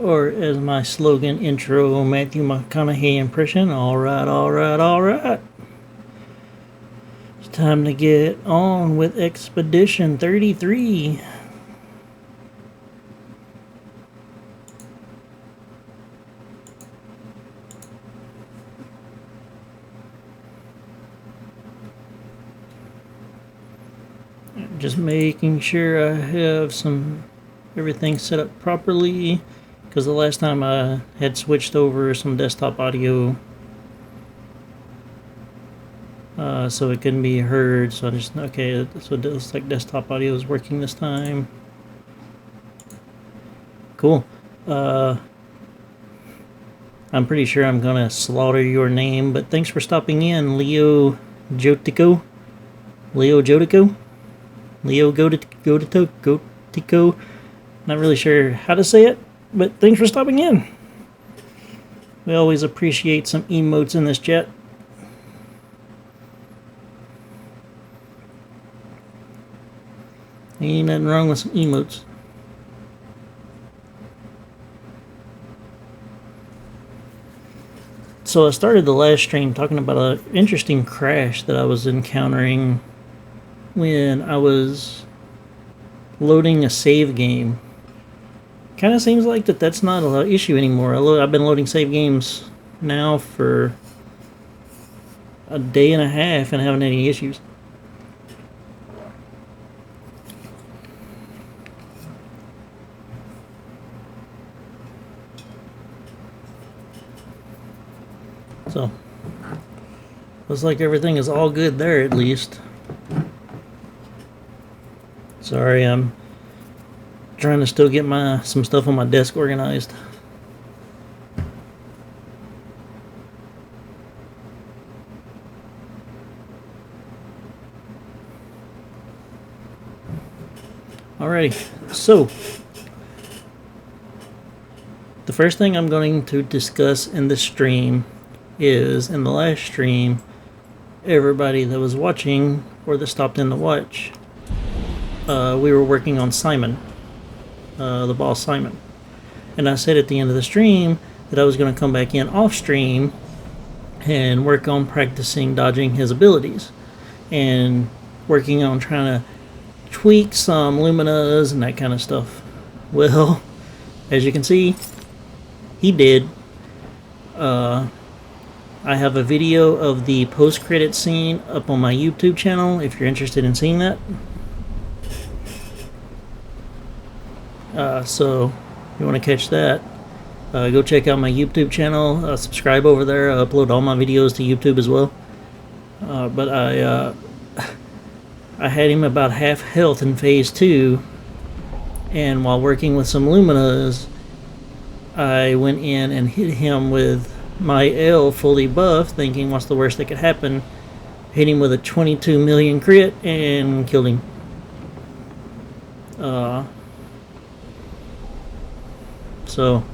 Or as my slogan intro, Matthew McConaughey impression, alright, alright, alright. It's time to get on with Expedition 33. Just making sure I have everything set up properly, because the last time I had switched over some desktop audio so it couldn't be heard. So okay, so it looks like desktop audio is working this time. Cool. I'm pretty sure I'm gonna slaughter your name, but thanks for stopping in, Leo Jotico. Not really sure how to say it, but thanks for stopping in. We always appreciate some emotes in this chat. Ain't nothing wrong with some emotes. So I started the last stream talking about an interesting crash that I was encountering when I was loading a save game. Kind of seems like that's not an issue anymore. I've been loading save games now for a day and a half and haven't had any issues. So, looks like everything is all good there at least. Sorry, I'm trying to still get some stuff on my desk organized. Alrighty, so the first thing I'm going to discuss in this stream is, in the last stream, everybody that was watching or that stopped in to watch, we were working on Simon, the boss Simon. And I said at the end of the stream that I was going to come back in off stream and work on practicing dodging his abilities and working on trying to tweak some Luminas and that kind of stuff. Well, as you can see, he did. I have a video of the post-credit scene up on my YouTube channel if you're interested in seeing that. So if you want to catch that, go check out my YouTube channel. Subscribe over there. I upload all my videos to YouTube as well. But I had him about half health in phase 2, and while working with some Luminas, I went in and hit him with my L fully buffed, thinking what's the worst that could happen. Hit him with a 22 million crit and killed him. So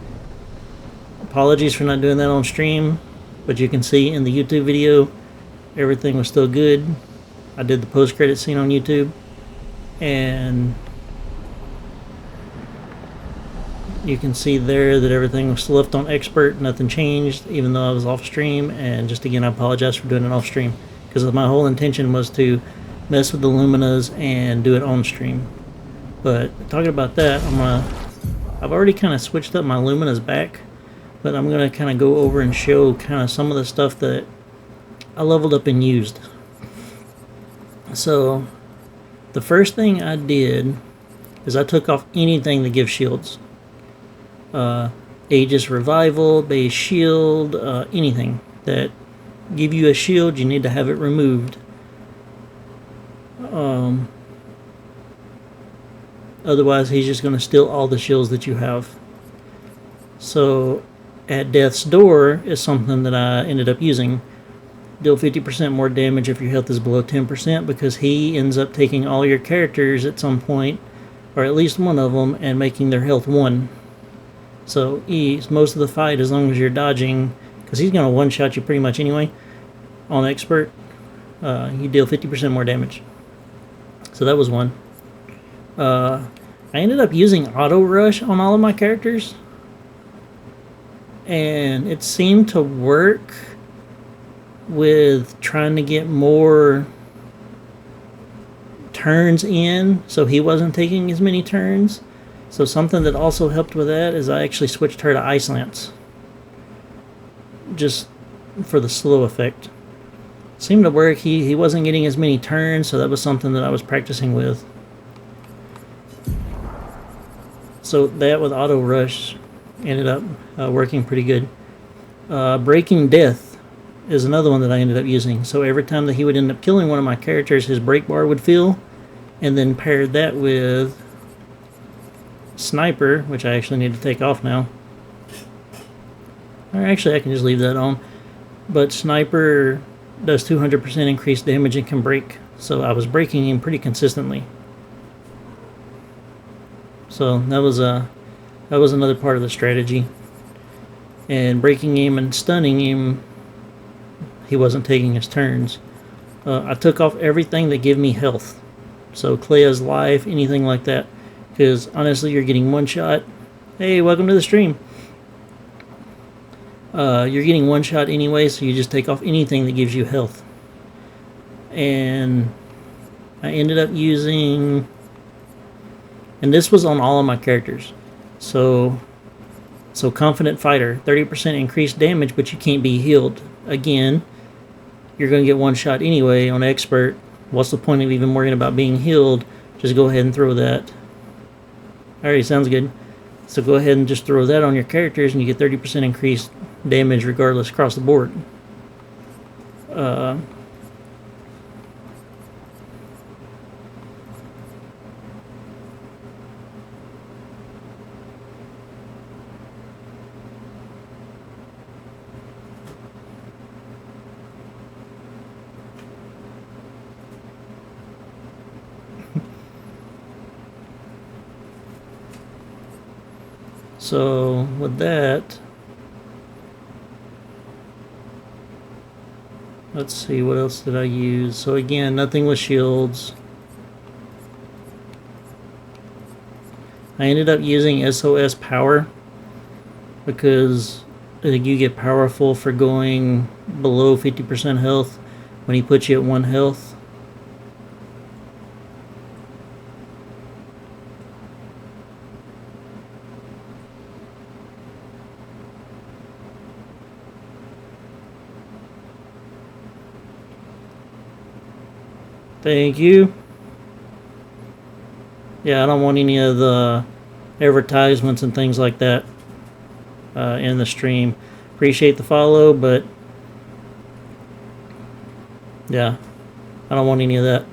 apologies for not doing that on stream, but you can see in the YouTube video everything was still good. I did the post-credit scene on YouTube, and you can see there that everything was still left on expert, nothing changed, even though I was off stream. And just again, I apologize for doing it off stream, because my whole intention was to mess with the Luminas and do it on stream. But talking about that, I've already kind of switched up my Luminas back, but I'm going to kind of go over and show kind of some of the stuff that I leveled up and used. So the first thing I did is I took off anything that gives shields. Aegis Revival, base shield, anything that give you a shield, you need to have it removed. Otherwise he's just going to steal all the shields that you have. So at Death's Door is something that I ended up using. Deal 50% more damage if your health is below 10%, because he ends up taking all your characters at some point, or at least one of them, and making their health 1. So most of the fight, as long as you're dodging, because he's going to one-shot you pretty much anyway, on expert, you deal 50% more damage. So that was one. I ended up using auto rush on all of my characters. and it seemed to work with trying to get more turns in, so he wasn't taking as many turns. So something that also helped with that is I actually switched her to Ice Lance, just for the slow effect. Seemed to work. He wasn't getting as many turns, so that was something that I was practicing with. So that with Auto Rush ended up working pretty good. Breaking Death is another one that I ended up using. So every time that he would end up killing one of my characters, his break bar would fill, and then paired that with Sniper, which I actually need to take off now. Or actually, I can just leave that on. But Sniper does 200% increased damage and can break. So I was breaking him pretty consistently. So that was another part of the strategy. And breaking him and stunning him, he wasn't taking his turns. I took off everything that gave me health. So Clea's life, anything like that. Because honestly, you're getting one shot. Hey, welcome to the stream. You're getting one shot anyway, so you just take off anything that gives you health. And I ended up using, and this was on all of my characters. So Confident Fighter, 30% increased damage, but you can't be healed. Again, you're going to get one shot anyway on Expert. What's the point of even worrying about being healed? Just go ahead and throw that. Alright, sounds good. So go ahead and just throw that on your characters and you get 30% increased damage regardless across the board. So with that, let's see, what else did I use? So again, nothing with shields. I ended up using SOS Power because you get powerful for going below 50% health when he puts you at 1 health. Thank you. Yeah, I don't want any of the advertisements and things like that in the stream. Appreciate the follow, but yeah, I don't want any of that.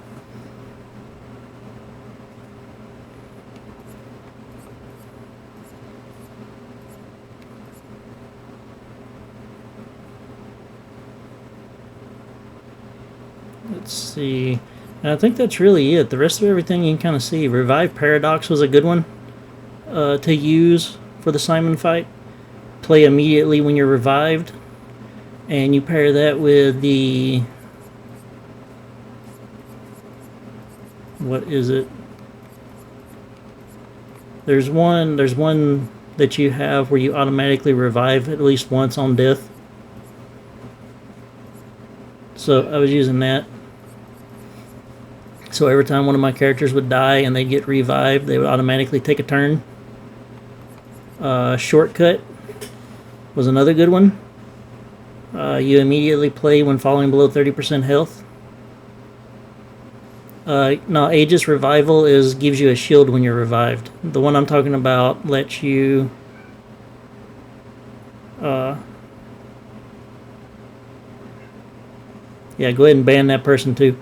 Let's see. And I think that's really it. The rest of everything you can kind of see. Revive Paradox was a good one to use for the Simon fight. Play immediately when you're revived. And you pair that with the... what is it? There's one that you have where you automatically revive at least once on death. So I was using that. So every time one of my characters would die and they'd get revived, they would automatically take a turn. Shortcut was another good one. You immediately play when falling below 30% health. No, Aegis Revival gives you a shield when you're revived. The one I'm talking about lets you... yeah, go ahead and ban that person too.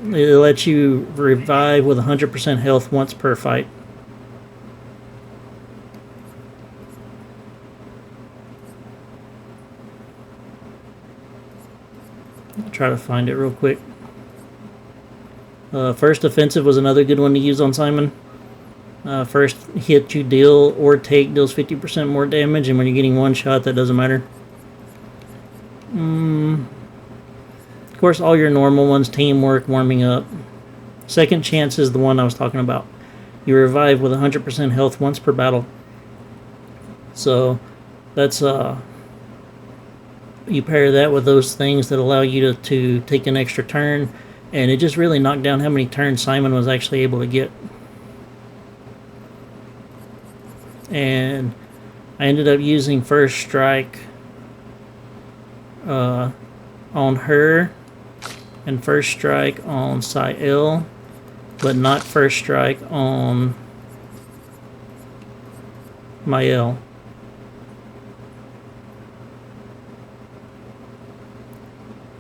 It lets you revive with 100% health once per fight. I'll try to find it real quick. First Offensive was another good one to use on Simon. First hit you deal or take deals 50% more damage, and when you're getting one shot, that doesn't matter. Of course, all your normal ones, Teamwork, Warming Up. Second Chance is the one I was talking about. You revive with 100% health once per battle. So that's you pair that with those things that allow you to take an extra turn, and it just really knocked down how many turns Simon was actually able to get. And I ended up using First Strike on her and First Strike on Sael, but not First Strike on Mael.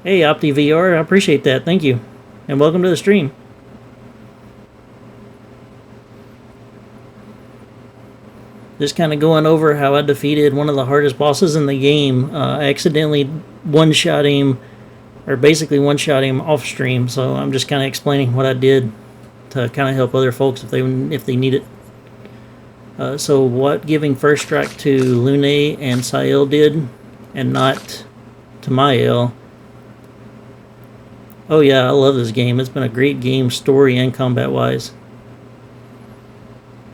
Hey, OptiVR, I appreciate that. Thank you. And welcome to the stream. Just kind of going over how I defeated one of the hardest bosses in the game. I accidentally one-shot him, or basically one-shot him off stream. So I'm just kind of explaining what I did to kind of help other folks if they need it. So what giving First Strike to Lune and Sael did, and not to Mael. Oh yeah, I love this game. It's been a great game, story and combat-wise.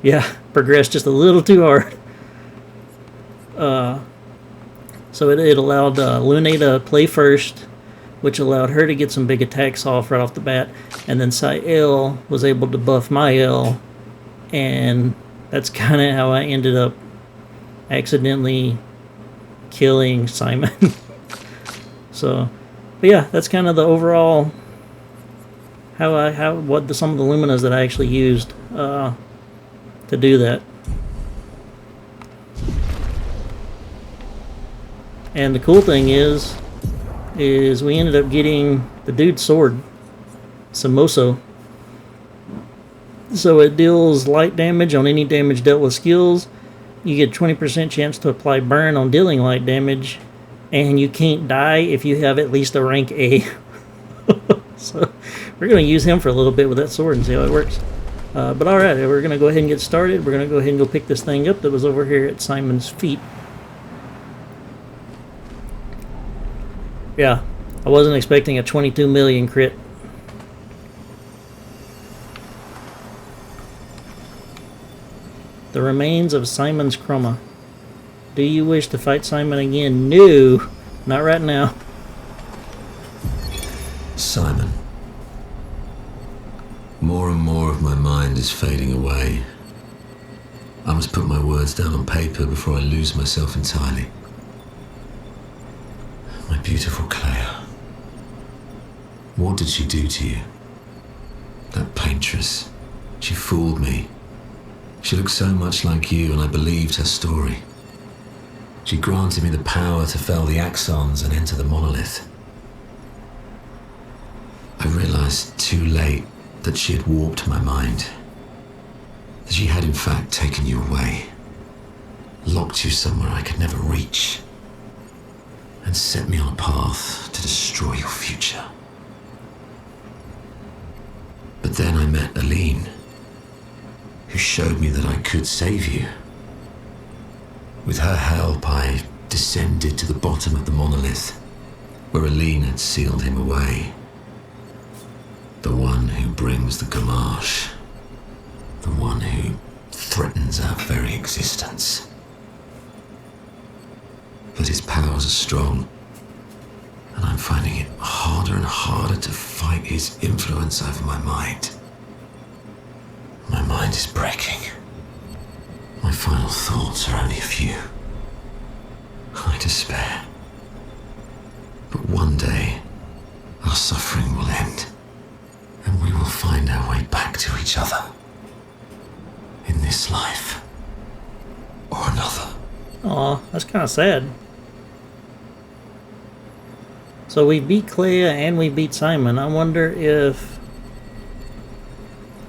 Yeah, progressed just a little too hard. So it allowed Lune to play first, which allowed her to get some big attacks off right off the bat. And then Sael was able to buff Mael, and that's kind of how I ended up accidentally killing Simon. So, but yeah, that's kind of the overall some of the Luminas that I actually used to do that. And the cool thing is we ended up getting the dude's sword, Samoso. So it deals light damage on any damage dealt with skills. You get 20% chance to apply burn on dealing light damage, and you can't die if you have at least a rank A. So we're going to use him for a little bit with that sword and see how it works. But alright, we're going to go ahead and get started. We're going to go ahead and go pick this thing up that was over here at Simon's feet. Yeah, I wasn't expecting a 22 million crit. The remains of Simon's Chroma. Do you wish to fight Simon again? No, not right now. Simon. More and more of my mind is fading away. I must put my words down on paper before I lose myself entirely. My beautiful Clea. What did she do to you? That paintress. She fooled me. She looked so much like you, and I believed her story. She granted me the power to fell the Axons and enter the monolith. I realized too late that she had warped my mind. That she had in fact taken you away, locked you somewhere I could never reach, and set me on a path to destroy your future. But then I met Aline, who showed me that I could save you. With her help, I descended to the bottom of the monolith, where Aline had sealed him away. The one who brings the Gamash. The one who threatens our very existence. But his powers are strong, and I'm finding it harder and harder to fight his influence over my mind. My mind is breaking. My final thoughts are only a few. I despair. But one day, our suffering will end, and we will find our way back to each other. In this life, or another. Aw, that's kind of sad. So we beat Clea and we beat Simon. I wonder if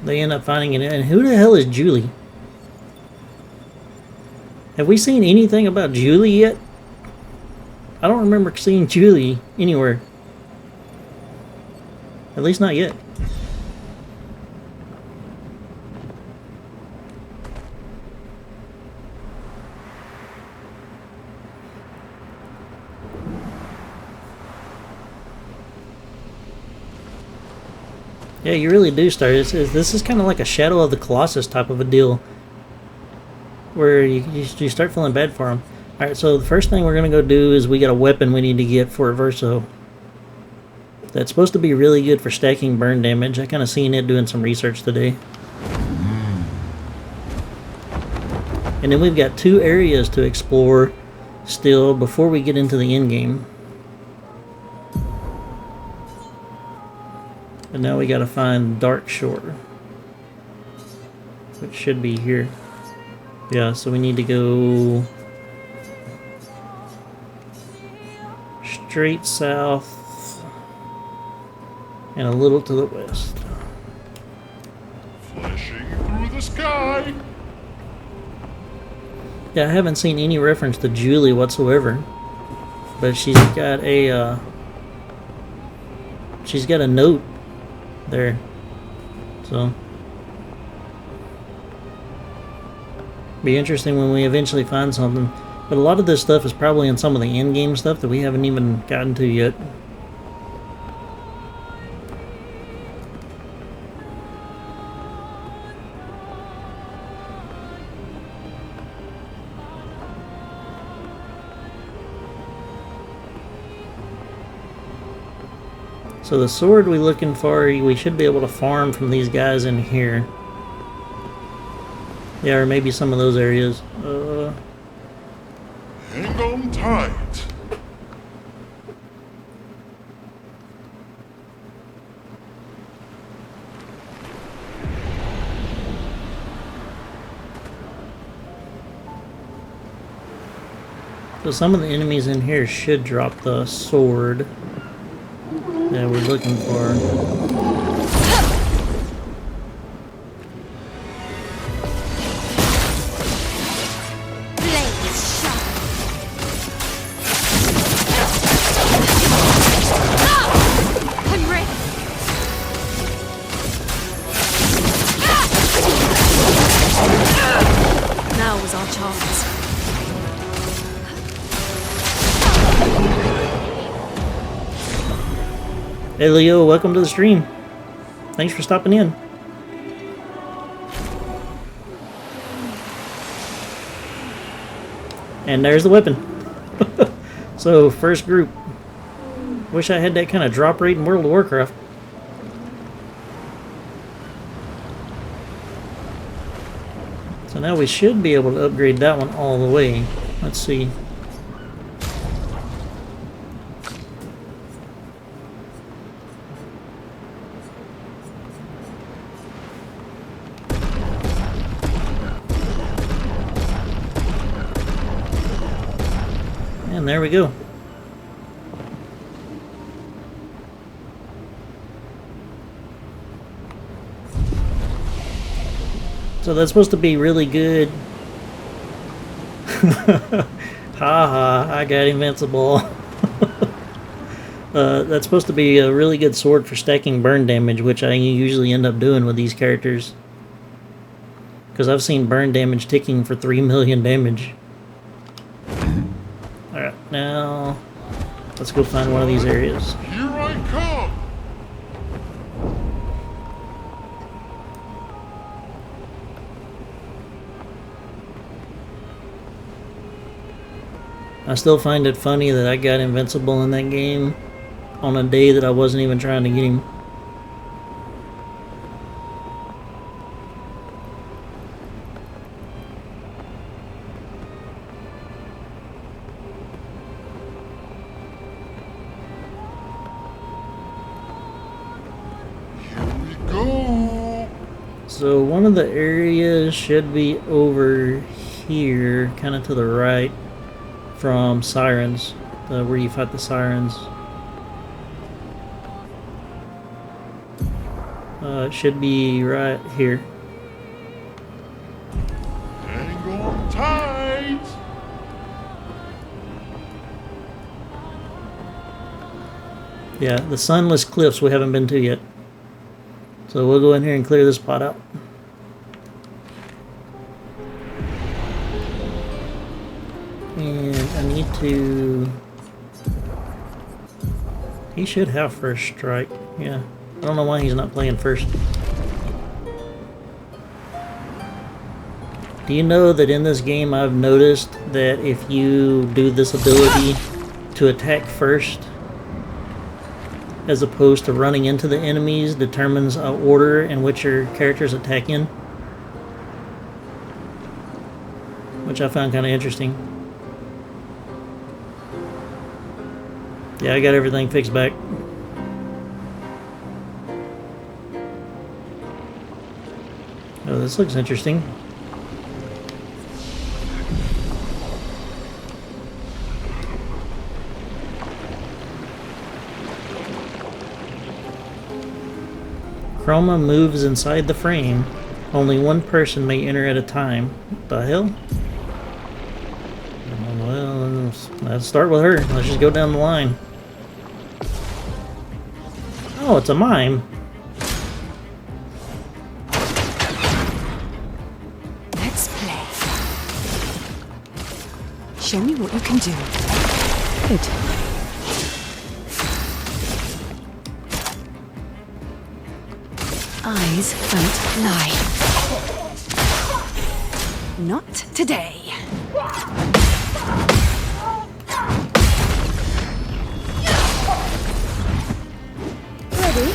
they end up finding it. And who the hell is Julie? Have we seen anything about Julie yet? I don't remember seeing Julie anywhere. At least not yet. Yeah, you really do start. This is kind of like a Shadow of the Colossus type of a deal, where you start feeling bad for him. All right, so the first thing we're gonna go do is we got a weapon we need to get for Verso. That's supposed to be really good for stacking burn damage. I kind of seen it doing some research today. And then we've got 2 areas to explore still before we get into the end game. And now we gotta find Darkshore, which should be here. Yeah, so we need to go straight south and a little to the west. Flashing through the sky. Yeah, I haven't seen any reference to Julie whatsoever, but she's got a note there, so be interesting when we eventually find something. But a lot of this stuff is probably in some of the end game stuff that we haven't even gotten to yet. So the sword we're looking for, we should be able to farm from these guys in here. Yeah, or maybe some of those areas. Hang on tight. So some of the enemies in here should drop the sword that we're looking for. Now was our chance. Hey Leo, welcome to the stream. Thanks for stopping in. And there's the weapon. So, first group. Wish I had that kind of drop rate in World of Warcraft. So now we should be able to upgrade that one all the way. Let's see. And there we go. So that's supposed to be really good. Haha, I got invincible. That's supposed to be a really good sword for stacking burn damage, which I usually end up doing with these characters. Because I've seen burn damage ticking for 3 million damage. Alright, now let's go find one of these areas. Here I come. I still find it funny that I got invincible in that game on a day that I wasn't even trying to get him. Here we go. So one of the areas should be over here, kind of to the right from Sirens, where you fight the Sirens. It should be right here. Hang on tight. Yeah, the Sunless Cliffs we haven't been to yet. So we'll go in here and clear this spot out. And I need to... He should have first strike, yeah. I don't know why he's not playing first. Do you know that in this game I've noticed that if you do this ability to attack first, as opposed to running into the enemies, determines an order in which your characters attack in? Which I found kind of interesting. Yeah, I got everything fixed back. Oh, this looks interesting. Chroma moves inside the frame. Only one person may enter at a time. What the hell? Well, let's start with her. Let's just go down the line. Oh, it's a mime. Let's play. Show me what you can do. Good. Eyes don't lie. Not today. Ready?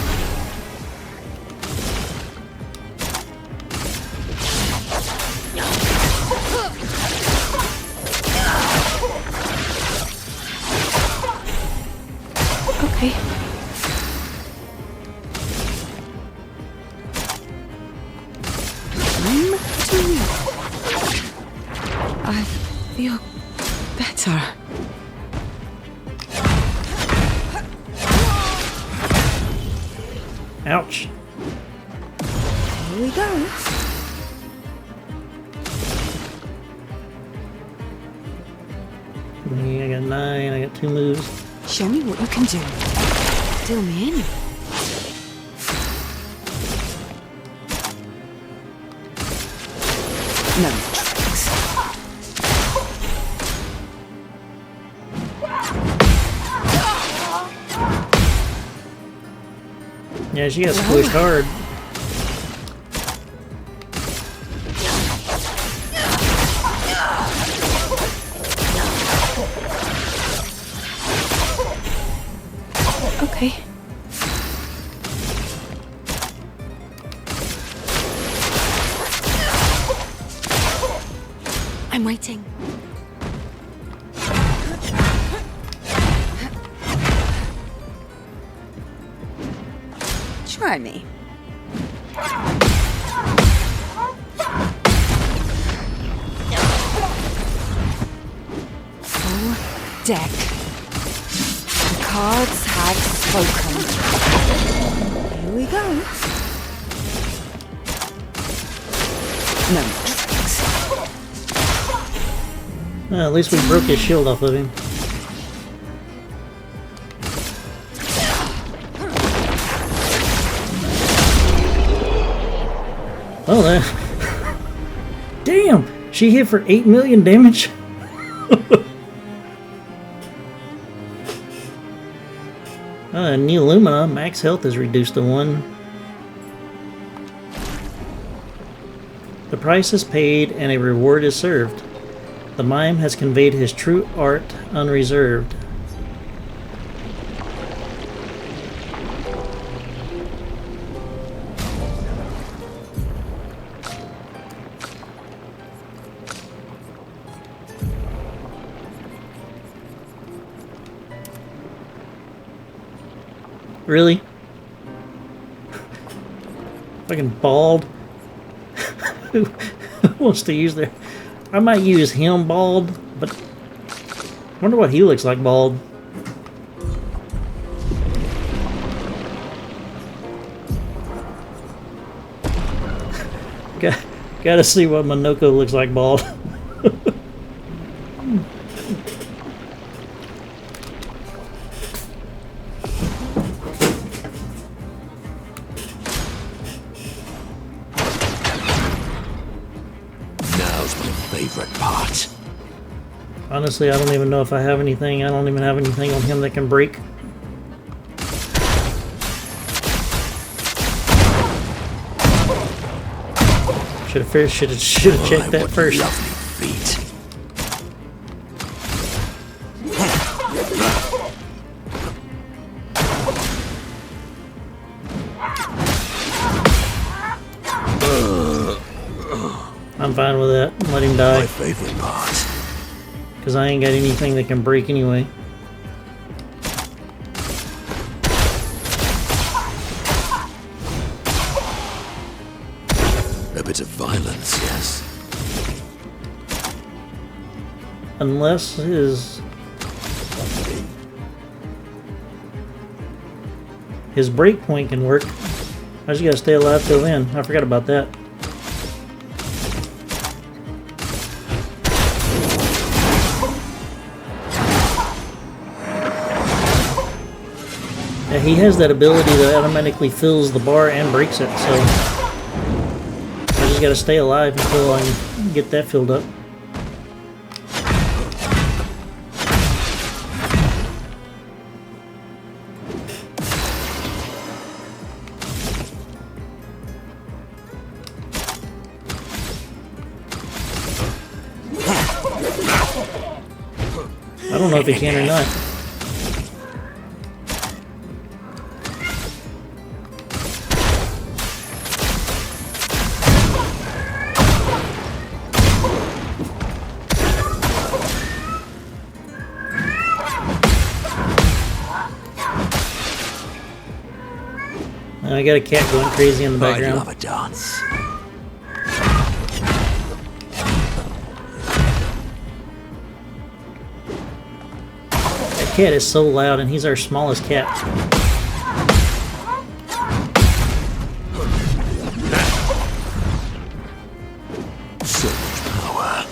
Okay. I feel better. Ouch. Here we go. I got 9, I got 2 moves. Show me what you can do. Fill me in. No tricks. Yeah, she got squished hard. Okay. I'm waiting. Try me. Full deck. The cards have spoken. Here we go. No tricks. At least we broke his shield off of him. Oh, that. Damn! She hit for 8 million damage? Neoluma, max health is reduced to 1. The price is paid and a reward is served. The mime has conveyed his true art unreserved. Really? Fucking bald. Who wants to use their... I might use him bald, but I wonder what he looks like bald. Gotta see what Monoko looks like bald. Honestly, I don't even know if I have anything. I don't even have anything on him that can break. Should have checked that what first. lovely feet. I'm fine with that. Let him My die, favorite part. because I ain't got anything that can break anyway. A bit of violence, yes. Unless his break point can work. I just gotta stay alive till then. I forgot about that. Yeah, he has that ability that automatically fills the bar and breaks it, so I just gotta stay alive until I can get that filled up. I don't know if he can or not. I got a cat going crazy in the I background. love a dance. That cat is so loud, and he's our smallest cat. So much power.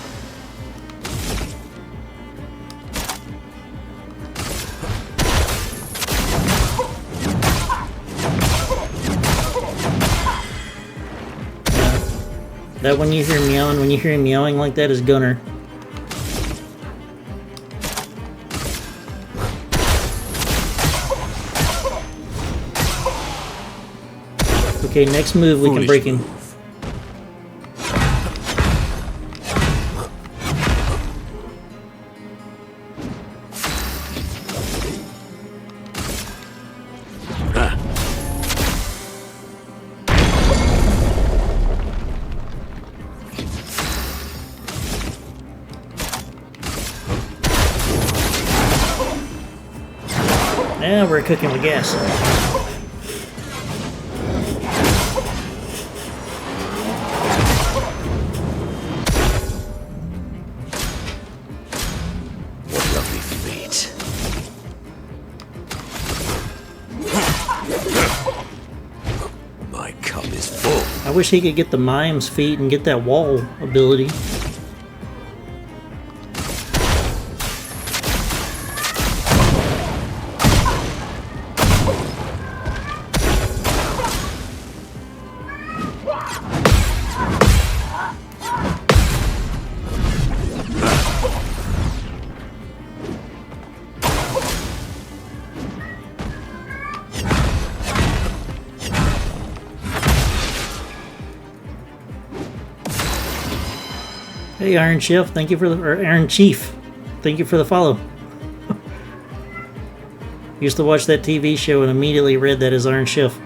That when you hear him meowing like that is Gunner. Okay, next move we can Foolish break him. move. Now we're cooking with gas. What lovely feet. My cup is full. I wish he could get the mime's feet and get that wall ability. Hey, Iron Chef, thank you for the or Iron Chief, thank you for the follow. Used to watch that TV show and immediately read that as Iron Chef.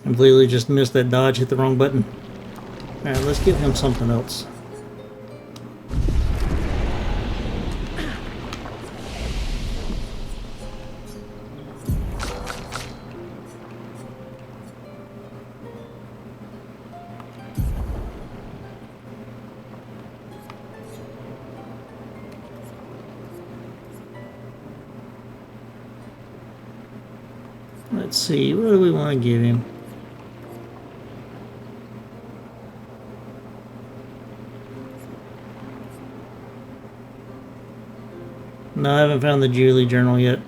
Completely just missed that dodge, hit the wrong button. Alright, let's give him something else. Let's see, what do we want to give him? No, I haven't found the Julie journal yet.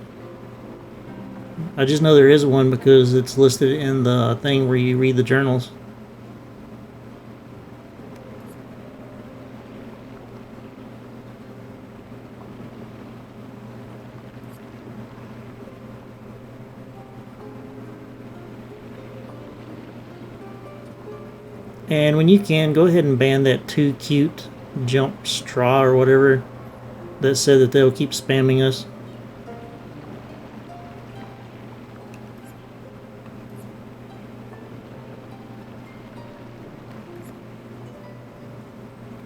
I just know there is one because it's listed in the thing where you read the journals. And when you can, go ahead and ban that too cute jump straw or whatever that said that they'll keep spamming us.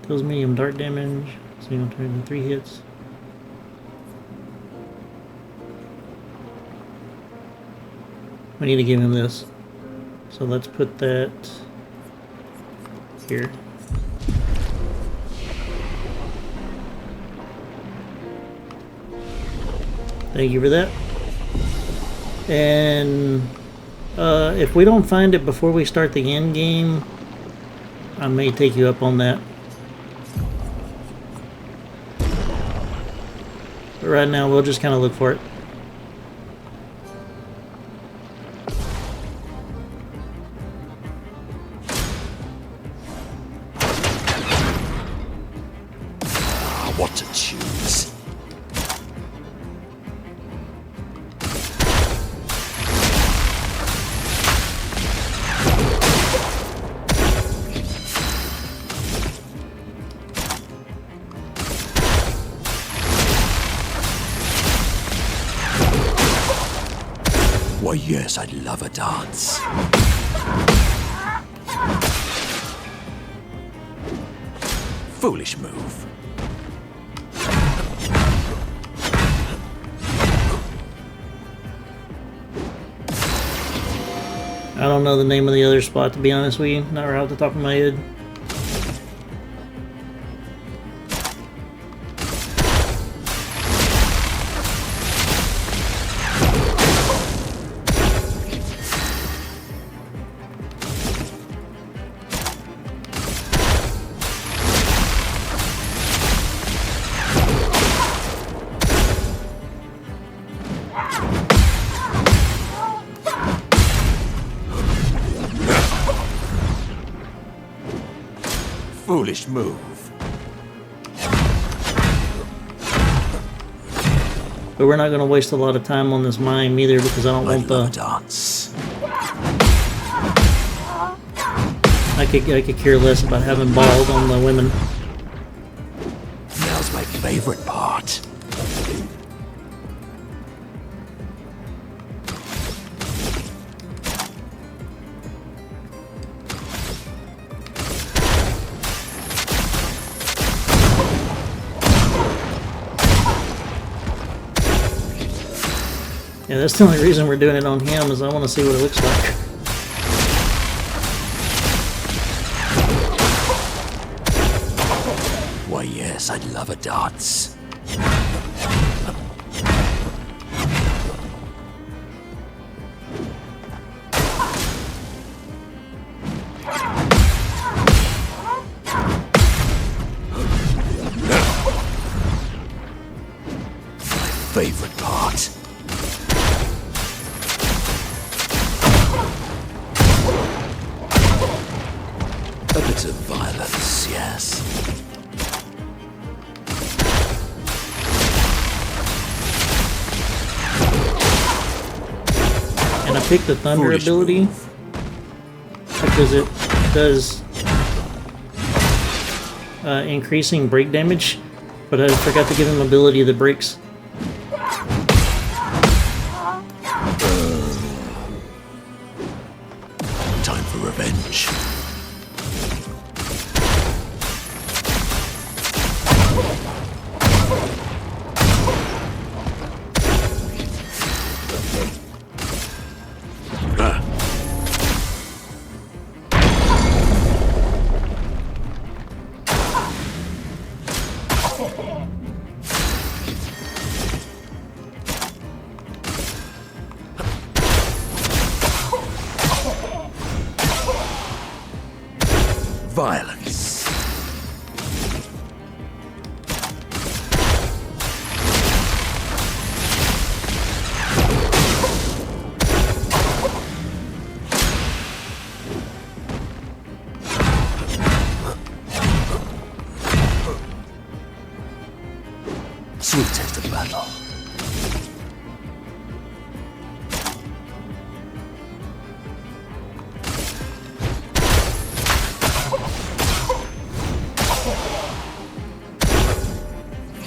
Deals medium dark damage, so you'll turn to 3 hits. We need to give him this. So let's put that here. Thank you for that. And if we don't find it before we start the end game, I may take you up on that. But right now, we'll just kind of look for it. What to choose? Why, yes, I'd love a dance. Foolish move. I don't know the name of the other spot, to be honest with you. Not right off the top of my head. Foolish move. But we're not going to waste a lot of time on this mime either because I don't want love a the... dance. I could care less about having bald on the women. Now's my favorite part. Yeah, that's the only reason we're doing it on him is I want to see what it looks like. Why, yes, I'd love a dance. My favorite part. A bit of violence, yes. And I picked the thunder Foolish ability move. because it does increasing break damage, but I forgot to give him ability that breaks. Time for revenge. Violence. Sweet taste of battle.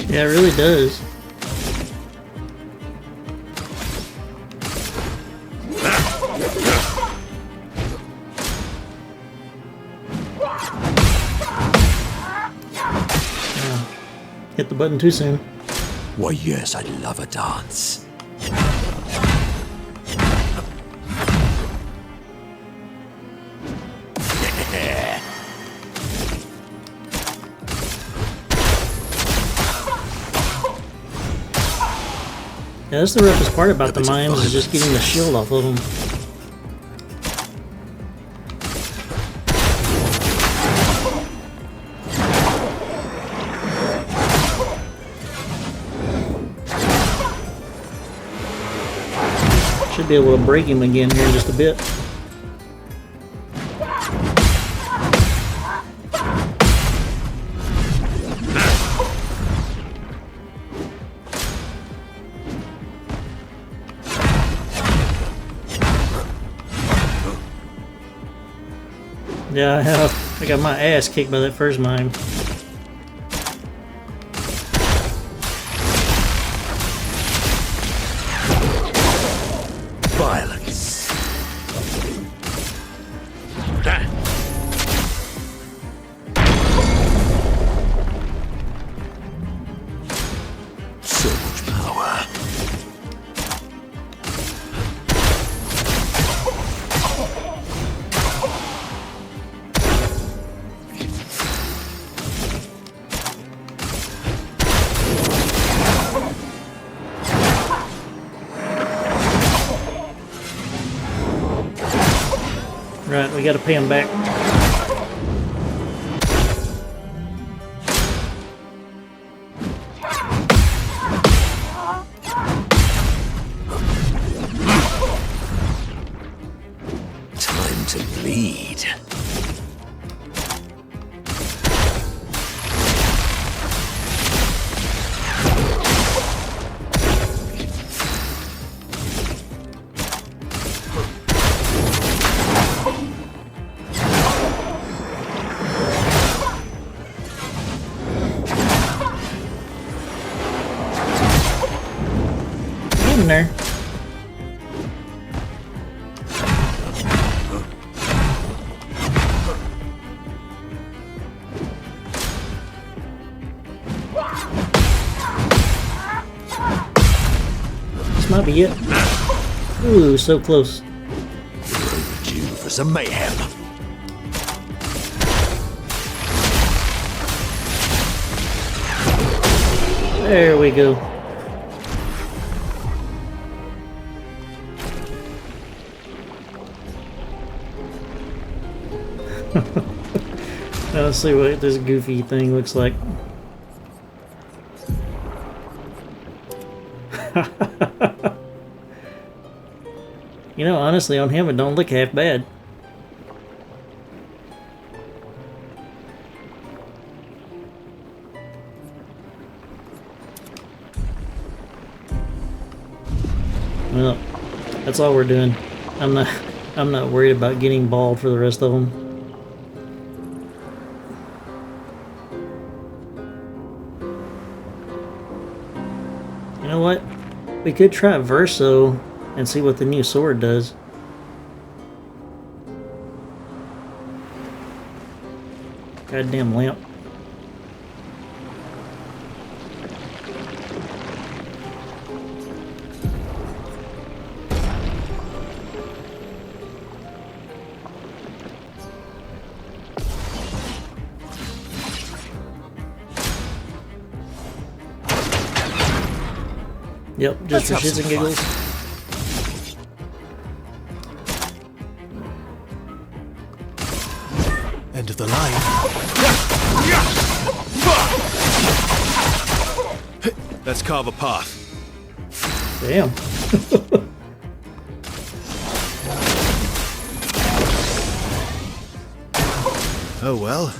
Yeah, it really does. Yeah. Hit the button too soon. Why, yes, I love a dance. Yeah, that's the roughest part about the mimes, is just getting the shield off of them. Should be able to break him again here in just a bit. Yeah, I have. I got my ass kicked by that first mime. Violence. So much power. Right, we gotta pay him back. Time to bleed. Get in there. This might be it. Ooh, so close. You're overdue for some mayhem. There we go. Now let's see what this goofy thing looks like. You know, honestly, on him it don't look half bad. Well, that's all we're doing. I'm not worried about getting bald for the rest of them. You know what? We could try Verso and see what the new sword does. Goddamn lamp. Yep, just for shits and giggles. End of the line. Let's carve a path. Damn. Oh well.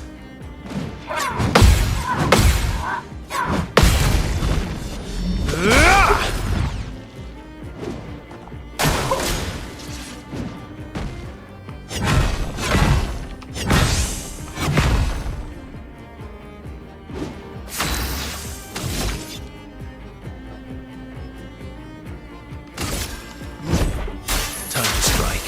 Time to strike.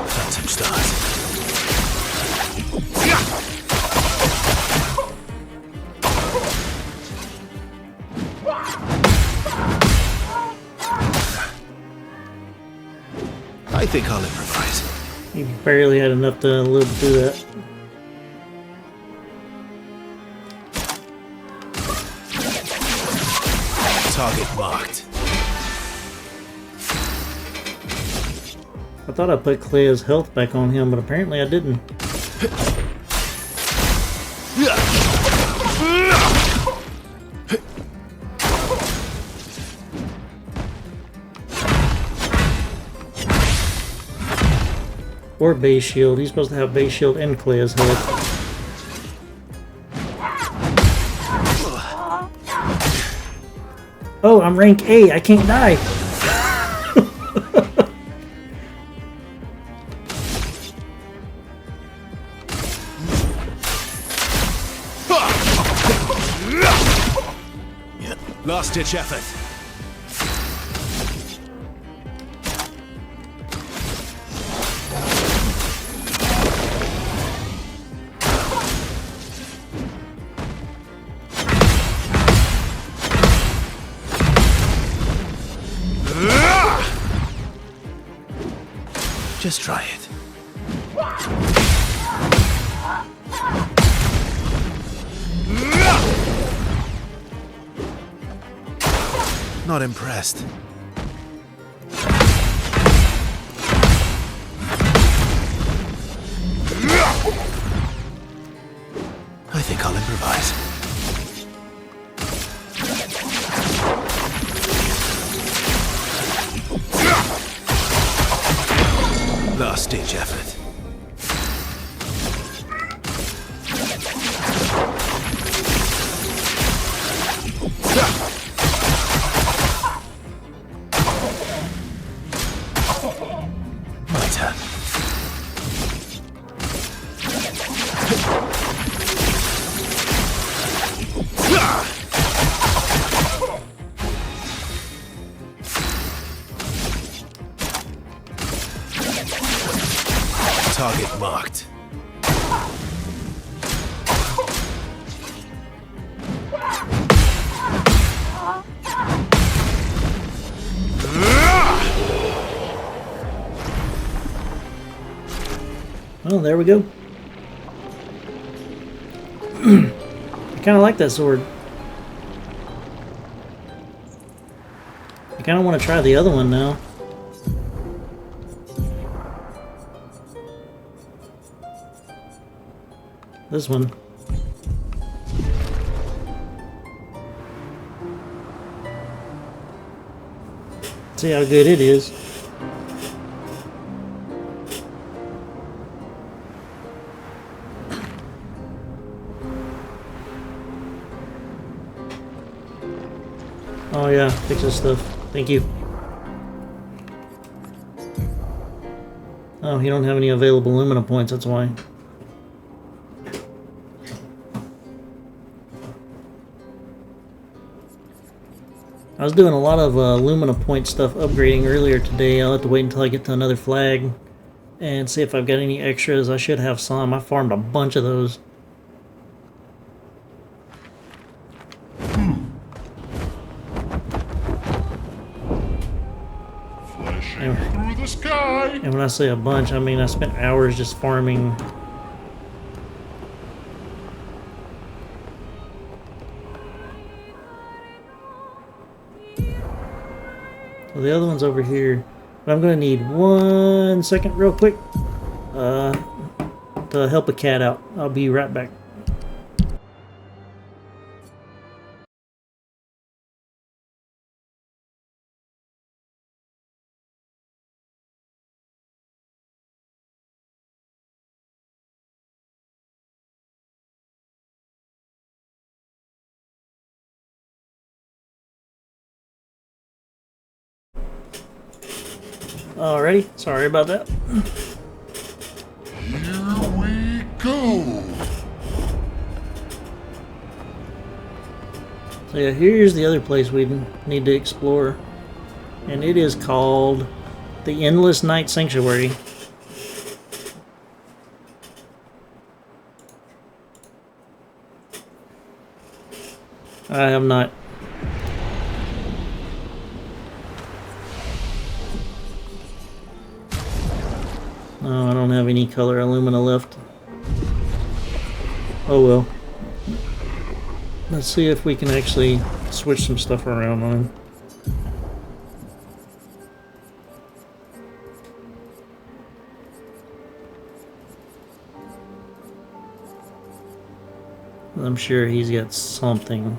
Phantom stars. I think I'll improvise. He barely had enough to live through that. Target marked. I thought I put Clea's health back on him, but apparently I didn't. Or base shield. He's supposed to have base shield and Clea's health. Oh, I'm rank A. I can't die. Last ditch effort. Just try it. Not impressed. I think I'll improvise. Last ditch effort. My turn. Target marked. Well, there we go. I kind of like that sword. I kind of want to try the other one now. This one. See how good it is. Oh yeah, fix this stuff. Thank you. Oh, you don't have any available Lumina points, that's why. I was doing a lot of Lumina point stuff upgrading earlier today. I'll have to wait until I get to another flag and see if I've got any extras. I should have some. I farmed a bunch of those. Flashing through the sky. And when I say a bunch, I mean I spent hours just farming. Well, the other one's over here. But I'm gonna need 1 second real quick to help a cat out. I'll be right back. Alrighty, sorry about that. Here we go. So yeah, here's the other place we need to explore. And it is called the Endless Night Sanctuary. I am not. No, I don't have any color alumina left. Oh well. Let's see if we can actually switch some stuff around on him. I'm sure he's got something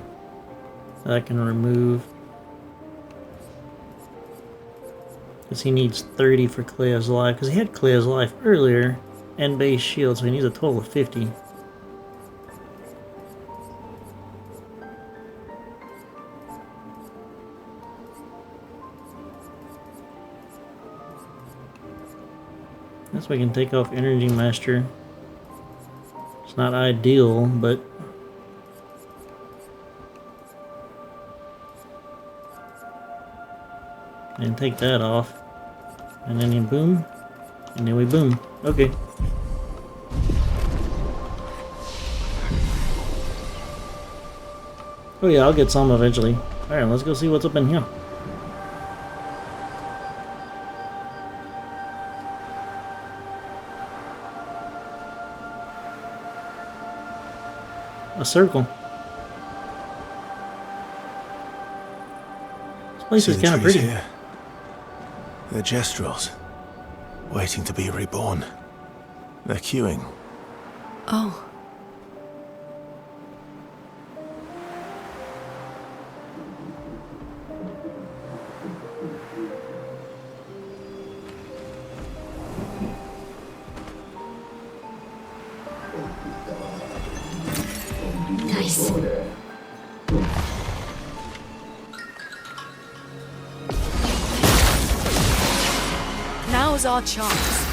that I can remove. Because he needs 30 for Clea's Life. Because he had Clea's Life earlier and base shield, so he needs a total of 50. Guess we can take off Energy Master. It's not ideal, but and take that off, and then you boom, and then we boom. Okay. Oh yeah, I'll get some eventually. Alright, let's go see what's up in here. A circle. This place See is the kind of trees pretty. here? They're Gestrels, waiting to be reborn. They're queuing. Oh. Nice. Now's our chance.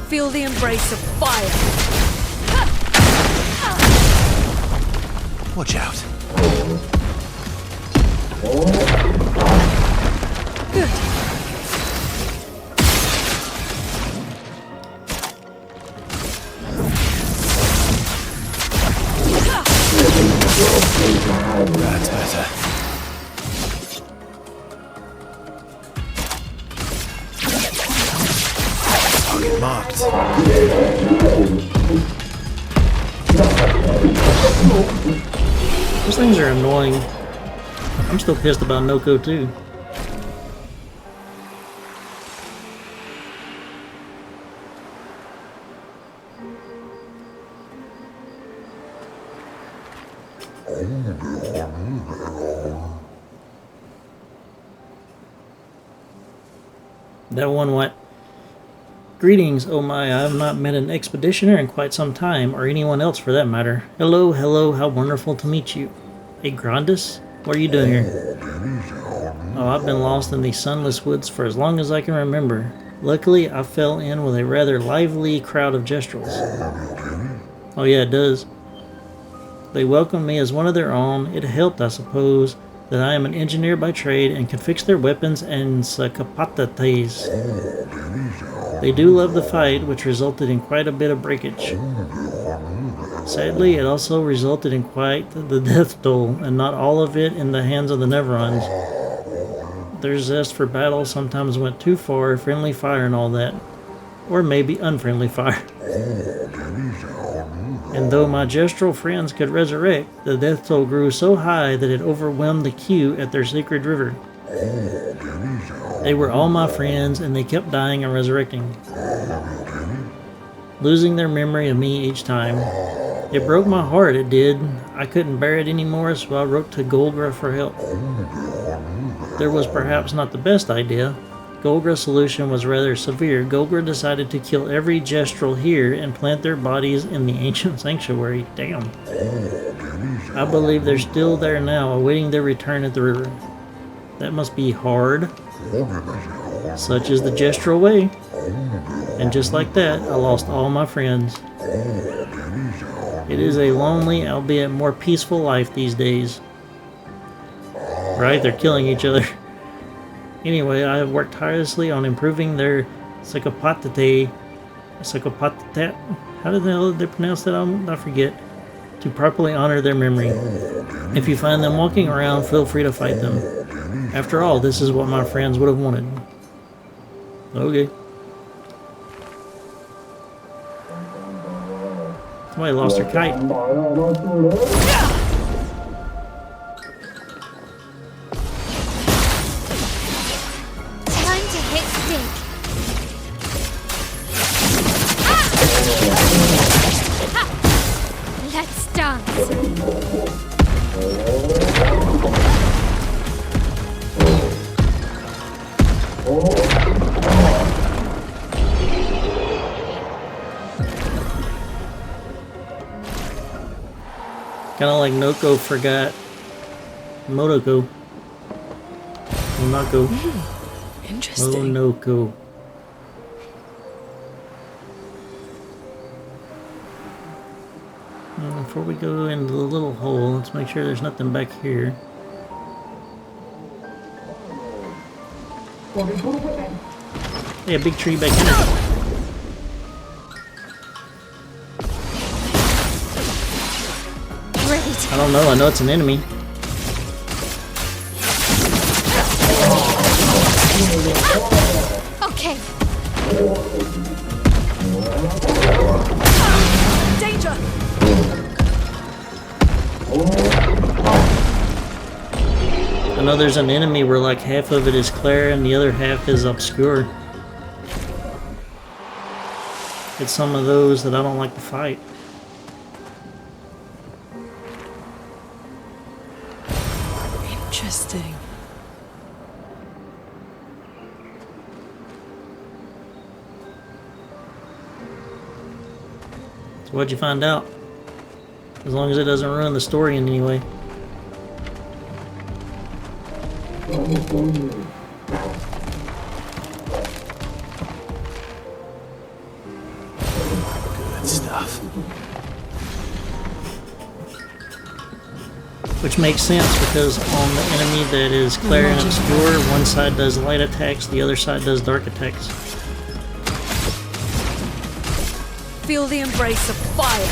Feel the embrace of fire. Watch out. Good. That's better. Target marked. Those things are annoying. I'm still pissed about Noko too. That one went. Greetings, oh my, I have not met an expeditioner in quite some time, or anyone else for that matter. Hello, hello, how wonderful to meet you. Hey, Grandis? What are you doing here? Oh, I've been lost in these sunless woods for as long as I can remember. Luckily, I fell in with a rather lively crowd of Gestrels. Oh yeah, it does. They welcomed me as one of their own. It helped, I suppose, that I am an engineer by trade and can fix their weapons and Sakapatates. They do love the fight, which resulted in quite a bit of breakage. Sadly, it also resulted in quite the death toll, and not all of it in the hands of the Neverons. Their zest for battle sometimes went too far, friendly fire and all that. Or maybe unfriendly fire. And though my Gestral friends could resurrect, the death toll grew so high that it overwhelmed the queue at their sacred river. They were all my friends, and they kept dying and resurrecting, losing their memory of me each time. It broke my heart, it did. I couldn't bear it anymore, so I wrote to Golgra for help. There was perhaps not the best idea. Golgra's solution was rather severe. Golgra decided to kill every Gestrel here and plant their bodies in the ancient sanctuary. Damn. I believe they're still there now, awaiting their return at the river. That must be hard. Such is the Gestrel way. And just like that, I lost all my friends. It is a lonely, albeit more peaceful life these days. Right? They're killing each other. Anyway, I have worked tirelessly on improving their psychopathite. How did they pronounce that? I forget. To properly honor their memory. If you find them walking around, feel free to fight them. After all, this is what my friends would have wanted. Okay. Somebody lost their kite. Time to hit big. Let's dance. Kind of like Noko forgot Monoko. Monoko. Interesting. Monoko. Before we go into the little hole, let's make sure there's nothing back here. Yeah, big tree back here. Ready to I don't know, I know it's an enemy. Okay. Danger! I know there's an enemy where like half of it is clear and the other half is obscure. It's some of those that I don't like to fight. Interesting. So what'd you find out? As long as it doesn't ruin the story in any way. Good stuff. Which makes sense because on the enemy that is clear and obscure, one side does light attacks, the other side does dark attacks. Feel the embrace of fire.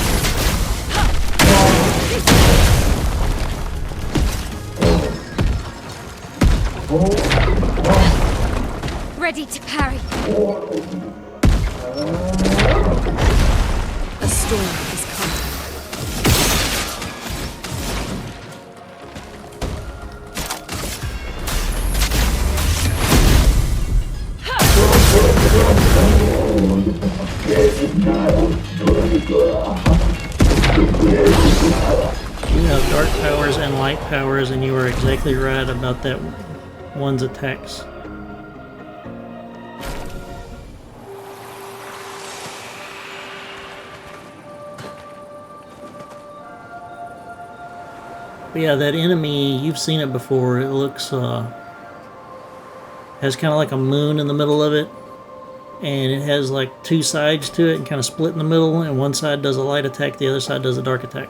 Ready to parry. A storm is coming. You have dark powers and light powers, and you are exactly right about that one's attacks. But yeah, that enemy, you've seen it before. It looks, has kind of like a moon in the middle of it. And it has like two sides to it and kind of split in the middle. And one side does a light attack, the other side does a dark attack.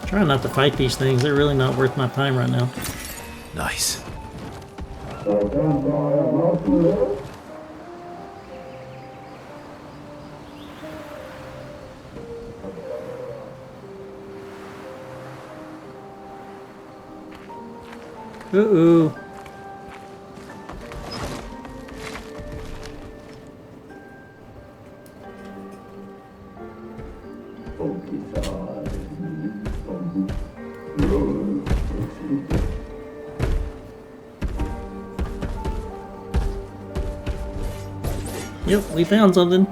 Try not to fight these things. They're really not worth my time right now. Nice. Uh-oh. Yep, we found something.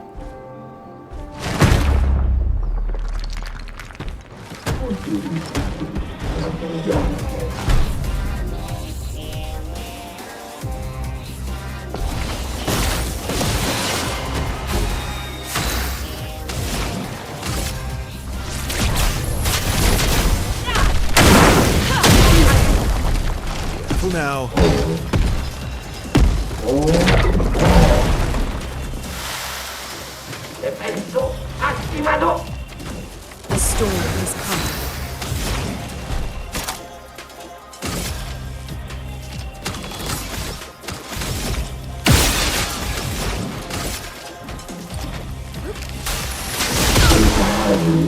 Careful now. A storm is coming.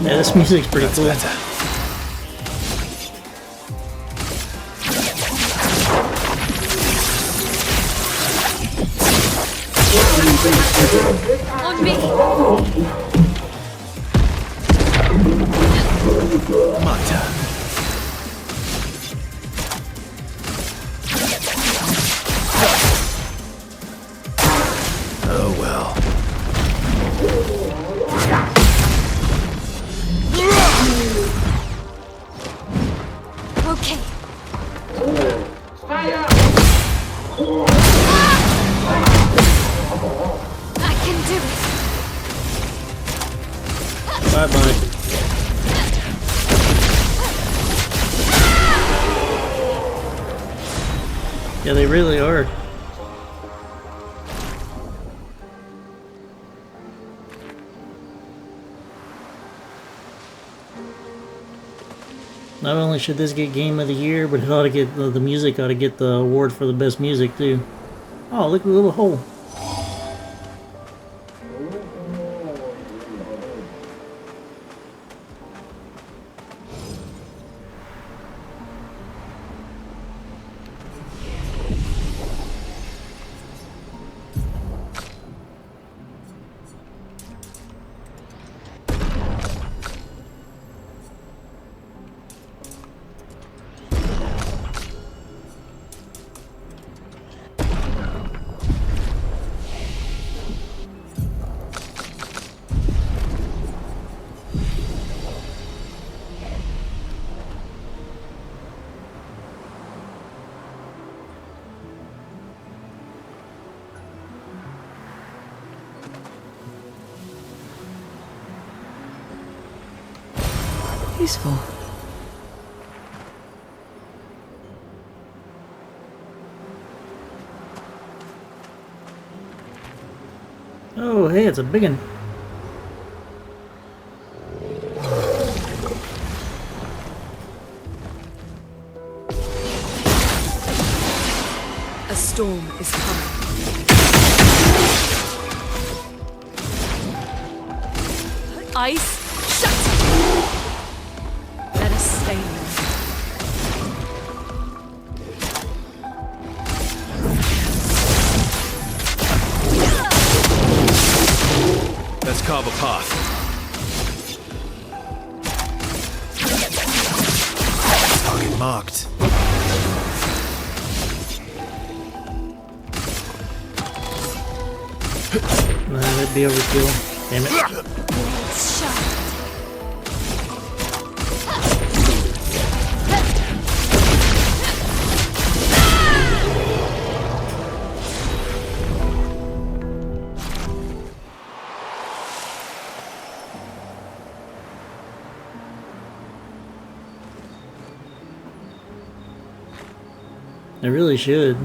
Yeah, this music's pretty cool. Better. On me! My turn. Oh well. Okay. I can do it. Bye-bye. Yeah, they really are. Not only should this get Game of the Year, but it ought to get the music ought to get the award for the best music too. Oh, look at the little hole. Useful. Oh, hey, it's a big one. A storm is coming. Ice, shut! Let us stay here. Let's carve a path. Target marked. Nah, that'd be overkill. Damn it. Shut! I really should.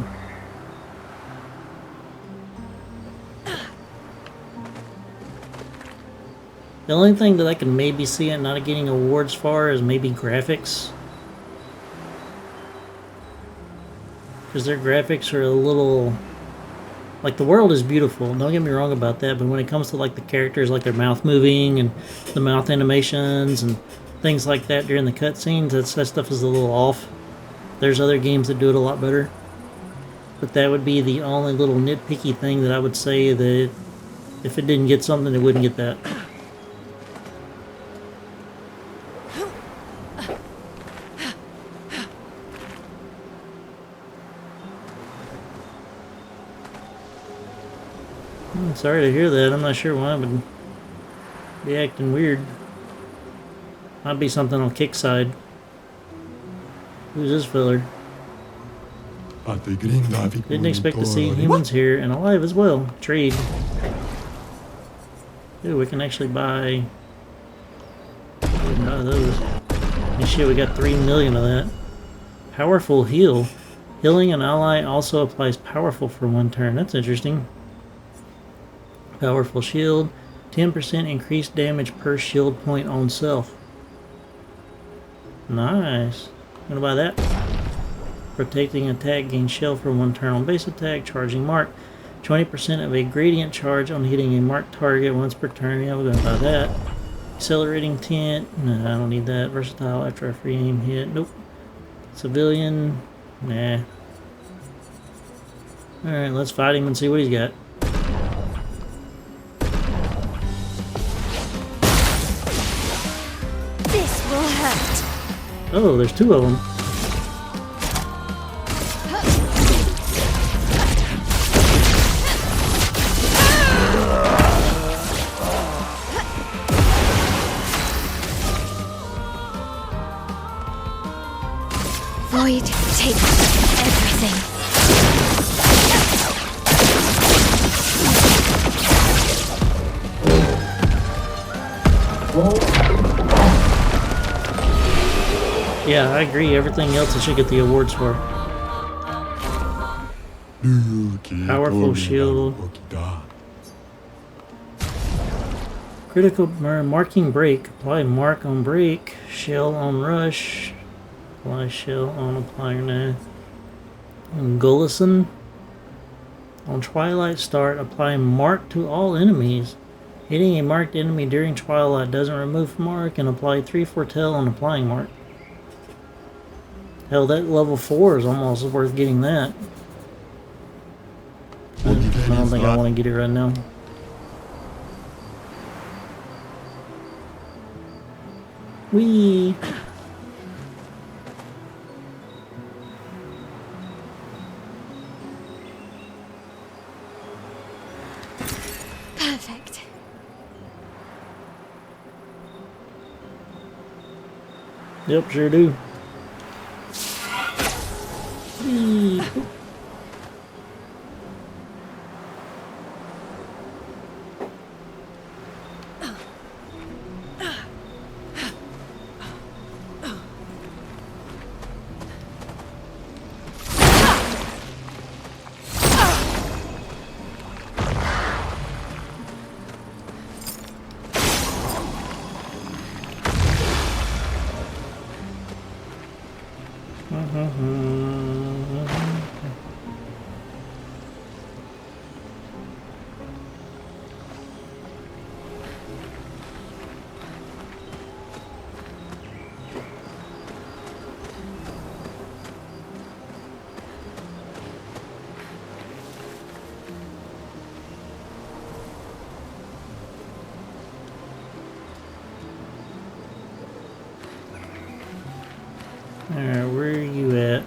The only thing that I can maybe see it not getting awards for is maybe graphics. Because their graphics are a little... Like, the world is beautiful, don't get me wrong about that, but when it comes to, like, the characters, like their mouth moving and the mouth animations and things like that during the cutscenes, that stuff is a little off. There's other games that do it a lot better. But that would be the only little nitpicky thing that I would say that if it didn't get something, it wouldn't get that. Sorry to hear that. I'm not sure why, but be acting weird. Might be something on Kickside. Who's this filler? Didn't expect to see humans here and alive as well. Trade. Ooh, we can actually buy. We can buy those. And shit, we got 3 million of that. Powerful heal. Healing an ally also applies powerful for 1 turn. That's interesting. Powerful shield. 10% increased damage per shield point on self. Nice. I'm gonna buy that. Protecting attack gains shell for 1 turn on base attack. Charging mark. 20% of a gradient charge on hitting a marked target once per turn. Yeah, we're gonna buy that. Accelerating tent. No, I don't need that. Versatile after a free aim hit. Nope. Civilian. Nah. Alright, let's fight him and see what he's got. This will hurt. Oh, there's 2 of them. Void takes everything. Yeah, I agree. Everything else I should get the awards for. Powerful shield. Critical marking break. Apply mark on break. Shell on rush. Apply shell on applier now. And Gullison. On Twilight start, apply mark to all enemies. Hitting a marked enemy during Twilight doesn't remove mark and apply 3 foretell on applying mark. Hell, that level 4 is almost worth getting that. I don't think I want to get it right now. Whee! Perfect. Yep, sure do. Whee! Alright, where are you at?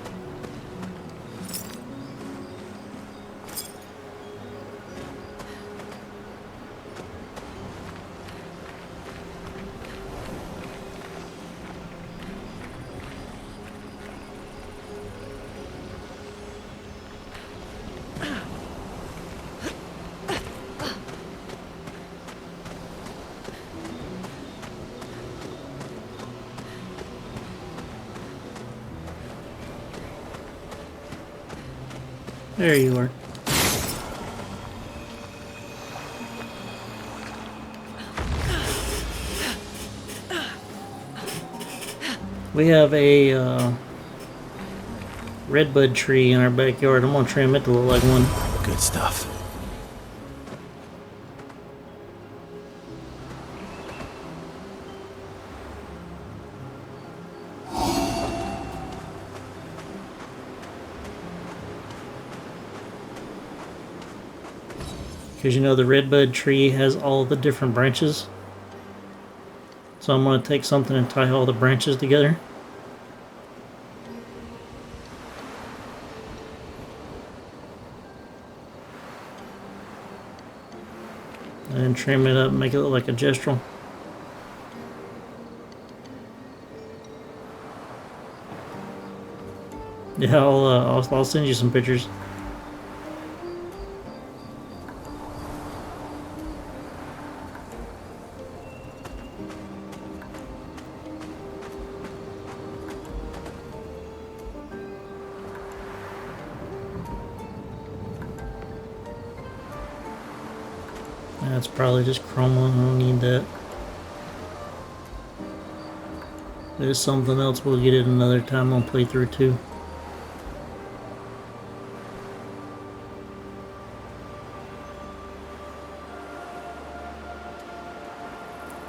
There you are. We have a redbud tree in our backyard. I'm gonna trim it to look like one. Good stuff. Because you know the redbud tree has all the different branches. So I'm going to take something and tie all the branches together. And trim it up and make it look like a gestrel. Yeah, I'll send you some pictures. That's probably just chroma. I don't need that. There's something else. We'll get it another time on playthrough 2.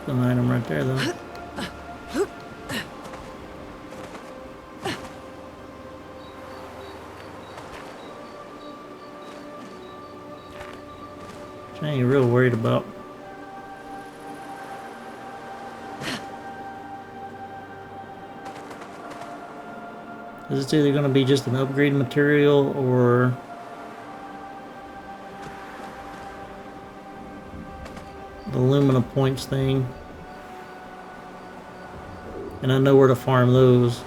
An item right there, though. Which I ain't real worried about. It's either going to be just an upgrade material or the Lumina points thing. And I know where to farm those.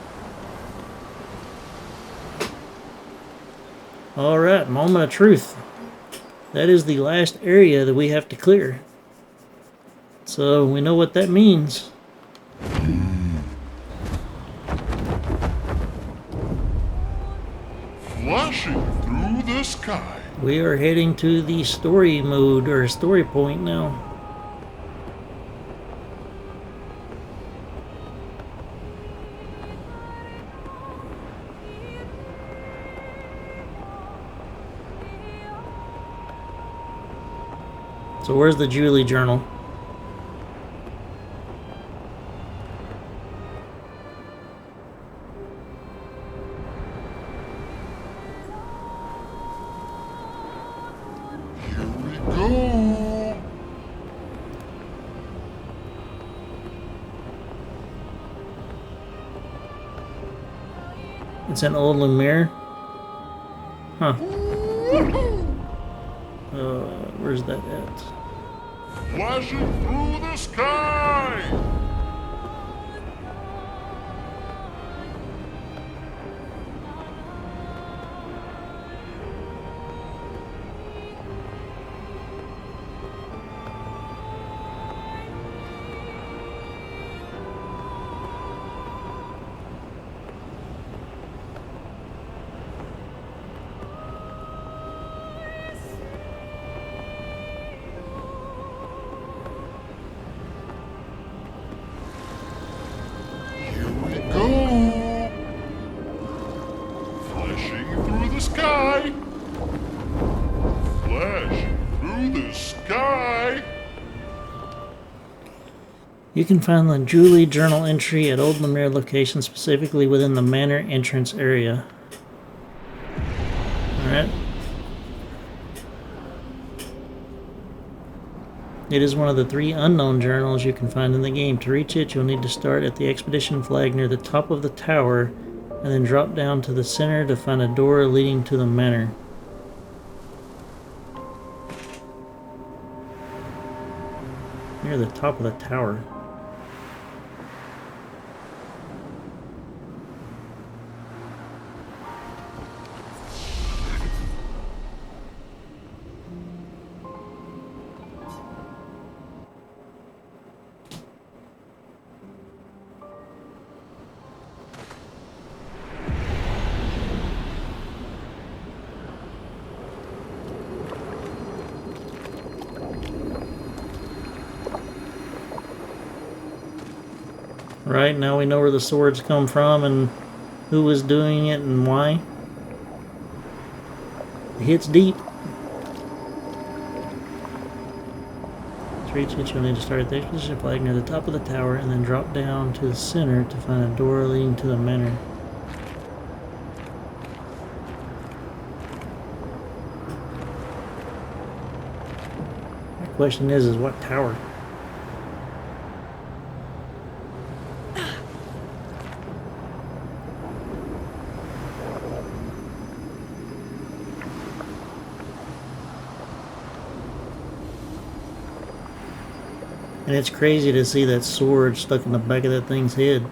Alright, moment of truth. That is the last area that we have to clear. So we know what that means. Flashing through the sky. We are heading to the story mode, or story point now. So where's the Julie journal? Here we go. It's an old Lumiere. Huh. Where's that at? Flashing through the sky. Here we go. Flashing through the sky. Flashing through the sky. You can find the Julie journal entry at Old Lumiere location, specifically within the manor entrance area. Alright. It is one of the 3 unknown journals you can find in the game. To reach it, you'll need to start at the expedition flag near the top of the tower, and then drop down to the center to find a door leading to the manor. Near the top of the tower. Right, now we know where the swords come from and who was doing it and why. It hits deep. To reach it, you'll need to start at the expedition flag near the top of the tower and then drop down to the center to find a door leading to the manor. question is what tower? And it's crazy to see that sword stuck in the back of that thing's head.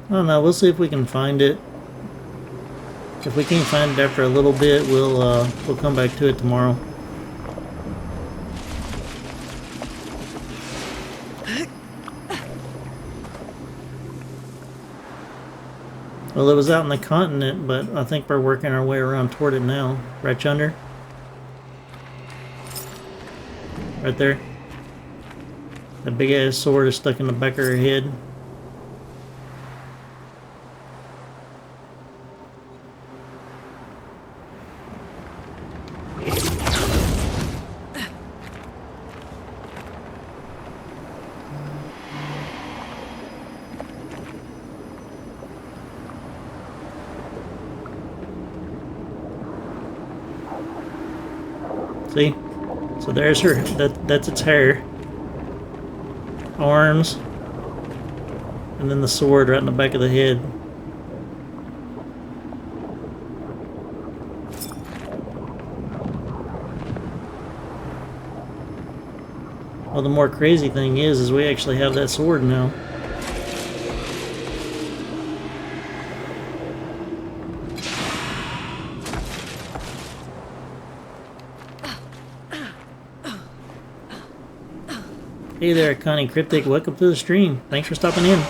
I don't know, we'll see if we can find it. If we can't find it after a little bit, we'll come back to it tomorrow. Well, it was out in the continent, but I think we're working our way around toward it now. Right, Chunder? Right there. The big ass sword is stuck in the back of her head. See? So there's her. That's its hair. Arms. And then the sword right in the back of the head. Well, the more crazy thing is we actually have that sword now. Hey there, Connie Cryptic. Welcome to the stream. Thanks for stopping in.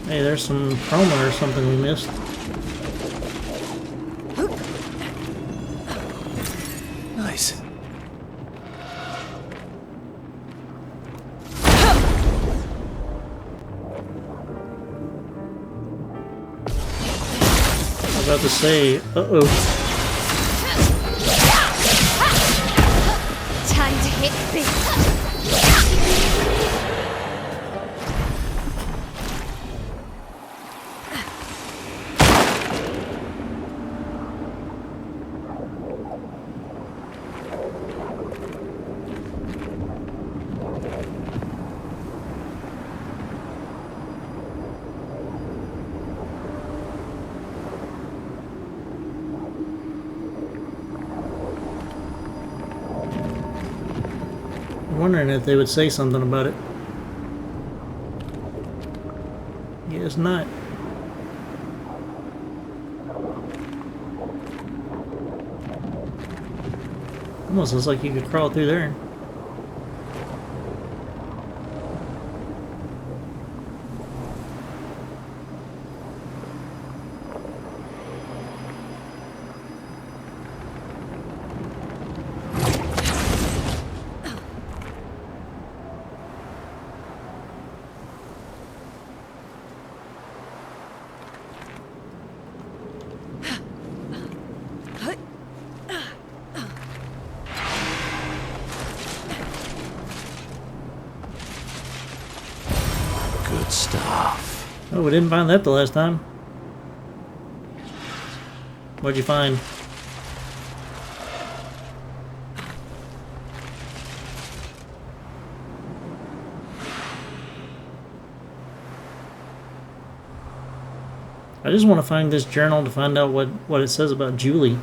Hey, there's some chroma or something we missed. Nice. I was about to say, uh-oh. Time to hit big. I'm wondering if they would say something about it. Guess not. Almost looks like you could crawl through there. Good stuff. Oh, we didn't find that the last time. What'd you find? I just want to find this journal to find out what it says about Julie.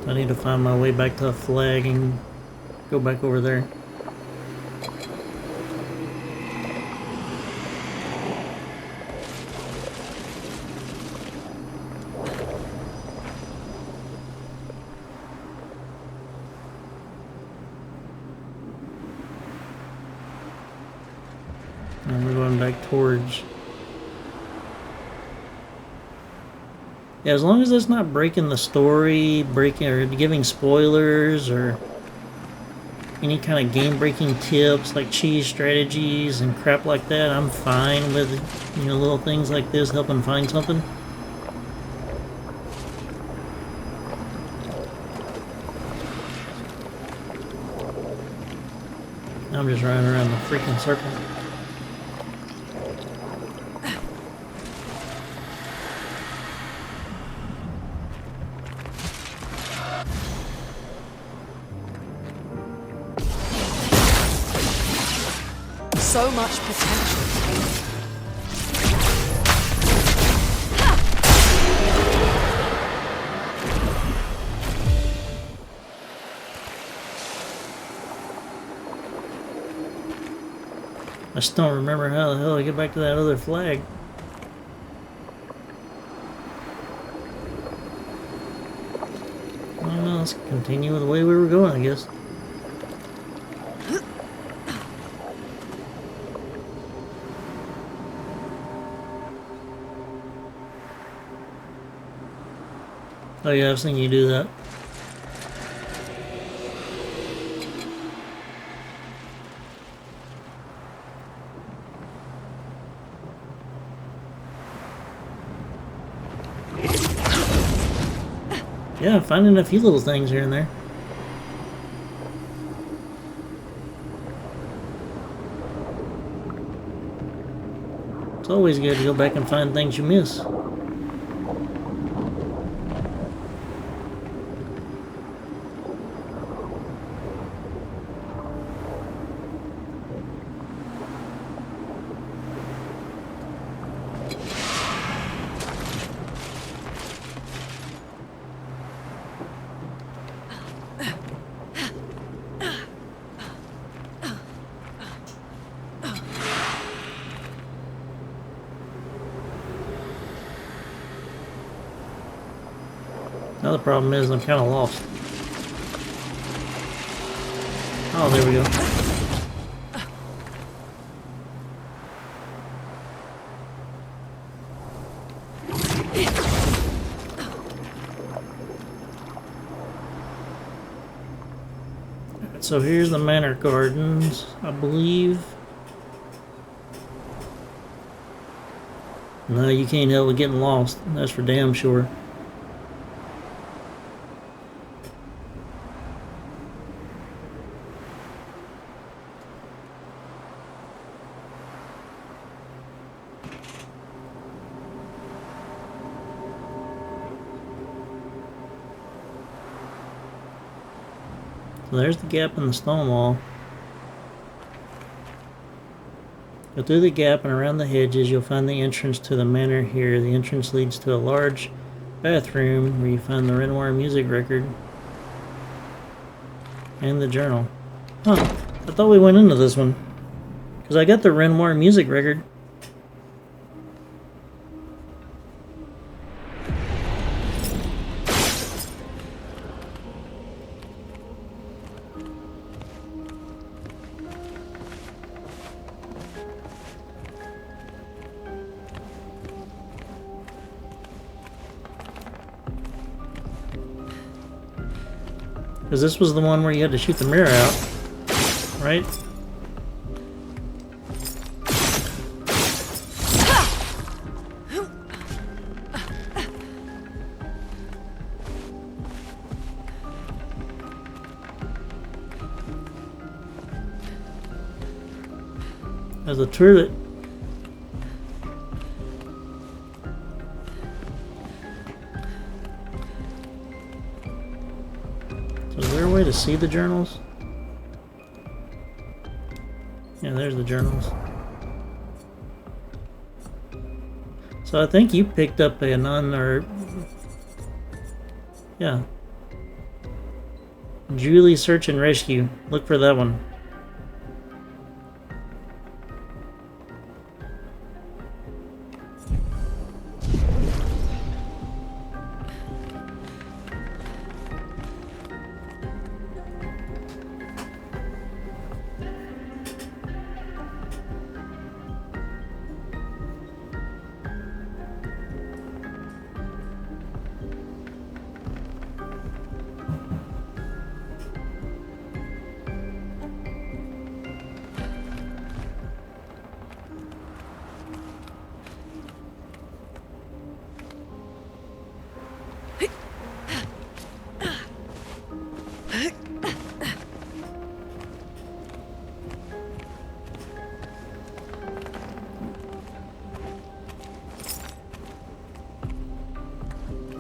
I need to find my way back to a flag and go back over there. And we're going back towards... Yeah, as long as it's not breaking the story, breaking or giving spoilers or any kind of game-breaking tips like cheese strategies and crap like that, I'm fine with, you know, little things like this helping find something. I'm just running around the freaking circle. So much potential. I just don't remember how the hell I get back to that other flag. I don't know, let's continue with the way we were going, I guess. Oh yeah, I've seen you do that. Yeah, finding a few little things here and there. It's always good to go back and find things you miss. Now the problem is I'm kind of lost. Oh, there we go. So here's the Manor Gardens, I believe. No, you can't help with getting lost. That's for damn sure. So there's the gap in the stone wall. Go through the gap and around the hedges, you'll find the entrance to the manor here. The entrance leads to a large bathroom where you find the Renoir music record and the journal. Huh, I thought we went into this one. Because I got the Renoir music record. Because this was the one where you had to shoot the mirror out, right? There's a turret. So is there a way to see the journals? Yeah, there's the journals. So I think you picked up a non or yeah. Julie Search and Rescue. Look for that one.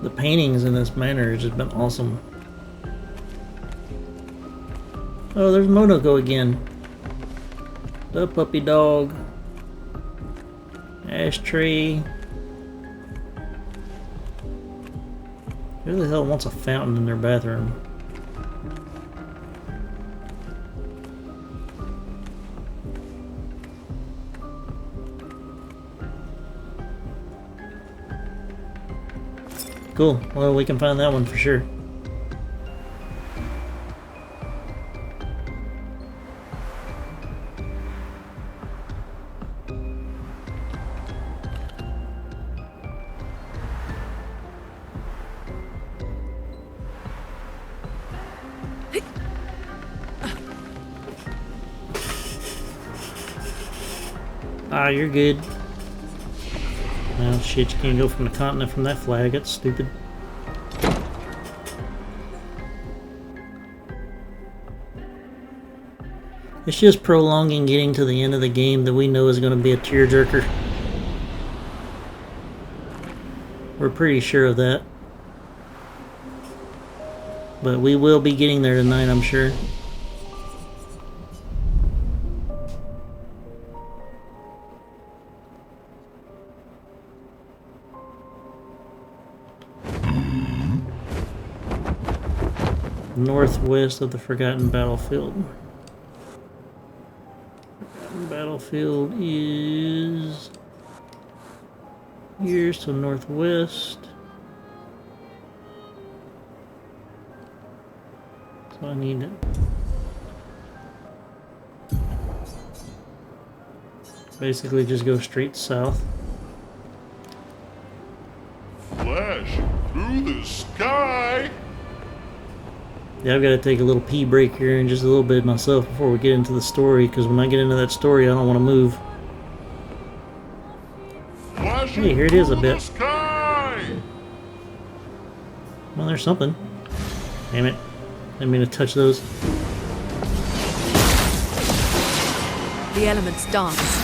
The paintings in this manor has just been awesome. Oh, there's Monoko again. The puppy dog. Ashtray. Who the hell wants a fountain in their bathroom? Cool. Well, we can find that one for sure. Ah, you're good. Well, shit, you can't go from the continent from that flag. That's stupid. It's just prolonging getting to the end of the game that we know is going to be a tearjerker. We're pretty sure of that. But we will be getting there tonight, I'm sure. Northwest of the Forgotten Battlefield. Battlefield is here, so northwest. So I need to basically just go straight south. Flash through the sky. Yeah, I've got to take a little pee break here in just a little bit myself before we get into the story, because when I get into that story, I don't want to move. Flashing Hey, here it is a through bit. the sky. Well, there's something. Damn it. Didn't mean to touch those. The elements dance.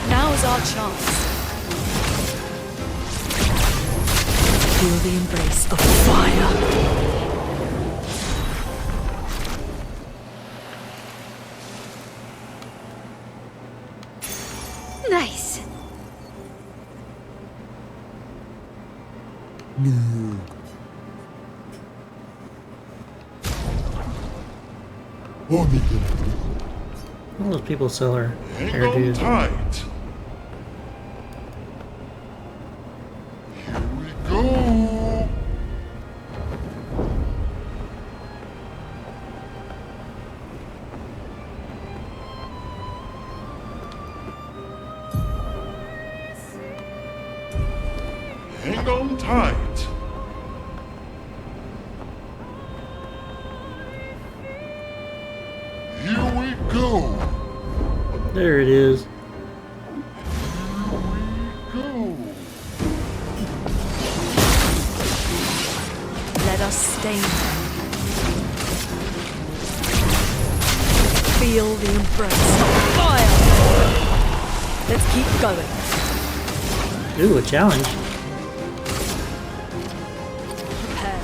Now's our chance. Feel the embrace of fire. Nice. Oh, All those people sell her hang on hairdos. tight. Here we go. Hang on tight. Here we go. There it is. Go. Let us stain them. Feel the embrace of fire. Let's keep going. Ooh, a challenge. Prepare.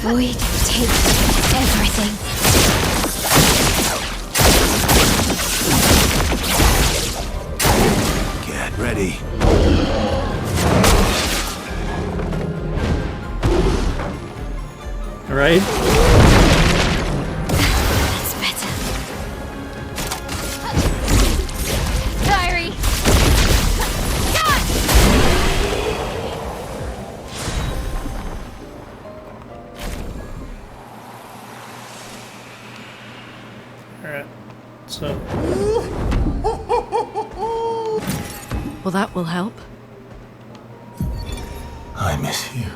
void takes everything. Get ready. All right. That's better. Diary! All right. So, Well, that will help. I miss you.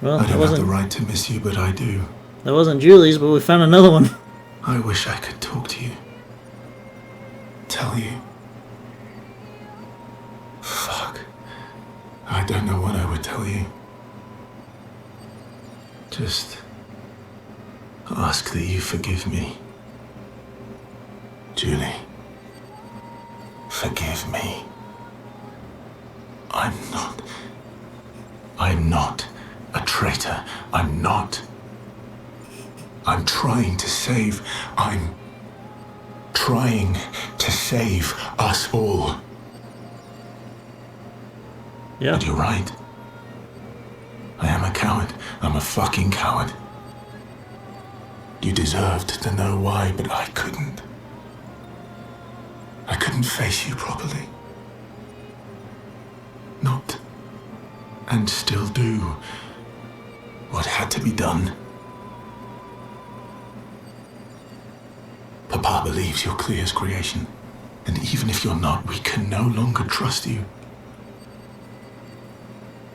well, I that don't have the wasn't right to miss you, but I do. Julie's, but we found another one. I wish I could talk to you. Tell you. Fuck. I don't know what I would tell you. Just ask that you forgive me. Julie. Forgive me. I'm not a traitor. I'm not. I'm trying to save us all. Yeah. And you're right. I am a coward. I'm a fucking coward. You deserved to know why, but I couldn't. I couldn't face you properly. Not, and still do, what had to be done. Papa believes you're Clear's creation, and even if you're not, we can no longer trust you.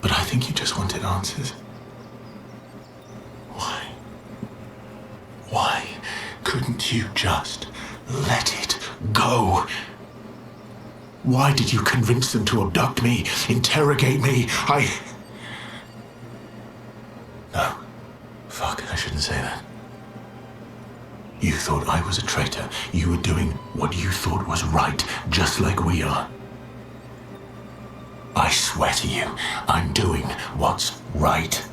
But I think you just wanted answers. Why? Why couldn't you just let it go? Why did you convince them to abduct me, interrogate me? No. Fuck, I shouldn't say that. You thought I was a traitor. You were doing what you thought was right, just like we are. I swear to you, I'm doing what's right.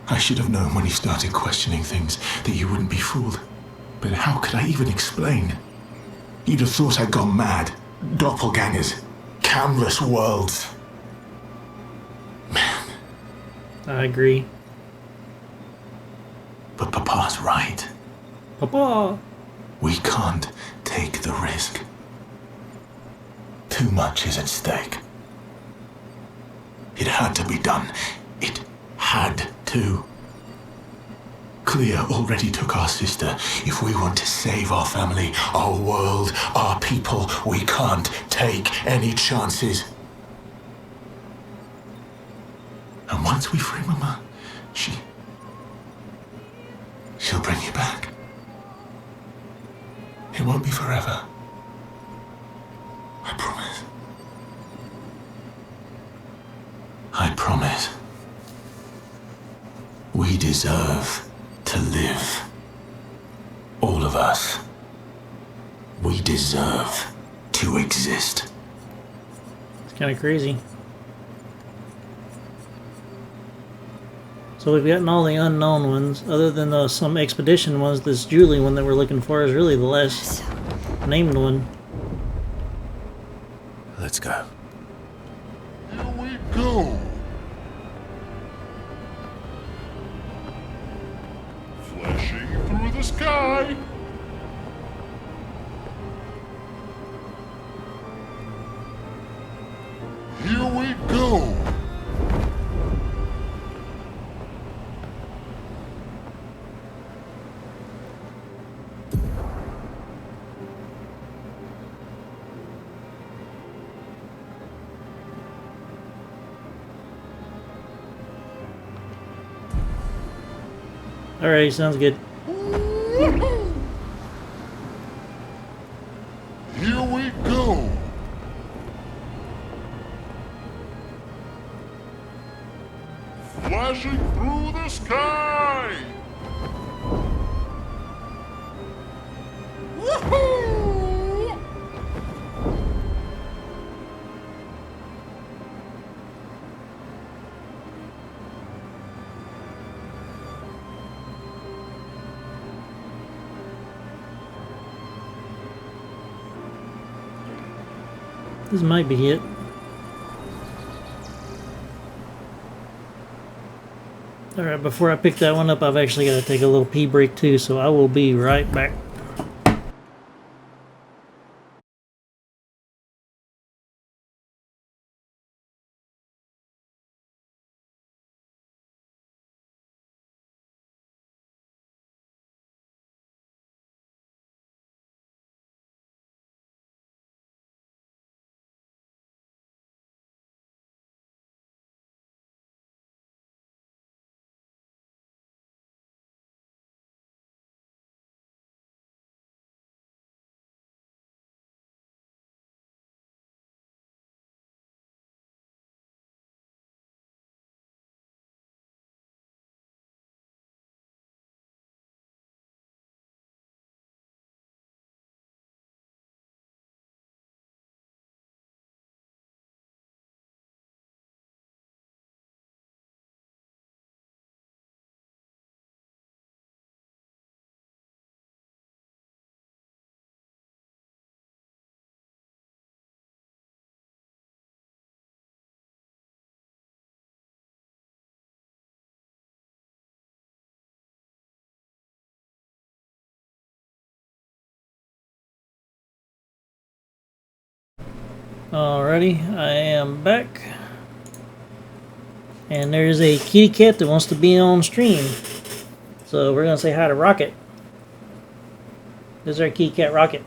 I should have known when you started questioning things that you wouldn't be fooled. But how could I even explain? You'd have thought I'd gone mad. Doppelgangers. Canvas worlds. Man. I agree. But Papa's right. Papa. We can't take the risk. Too much is at stake. It had to be done. It had to. Clear already took our sister. If we want to save our family, our world, our people, we can't take any chances. And once we free Mama, she'll bring you back. It won't be forever. I promise. I promise. We deserve to live. All of us. We deserve to exist. It's kind of crazy. So we've gotten all the unknown ones, other than some expedition ones. This Julie one that we're looking for is really the last named one. Let's go. Here we go. Flashing through the sky. Here we go. Alright, sounds good. Here we go. Flashing through the sky. Woohoo! This might be it. Alright, before I pick that one up, I've actually got to take a little pee break too, so I will be right back. Alrighty, I am back. And there's a kitty cat that wants to be on stream. So we're gonna say hi to Rocket. This is our kitty cat Rocket.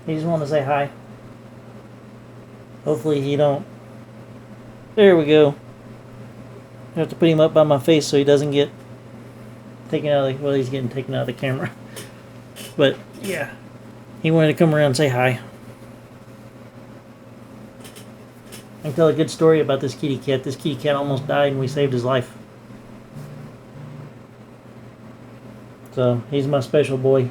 He just wanted to say hi. Hopefully he don't. There we go. I have to put him up by my face so he doesn't get taken out of the, well, he's getting taken out of the camera. But yeah, he wanted to come around and say hi. I can tell a good story about this kitty cat. This kitty cat almost died and we saved his life. So, he's my special boy.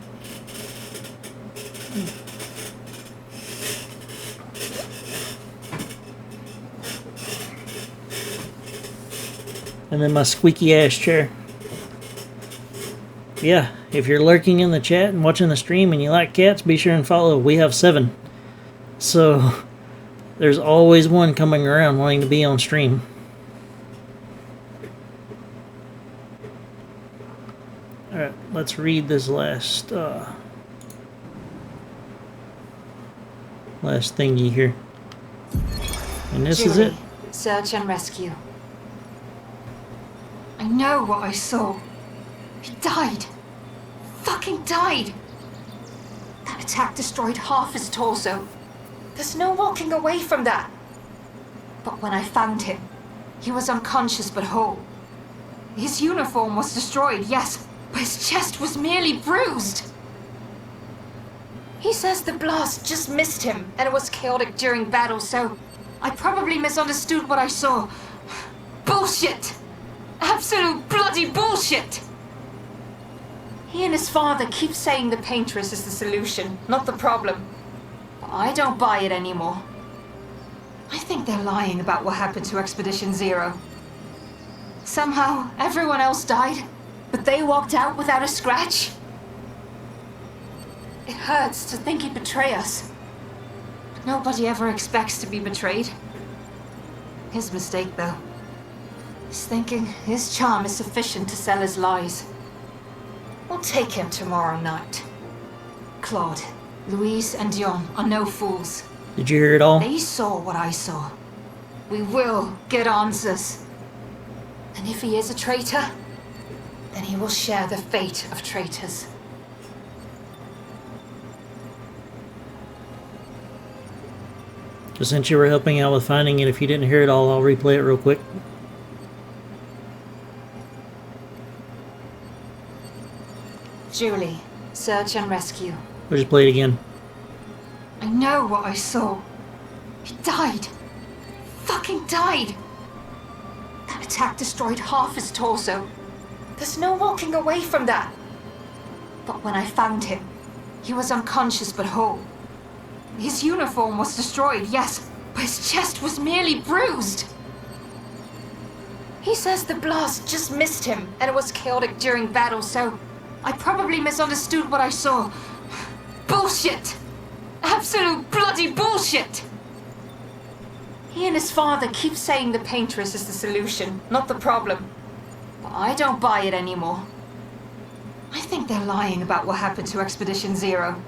And then my squeaky ass chair. Yeah, if you're lurking in the chat and watching the stream and you like cats, be sure and follow. We have 7. So... there's always one coming around wanting to be on stream. Alright, let's read this last thingy here. And this is it. Search and rescue. I know what I saw. He died. Fucking died. That attack destroyed half his torso. There's no walking away from that. But when I found him, he was unconscious but whole. His uniform was destroyed, yes, but his chest was merely bruised. He says the blast just missed him and it was chaotic during battle, so I probably misunderstood what I saw. Bullshit! Absolute bloody bullshit! He and his father keep saying the paintress is the solution, not the problem. I don't buy it anymore. I think they're lying about what happened to Expedition Zero. Somehow, everyone else died, but they walked out without a scratch. It hurts to think he'd betray us. But nobody ever expects to be betrayed. His mistake, though. He's thinking his charm is sufficient to sell his lies. We'll take him tomorrow night. Claude, Louise and Dion are no fools. Did you hear it all? They saw what I saw. We will get answers. And if he is a traitor, then he will share the fate of traitors. So since you were helping out with finding it, if you didn't hear it all, I'll replay it real quick. Julie, search and rescue. We'll just play it again. I know what I saw. He died. Fucking died. That attack destroyed half his torso. There's no walking away from that. But when I found him, he was unconscious but whole. His uniform was destroyed, yes, but his chest was merely bruised. He says the blast just missed him and it was chaotic during battle, so I probably misunderstood what I saw. Bullshit! Absolute bloody bullshit! He and his father keep saying the Paintress is the solution, not the problem. But I don't buy it anymore. I think they're lying about what happened to Expedition Zero.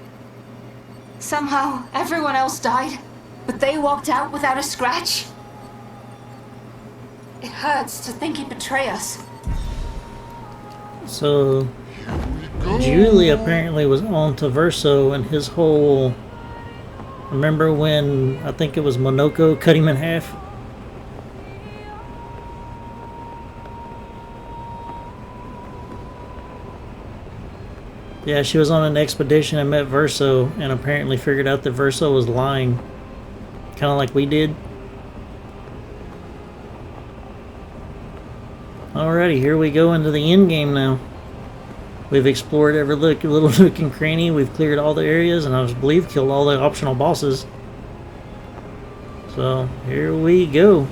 Somehow, everyone else died, but they walked out without a scratch. It hurts to think he'd betray us. So, Julie apparently was on to Verso and his whole... Remember when, I think it was Monoko cut him in half? Yeah, she was on an expedition and met Verso and apparently figured out that Verso was lying. Kind of like we did. Alrighty, here we go into the end game now. We've explored every little nook and cranny. We've cleared all the areas, and I believe killed all the optional bosses. So here we go.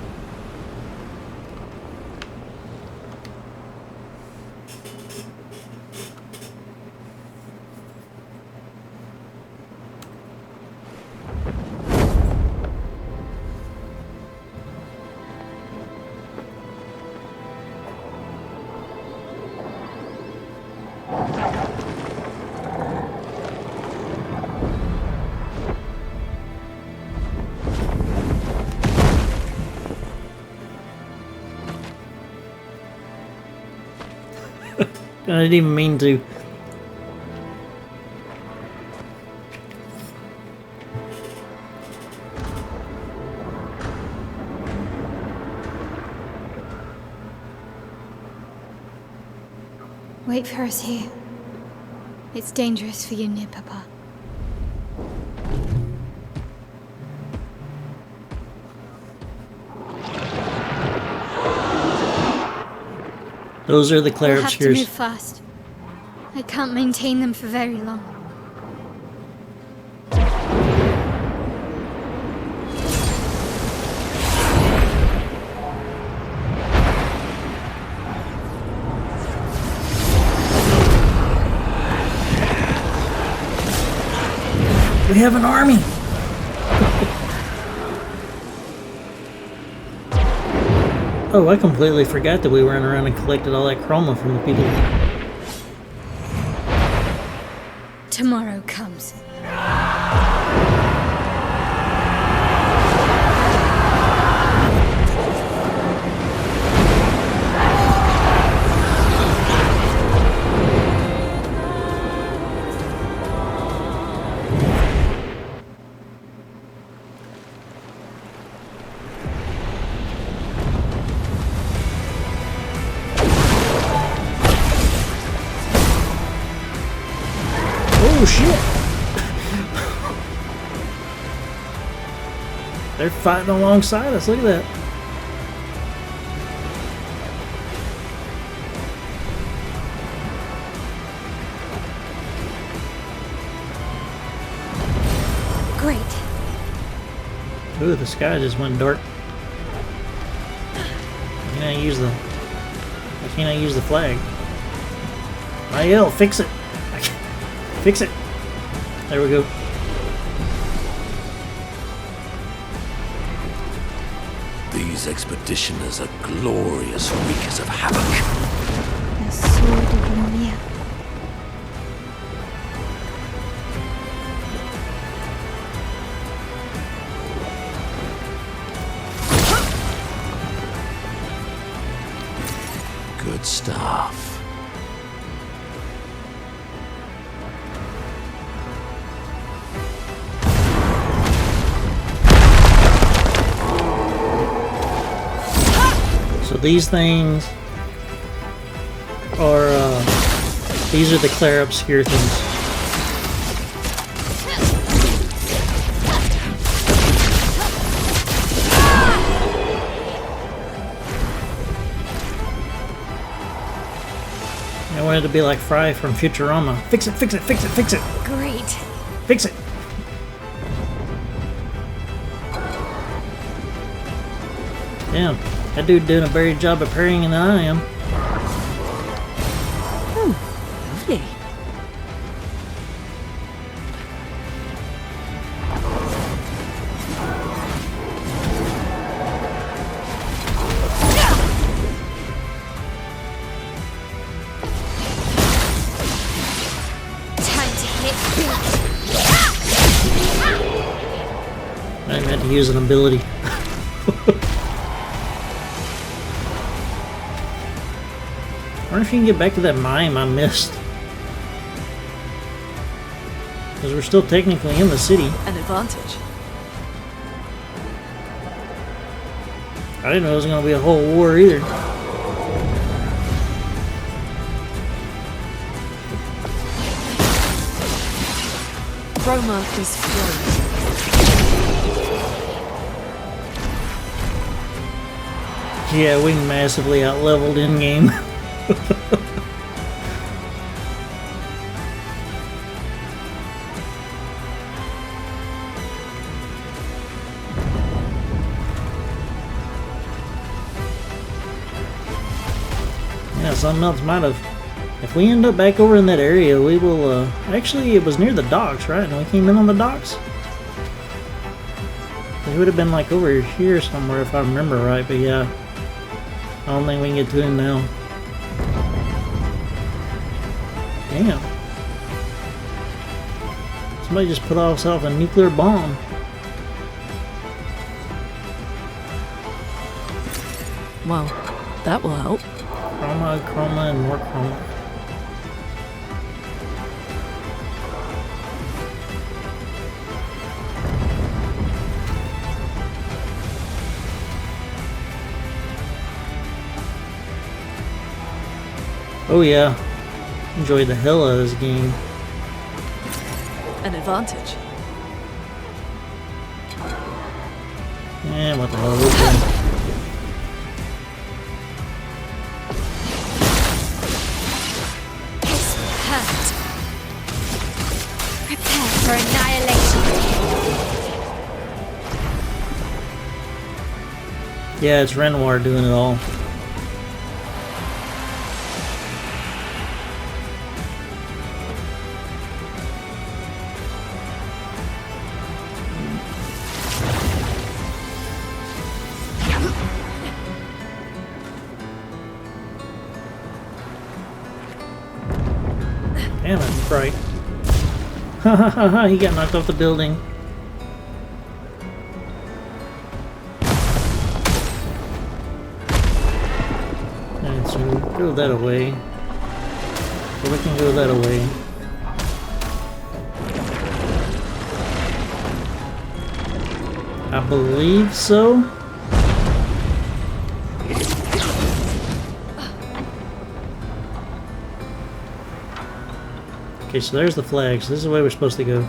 I didn't even mean to. Wait for us here. It's dangerous for you near Papa. Those are the We'll have to Clarobscures. move fast. I can't maintain them for very long. We have an army! Oh, I completely forgot that we ran around and collected all that chroma from the people. Tomorrow comes. Oh shit! They're fighting alongside us, look at that. Great. Ooh, the sky just went dark. I can't use the flag. IL, fix it! Fix it! There we go. These expeditioners are glorious wreakers of havoc. The sword of Lumia. Good stuff. So these things are, these are the Clarobscure things. I wanted to be like Fry from Futurama. Fix it, fix it, fix it, fix it! Great. Fix it! Damn, that dude doing a better job of parrying than I am. Lovely. meant to use an ability. I wonder if you can get back to that mime I missed. Because we're still technically in the city. An advantage. I didn't know it was going to be a whole war either. Roma is frozen. Yeah, we massively out-leveled in-game. Yeah, something else might have. If we end up back over in that area, we will, actually, it was near the docks, right? And we came in on the docks? It would have been like over here somewhere if I remember right, but yeah. I don't think we can get to him now. Damn. Somebody just put off a nuclear bomb. Well, that will help. Chroma, chroma, and more chroma. Oh yeah, enjoyed the hell out of this game. An advantage. And what the hell is this? Hurt. Prepare for annihilation. Yeah, it's Renoir doing it all. Damn it, I'm right. Ha ha ha ha, he got knocked off the building. And so go that away. So we can go that away. I believe so. Okay, so there's the flags. This is the way we're supposed to go.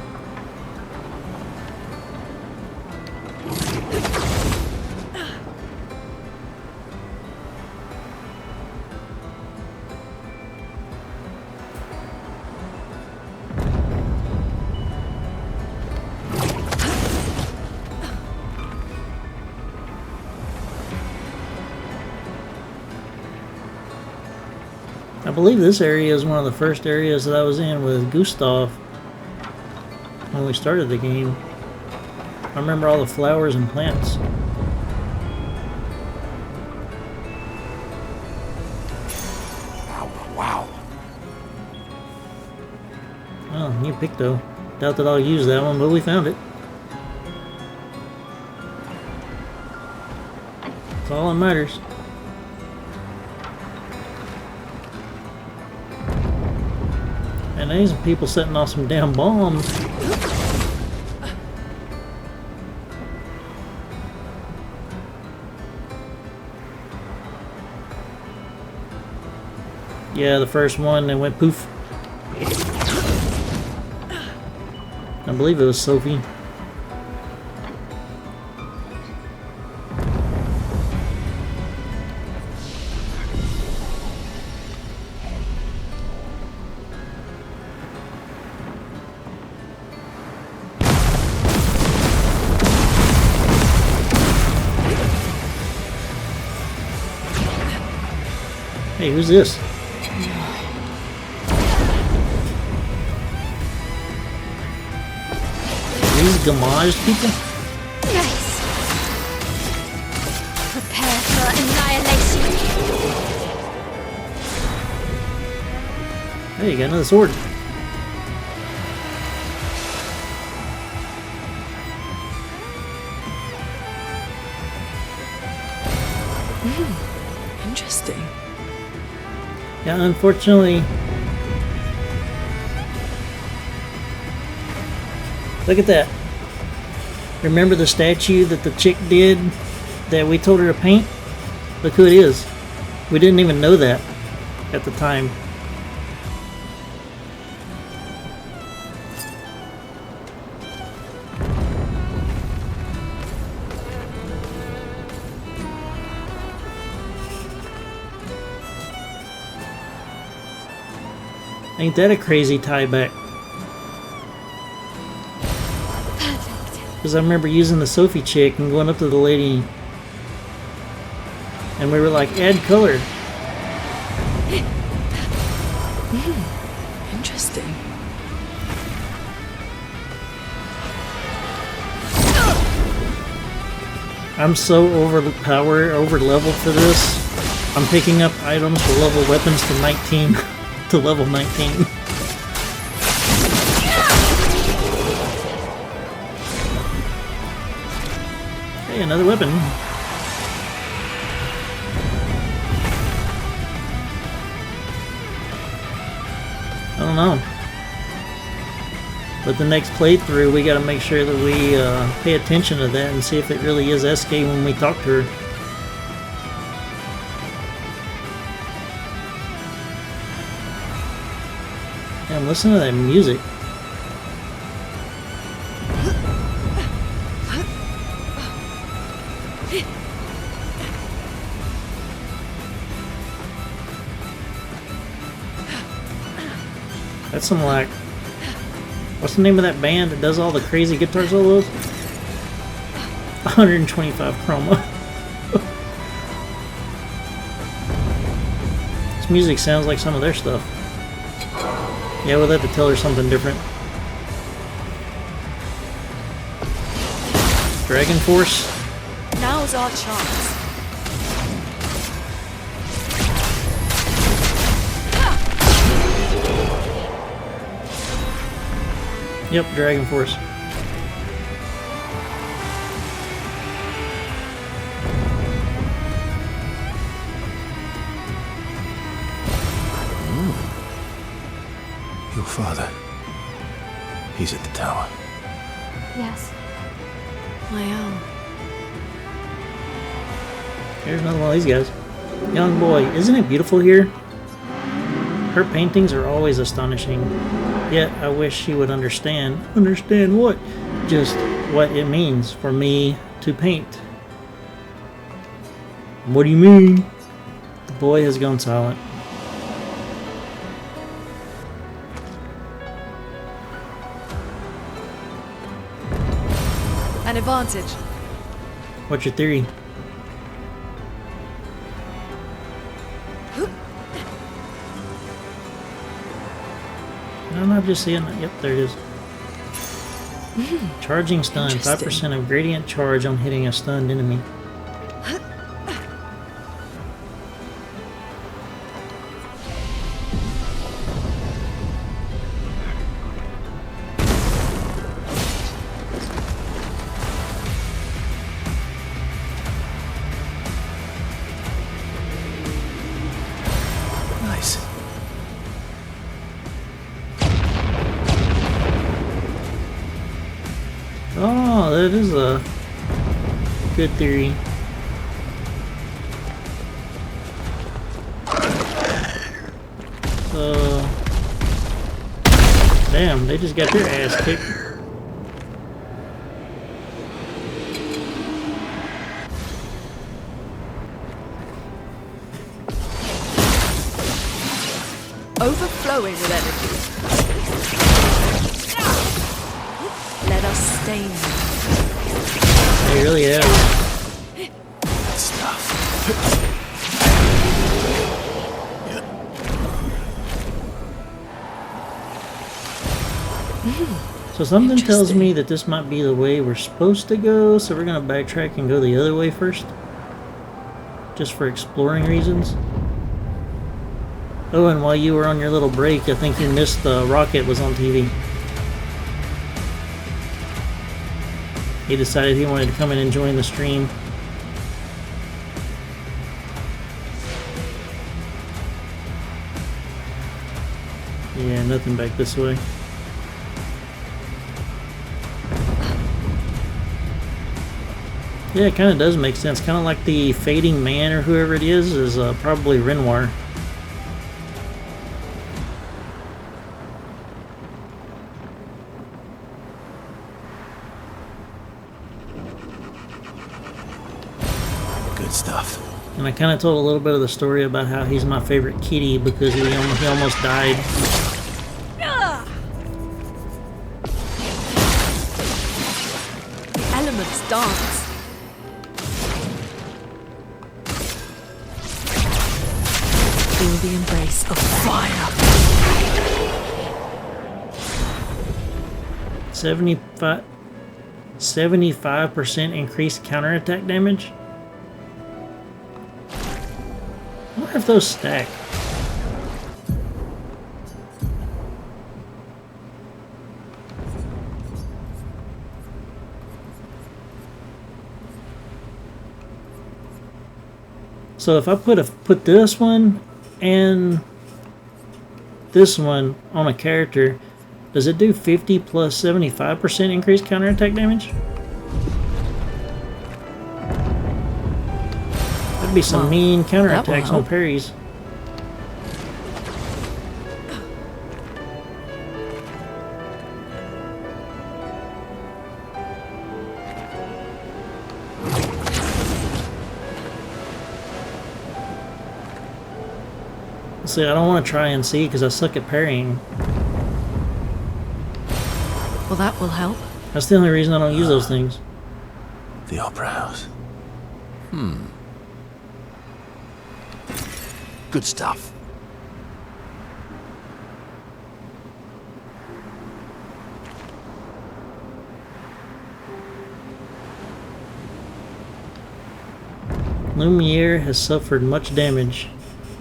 I believe this area is one of the first areas that I was in with Gustav when we started the game. I remember all the flowers and plants. Wow. Oh, new Picto. Doubt that I'll use that one, but we found it. That's all that matters. And there's some people setting off some damn bombs. Yeah, the first one that went poof. I believe it was Sophie. Hey, who's this? These Gamage people? Nice. Prepare for annihilation. Hey, you got another sword. Interesting. Yeah, unfortunately. Look at that. Remember the statue that the chick did that we told her to paint? Look who it is. We didn't even know that at the time. Ain't that a crazy tie back? Because I remember using the Sophie chick and going up to the lady and we were like, add color. Interesting. I'm so over leveled for this. I'm picking up items to level weapons to 19 to level 19. Hey, another weapon. I don't know. But the next playthrough, we gotta make sure that we pay attention to that and see if it really is SK when we talk to her. Damn, listen to that music. That's some like, what's the name of that band that does all the crazy guitar solos? 125 chroma. This music sounds like some of their stuff. Yeah, we'll have to tell her something different. Dragon Force. Now's our chance. Yep, Dragon Force. Your father. He's at the tower. Yes. I am. Here's another one of these guys. Young boy, isn't it beautiful here? Her paintings are always astonishing. Yet I wish she would understand. Understand what? Just what it means for me to paint. What do you mean? The boy has gone silent. An advantage. What's your theory? I'm not just seeing it. Yep, there it is. Charging stun. 5% of gradient charge on hitting a stunned enemy. Nice. Oh, that is a good theory. So, damn, they just got their ass kicked. Overflowing with energy. Let us stain them. They really have. Good stuff. So something tells me that this might be the way we're supposed to go, so we're gonna backtrack and go the other way first. Just for exploring reasons. Oh, and while you were on your little break, I think you missed Rocket was on TV. He decided he wanted to come in and join the stream. Yeah, nothing back this way. Yeah, it kind of does make sense. Kind of like the fading man or whoever it is probably Renoir. Good stuff. And I kind of told a little bit of the story about how he's my favorite kitty because he almost died. The elements dance. Feel the embrace of fire. 75% increased counterattack damage? I wonder if those stack. So if I put this one and this one on a character, does it do 50 plus 75% increased counterattack damage? That'd be some mean counterattacks, no parries. See, I don't want to try and see because I suck at parrying. Well, that will help. That's the only reason I don't use those things. The Opera House. Good stuff. Lumiere has suffered much damage.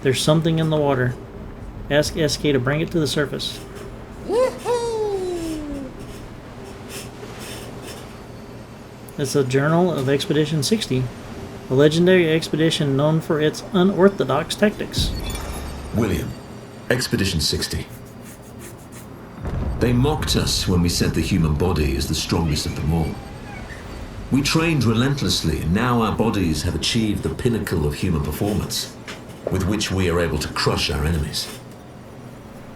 There's something in the water. Ask SK to bring it to the surface. It's a journal of Expedition 60, a legendary expedition known for its unorthodox tactics. William, Expedition 60. They mocked us when we said the human body is the strongest of them all. We trained relentlessly, and now our bodies have achieved the pinnacle of human performance, with which we are able to crush our enemies.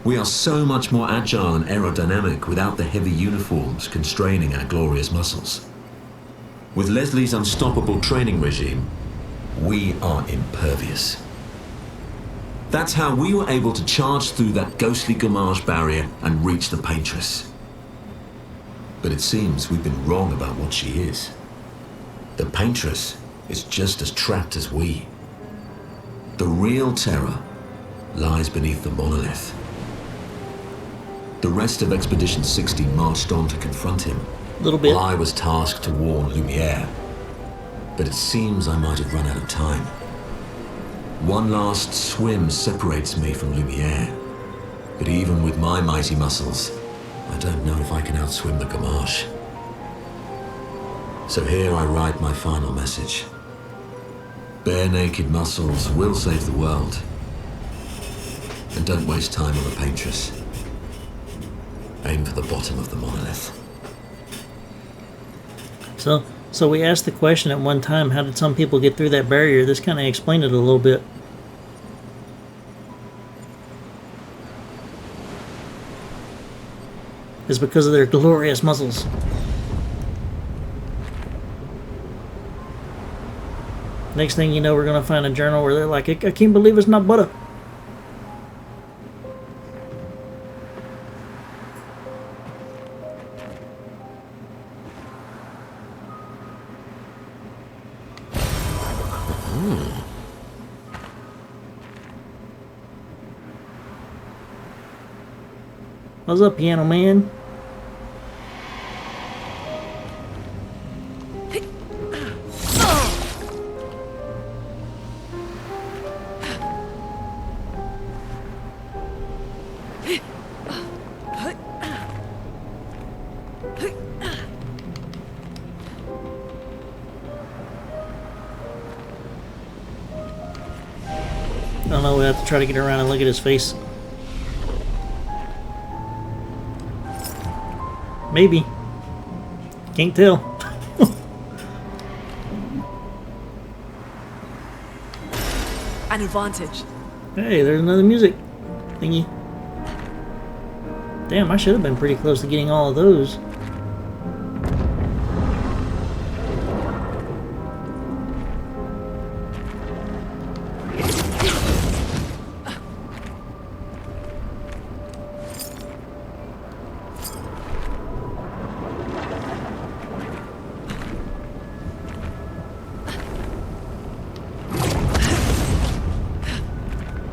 We are so much more agile and aerodynamic without the heavy uniforms constraining our glorious muscles. With Leslie's unstoppable training regime, we are impervious. That's how we were able to charge through that ghostly Gamage barrier and reach the Paintress. But it seems we've been wrong about what she is. The Paintress is just as trapped as we. The real terror lies beneath the monolith. The rest of Expedition 60 marched on to confront him. Little bit. While I was tasked to warn Lumiere. But it seems I might have run out of time. One last swim separates me from Lumiere. But even with my mighty muscles, I don't know if I can outswim the Gamage. So here I write my final message. Bare naked muscles will save the world. And don't waste time on the Paintress. Aim for the bottom of the monolith. So we asked the question at one time, how did some people get through that barrier? This kind of explained it a little bit. It's because of their glorious muscles. Next thing you know, we're going to find a journal where they're like, I can't believe it's not butter. What's up, Piano Man? I don't know, we have to try to get around and look at his face. Maybe. Can't tell. An advantage. Hey, there's another music thingy. Damn, I should have been pretty close to getting all of those.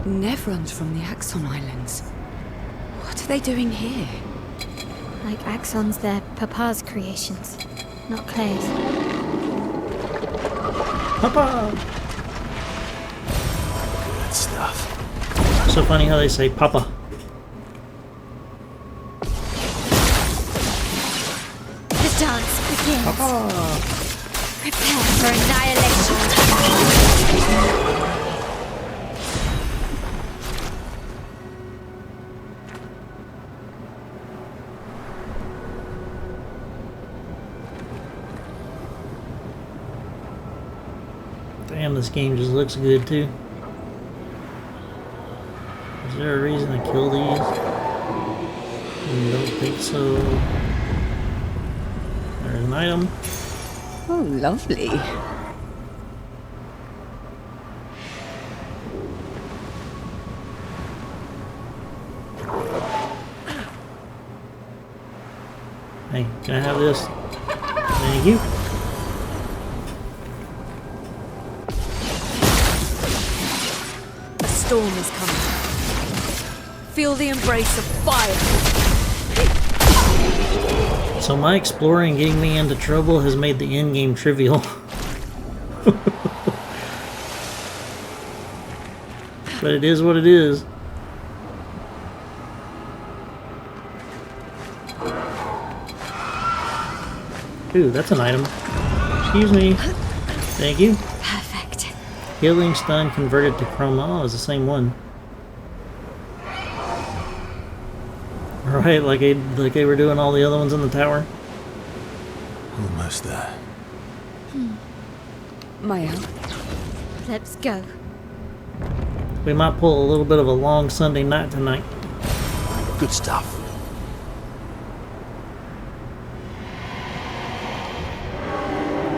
Nevrons from the Axon Islands. What are they doing here? Like Axons, they're Papa's creations, not Claire's. Papa! Good stuff. So funny how they say Papa. The dance begins. Papa! Prepare for annihilation. Damn, this game just looks good too. Is there a reason to kill these? I don't think so. There's an item. Oh, lovely. Hey, can I have this? Thank you. A storm is coming. Feel the embrace of fire. So my exploring getting me into trouble has made the end game trivial. But it is what it is. Ooh, that's an item. Excuse me. Thank you. Perfect. Healing stun converted to chroma. Oh, it's the same one. Right, like they were doing all the other ones in the tower. Almost there. Maya, Let's go. We might pull a little bit of a long Sunday night tonight. Good stuff.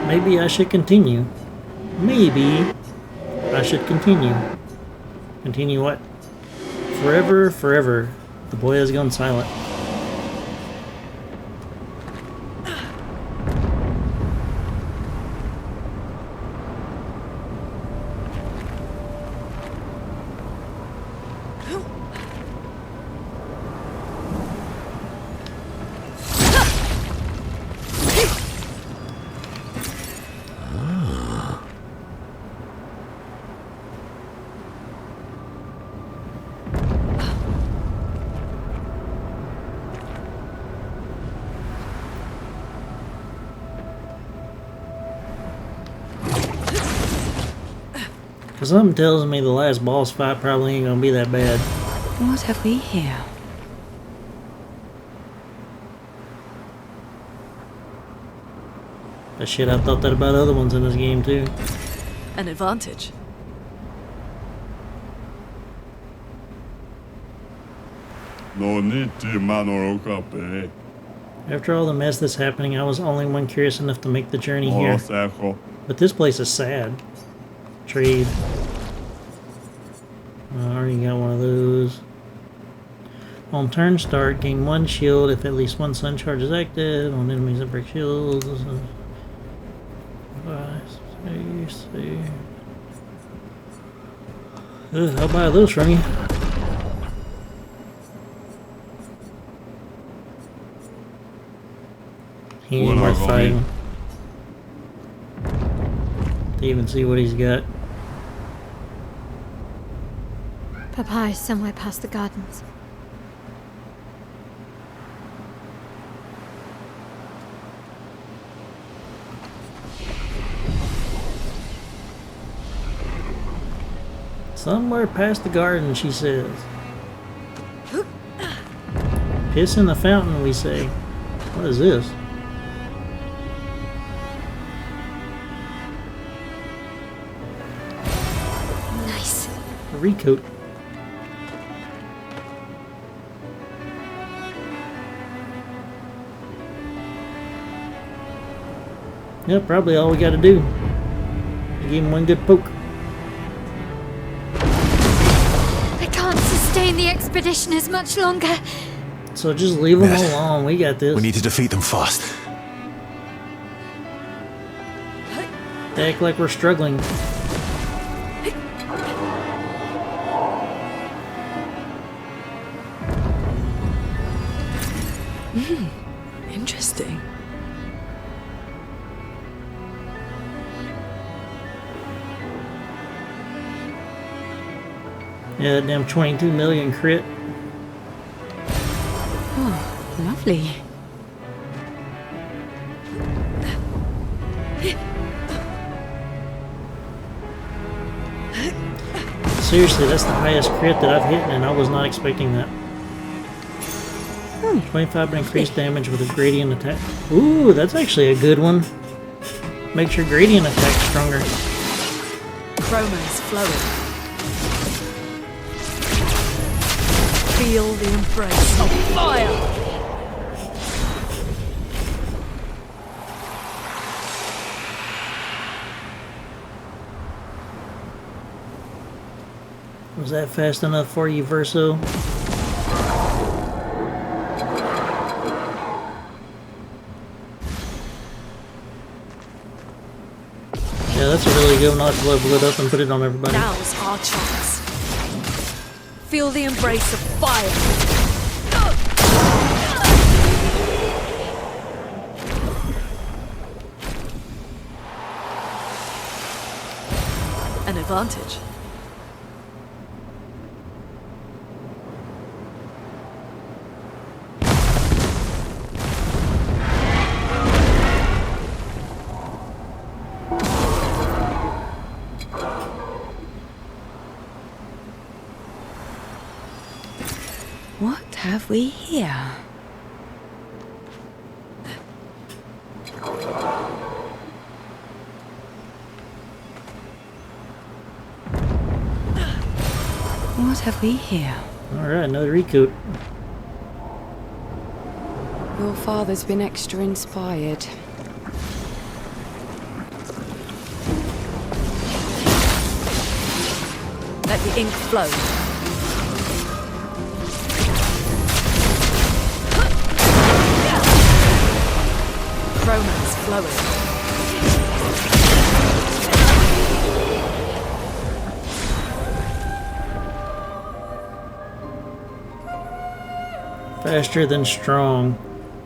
Maybe I should continue. Maybe I should continue. Continue what? Forever, forever. The boy has gone silent. Something tells me the last boss fight probably ain't gonna be that bad. what have we here? But shit, I thought that about other ones in this game too. An advantage. No need to manorokape. After all the mess that's happening, I was the only one curious enough to make the journey here. Oroseko. But this place is sad. Trade. I already got one of those. On turn start, gain 1 shield if at least 1 sun charge is active on enemies that break shields. I'll buy those from you. He ain't Well, worth I'll fighting. To even see what he's got. Papa is somewhere past the gardens. Somewhere past the garden, she says. Piss in the fountain, we say. What is this? Nice. A recoat. Yeah, probably all we gotta do. Give him one good poke. I can't sustain the expedition as much longer. So just leave them Ned, alone. We got this. We need to defeat them fast. They act like we're struggling. Interesting. Yeah, that damn 22 million crit. Oh, lovely. Seriously, that's the highest crit that I've hit, and I was not expecting that. 25 increased damage with a gradient attack. Ooh, that's actually a good one. Makes your gradient attack stronger. Chroma is flowing. Feel the embrace of fire! Was that fast enough for you, Verso? Yeah, that's a really good one. I'll have to level it up and put it on everybody. Now's our chance. Feel the embrace of fire! An advantage. What have we here? What have we here? Alright, another recruit. Your father's been extra inspired. Let the ink flow. Chroma is flowing. Faster than strong.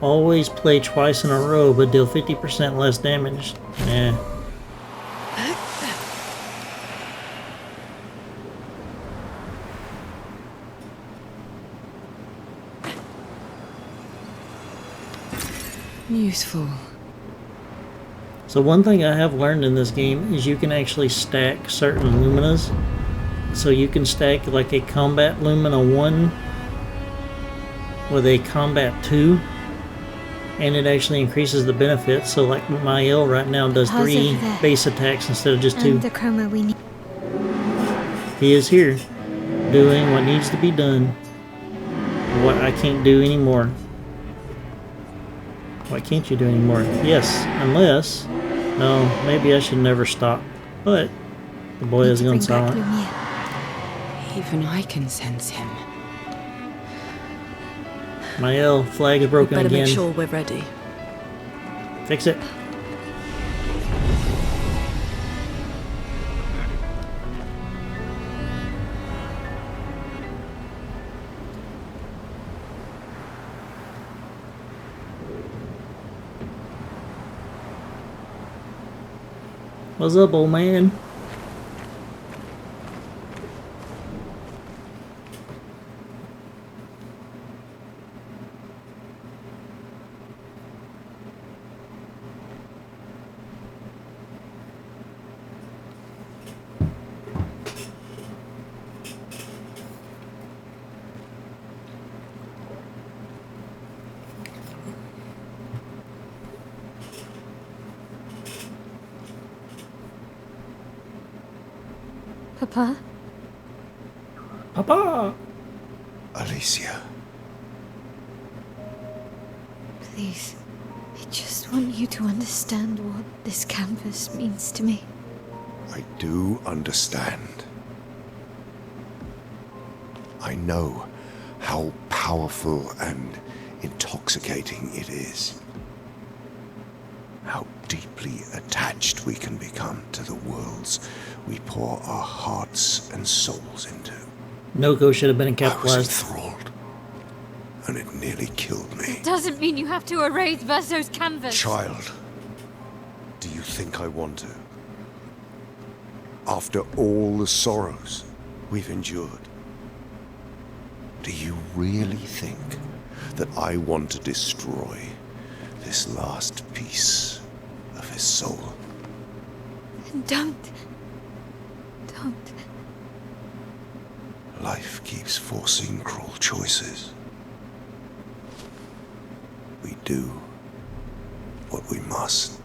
Always play twice in a row, but deal 50% less damage. Yeah. Useful. So one thing I have learned in this game is you can actually stack certain luminas. So you can stack like a combat lumina 1 with a combat 2, and it actually increases the benefit. So like Mael right now does Pause 3 over there. base attacks instead of just 2. And the chroma we need. He is here, doing what needs to be done. What I can't do anymore. Why can't you do anymore? Yes, unless... No, maybe I should never stop. But the boy Need has to gone bring back silent. Lumiere. Even I can sense him. Mael, flag is broken Better again. make sure we're ready. Fix it. What's up, old man? Papa? Papa! Alicia. Please. I just want you to understand what this canvas means to me. I do understand. I know how powerful and intoxicating it is. How deeply attached we can become to the worlds we pour our hearts and souls into. No-go should have been I was capitalized. enthralled, and it nearly killed me. It doesn't mean you have to erase Verso's canvas. Child, do you think I want to? After all the sorrows we've endured, do you really think that I want to destroy this last piece of his soul? Don't. Life keeps forcing cruel choices. We do what we must.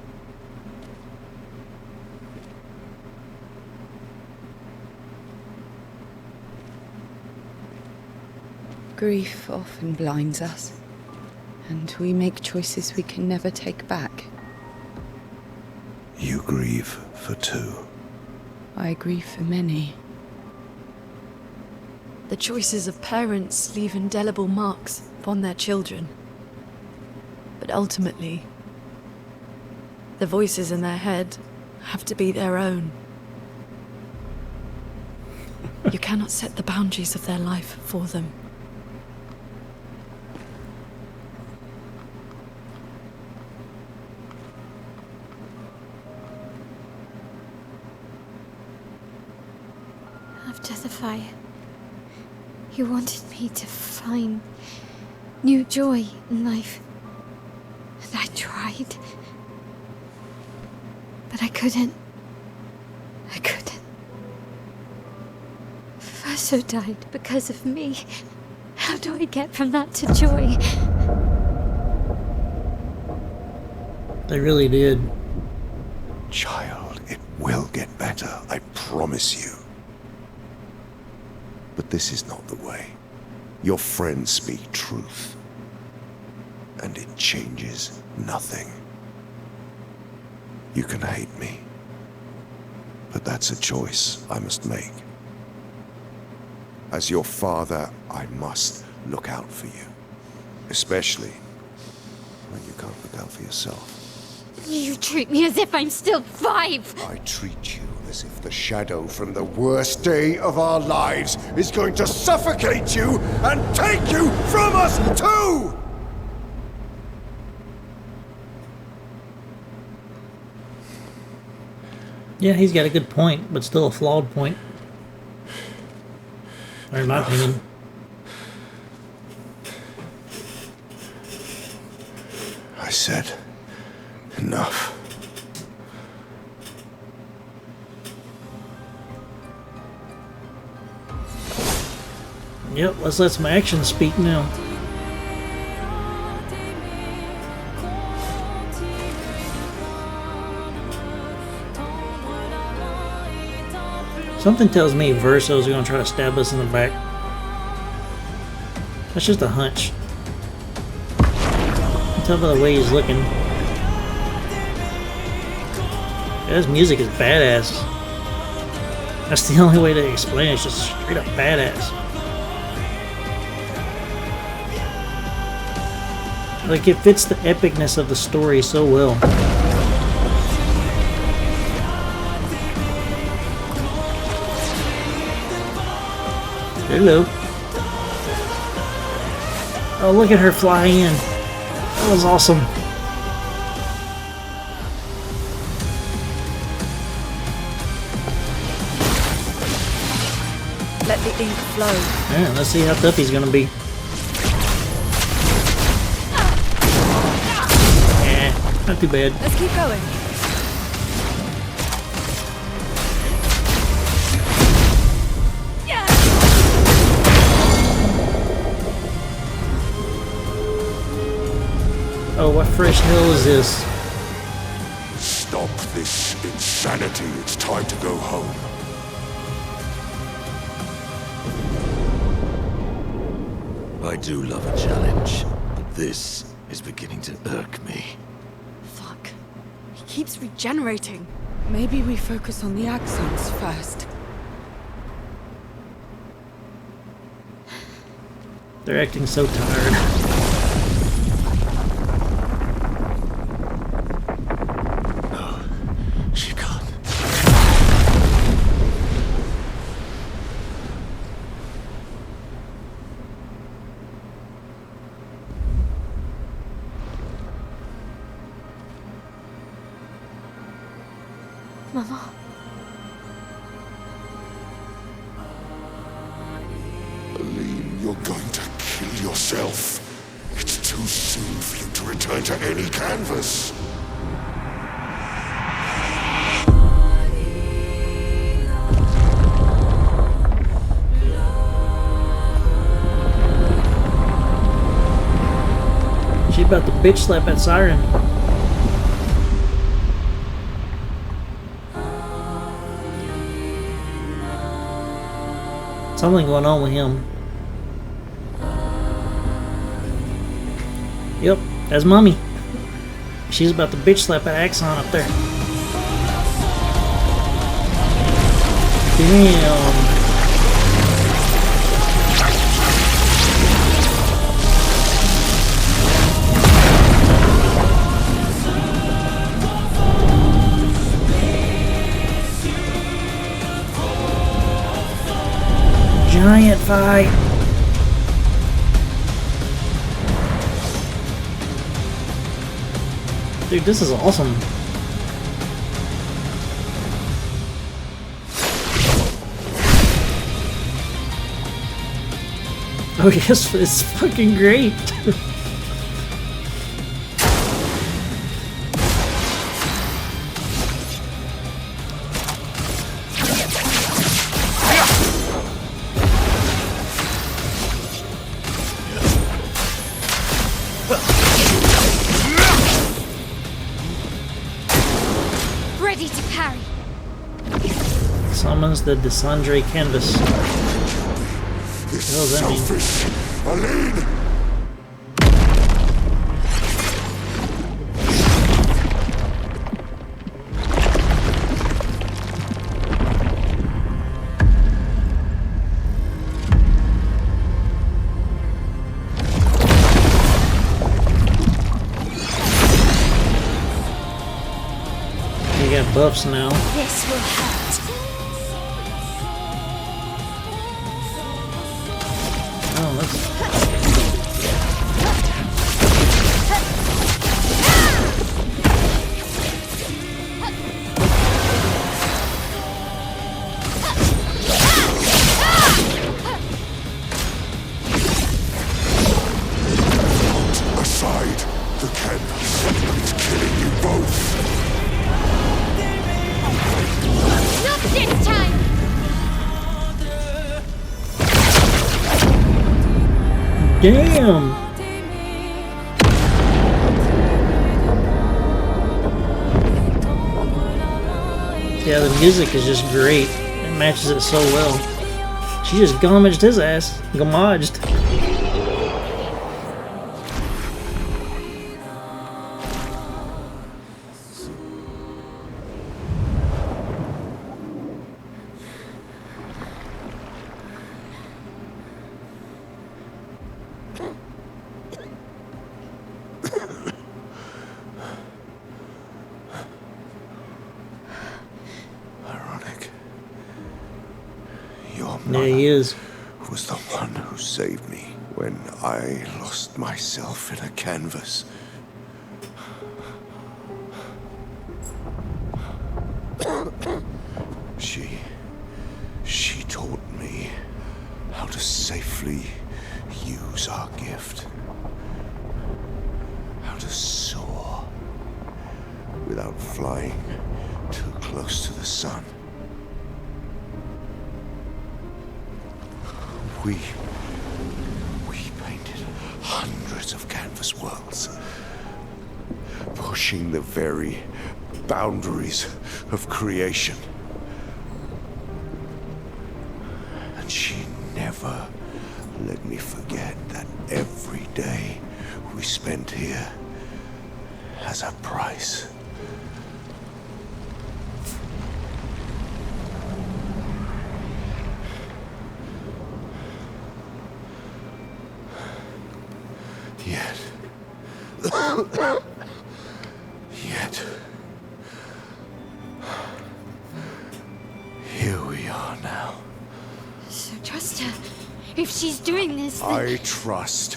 Grief often blinds us, and we make choices we can never take back. You grieve for two. I grieve for many. The choices of parents leave indelible marks upon their children. But ultimately, the voices in their head have to be their own. You cannot set the boundaries of their life for them. After the fire, you wanted me to find new joy in life. And I tried. But I couldn't. Verso died because of me. How do I get from that to joy? They really did. Child, it will get better, I promise you. But this is not the way. Your friends speak truth. And it changes nothing. You can hate me. But that's a choice I must make. As your father, I must look out for you. Especially when you can't look out for yourself. You treat me as if I'm still 5. I treat you as if the shadow from the worst day of our lives is going to suffocate you and take you from us too! Yeah, he's got a good point, but still a flawed point. Or in my opinion. I said, enough. Yep, let's let some action speak now. Something tells me Verso's gonna try to stab us in the back. That's just a hunch. You can tell by the way he's looking. Yeah, his music is badass. That's the only way to explain it. It's just straight up badass. Like, it fits the epicness of the story so well. Hello. Oh, look at her flying in. That was awesome. Let the ink flow. Yeah, let's see how tough he's gonna be. Yeah, not too bad. Let's keep going. Oh, what fresh hell is this? Stop this insanity. It's time to go home. I do love a challenge, but this is beginning to irk me. Fuck. He keeps regenerating. Maybe we focus on the axons first. They're acting so tired. No, she can't. Mama. Aline, you're going to kill yourself. It's too soon for you to return to any canvas. She about to bitch slap that siren. Something going on with him. Yep, that's Mommy. She's about to bitch slap that Axon up there. Damn. Giant fight. Dude, this is awesome. Oh yes, it's fucking great. Ready to parry. Summons the Desandre canvas. This What does that mean? selfish Aline! You got buffs now. This will hurt. Oh, that's... Aside, the canvas. It's killing you both. Not this time! Damn! Yeah, the music is just great. It matches it so well. She just gommaged his ass. Gommaged. Ironic. Your Yeah, he is. was the one who saved me when I lost myself in a canvas. She taught me how to safely use our gift. How to soar without flying too close to the sun. We painted hundreds of canvas worlds, pushing the very boundaries of creation. And she never let me forget that every day we spent here has a price. Yet, here we are now. So trust her. If she's doing this, then... I trust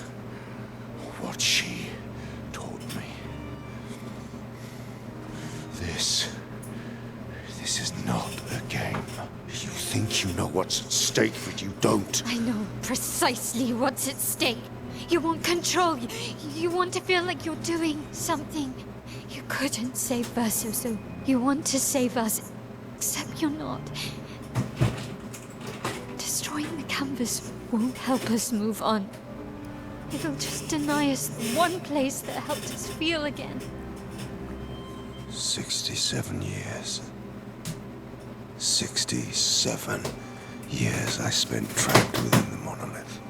what she taught me. This is not a game. You think you know what's at stake, but you don't. I know precisely what's at stake. You want control. You want to feel like you're doing something. You couldn't save Verso, so you want to save us. Except you're not. Destroying the canvas won't help us move on. It'll just deny us the one place that helped us feel again. 67 years. 67 years I spent trapped within the monolith.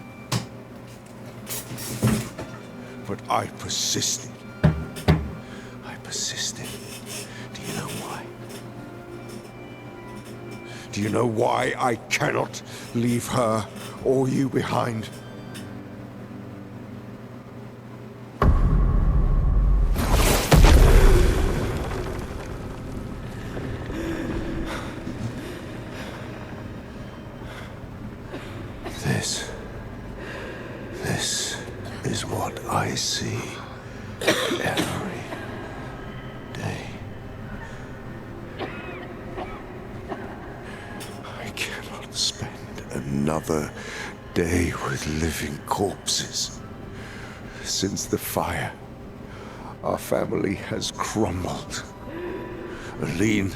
But I persisted. I persisted. Do you know why? Do you know why I cannot leave her or you behind? This is what I see every day. I cannot spend another day with living corpses. Since the fire, our family has crumbled. Aline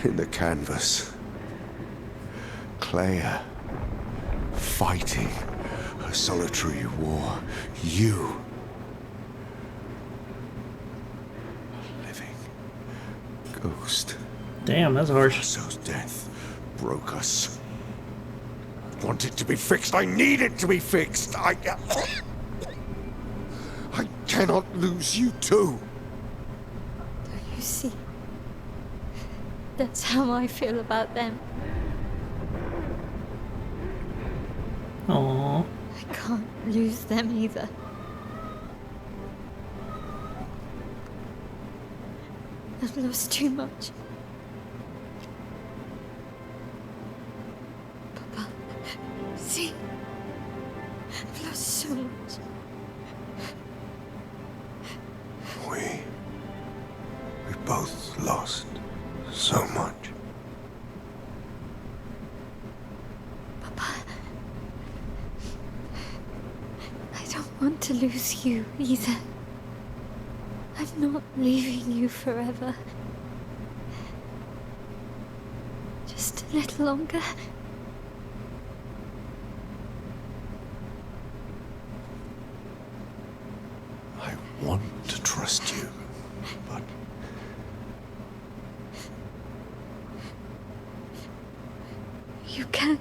in the canvas. Clea fighting her solitary war. You, a living ghost. Damn, that's harsh. Verso's death broke us. I want it to be fixed. I need it to be fixed. I cannot lose you too. Don't you see? That's how I feel about them. Aww. I can't lose them either. I've lost too much. Papa, see? I've lost so much. We both lost so much. Papa, I don't want to lose you either. I'm not leaving you forever. Just a little longer. I want to trust you, but you can.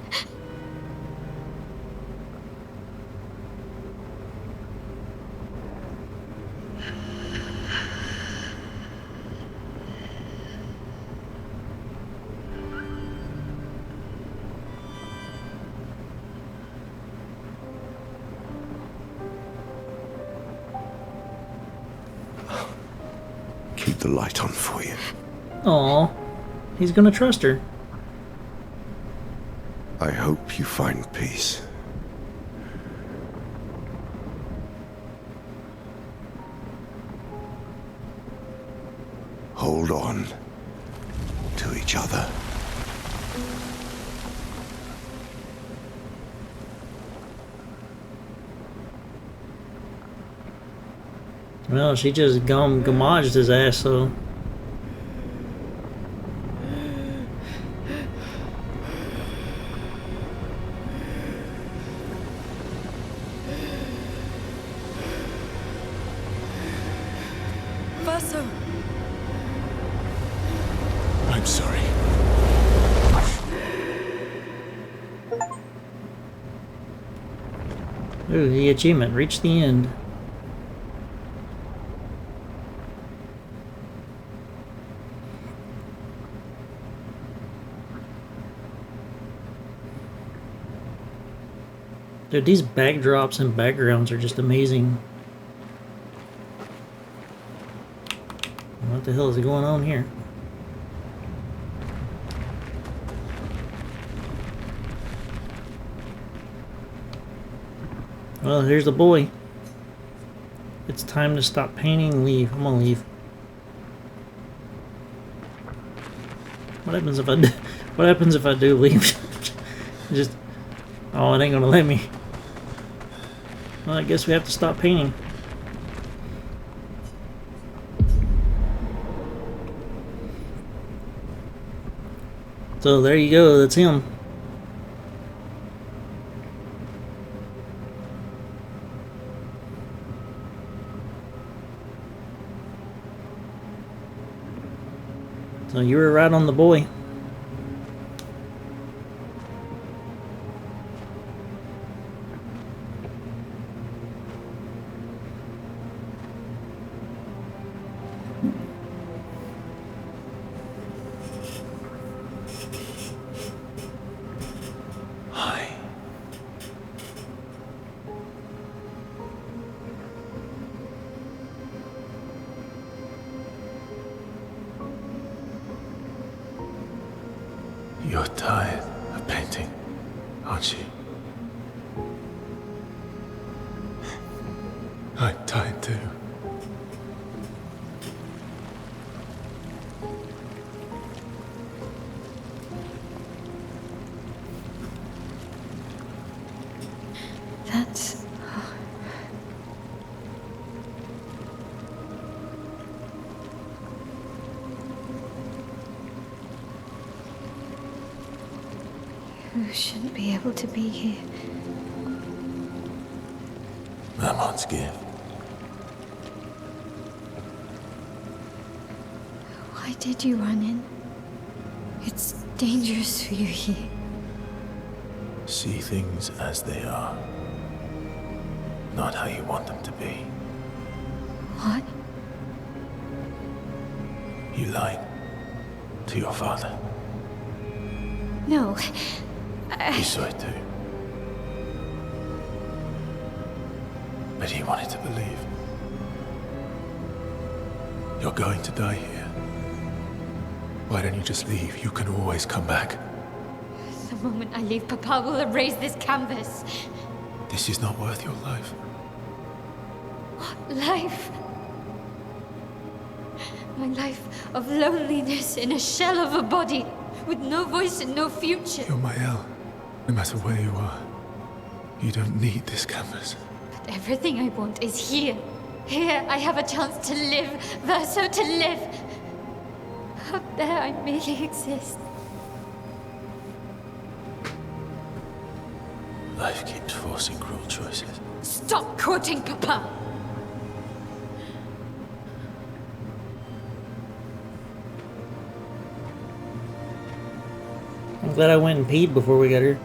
keep the light on for you. Aw. He's gonna trust her. I hope you find peace. Hold on to each other. Well, she just gamaged his ass, so... Verso! I'm sorry. Ooh, the achievement. Reach the end. Dude, these backdrops and backgrounds are just amazing. What the hell is going on here? Well, here's the boy. It's time to stop painting. Leave. I'm gonna leave. What happens if I do? What happens if I do leave? Just. Oh, it ain't gonna let me. Well, I guess we have to stop painting. So there you go. That's him. So you were right on the boy. Hi. You're tired of painting, aren't you? I'm tired too. That's... You shouldn't be able to be here. Mamon's gift. Why did you run in? It's dangerous for you here. See things as they are, not how you want them to be. What? You lied to your father. No. He saw it too. But he wanted to believe. You're going to die here. Why don't you just leave? You can always come back. The moment I leave, Papa will erase this canvas. This is not worth your life. What life? My life of loneliness in a shell of a body, with no voice and no future. You're Mael. No matter where you are, you don't need this canvas. But everything I want is here. Here I have a chance to live, Verso to live. Out there I merely exist. Life keeps forcing cruel choices. Stop quoting Papa! I'm glad I went and peed before we got here.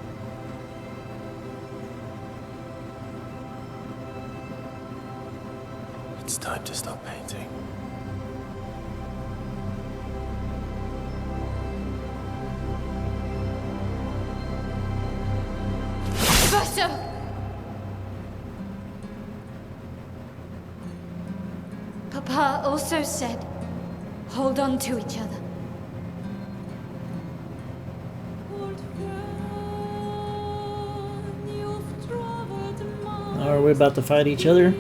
It's time to stop painting. Verso! Papa also said, hold on to each other. Are we about to fight each other?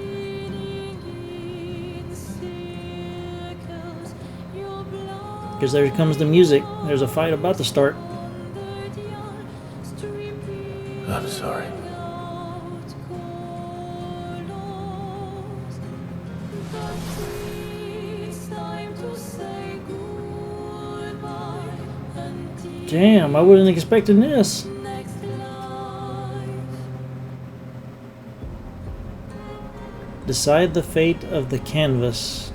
Because there comes the music. There's a fight about to start. I'm sorry. Damn, I wasn't expecting this. Decide the fate of the canvas.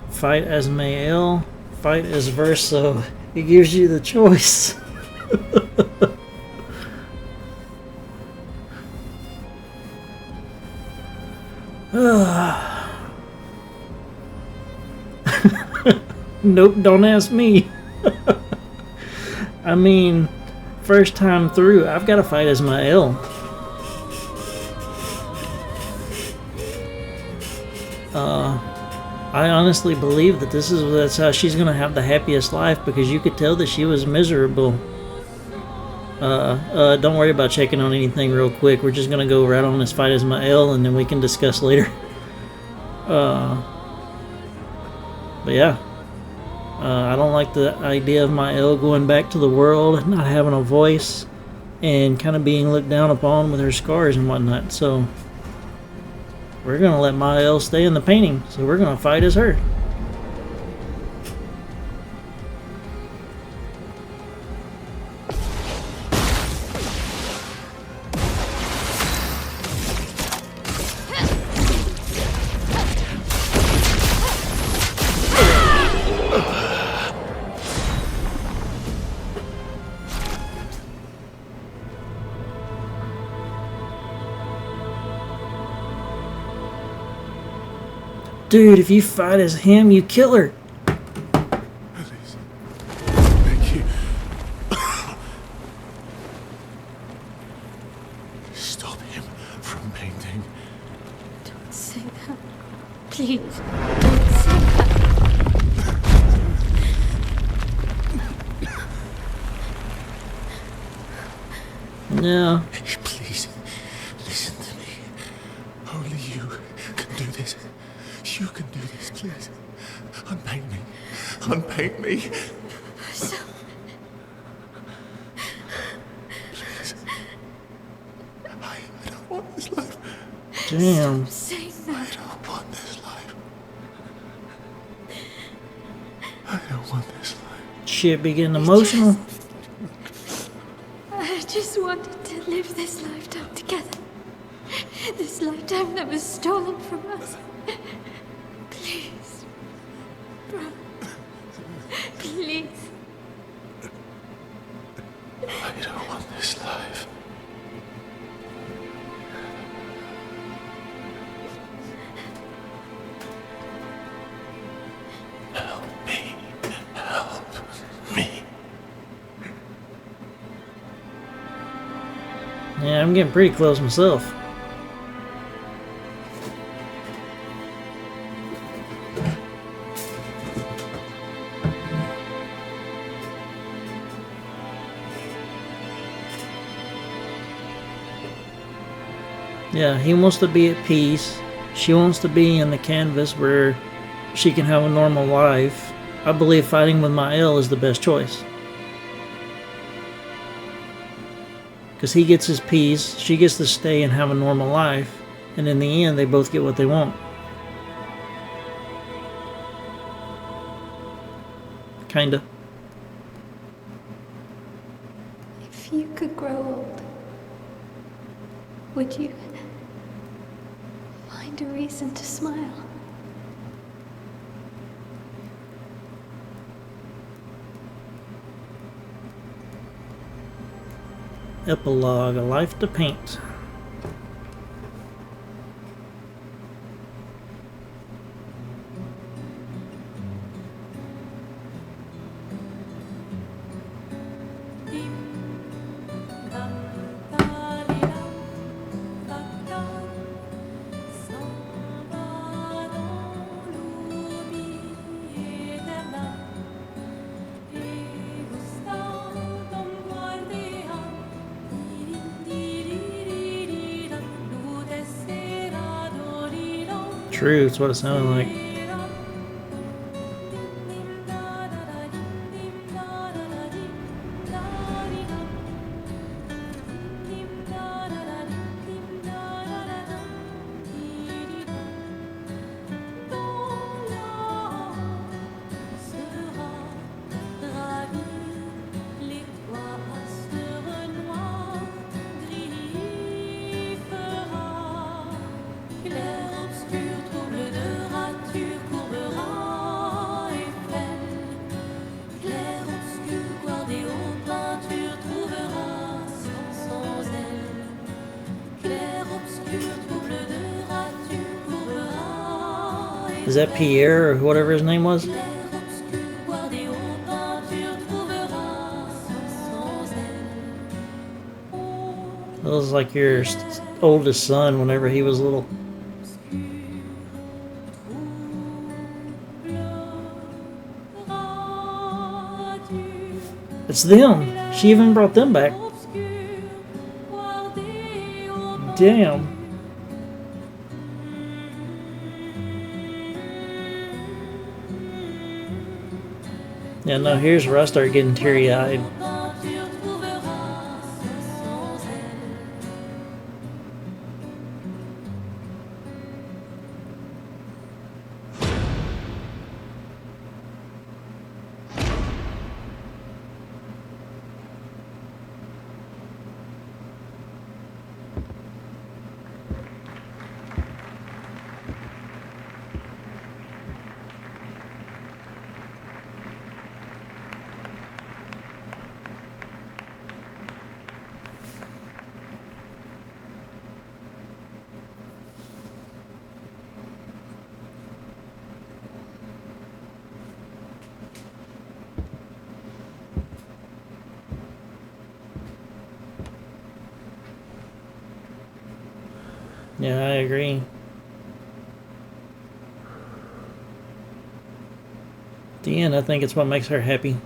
Fight as Mael, fight as Verso. It gives you the choice. Nope, don't ask me. I mean, first time through, I've got to fight Ismael. I honestly believe that that's how she's gonna have the happiest life, because you could tell that she was miserable. Don't worry about checking on anything real quick. We're just gonna go right on this fight Ismael, and then we can discuss later. But yeah, I don't like the idea of Mael going back to the world, not having a voice, and kind of being looked down upon with her scars and whatnot. So we're gonna let Mael stay in the painting. So we're gonna fight as her. Dude, if you fight as him, you kill her. Please. Thank you. Stop him from painting. Don't say that. Please. Don't say that. No. Please, listen to me. Only you can do this. You can do this, please. Unpaint me. Unpaint me. So, Please. I don't want this life. Damn. say I that. don't want this life. I don't want this life. Shit be getting emotional. I just wanted to live this lifetime together. This lifetime that was stolen from us. Please. Bro. Please. I don't want this life. Help me. Help me. Yeah, I'm getting pretty close myself. Yeah, he wants to be at peace. She wants to be in the canvas where she can have a normal life. I believe fighting with Mael is the best choice. Because he gets his peace, she gets to stay and have a normal life, and in the end, they both get what they want. Kinda. If you could grow old, would you find a reason to smile? Epilogue, A Life to Paint. True, it's what it sounded like. Clair obscur, trouble de rature. Is that Pierre or whatever his name was? That was like your oldest son whenever he was little. It's them. She even brought them back. Damn. Yeah, no, here's where I start getting teary-eyed. Yeah, I agree. At the end, I think it's what makes her happy.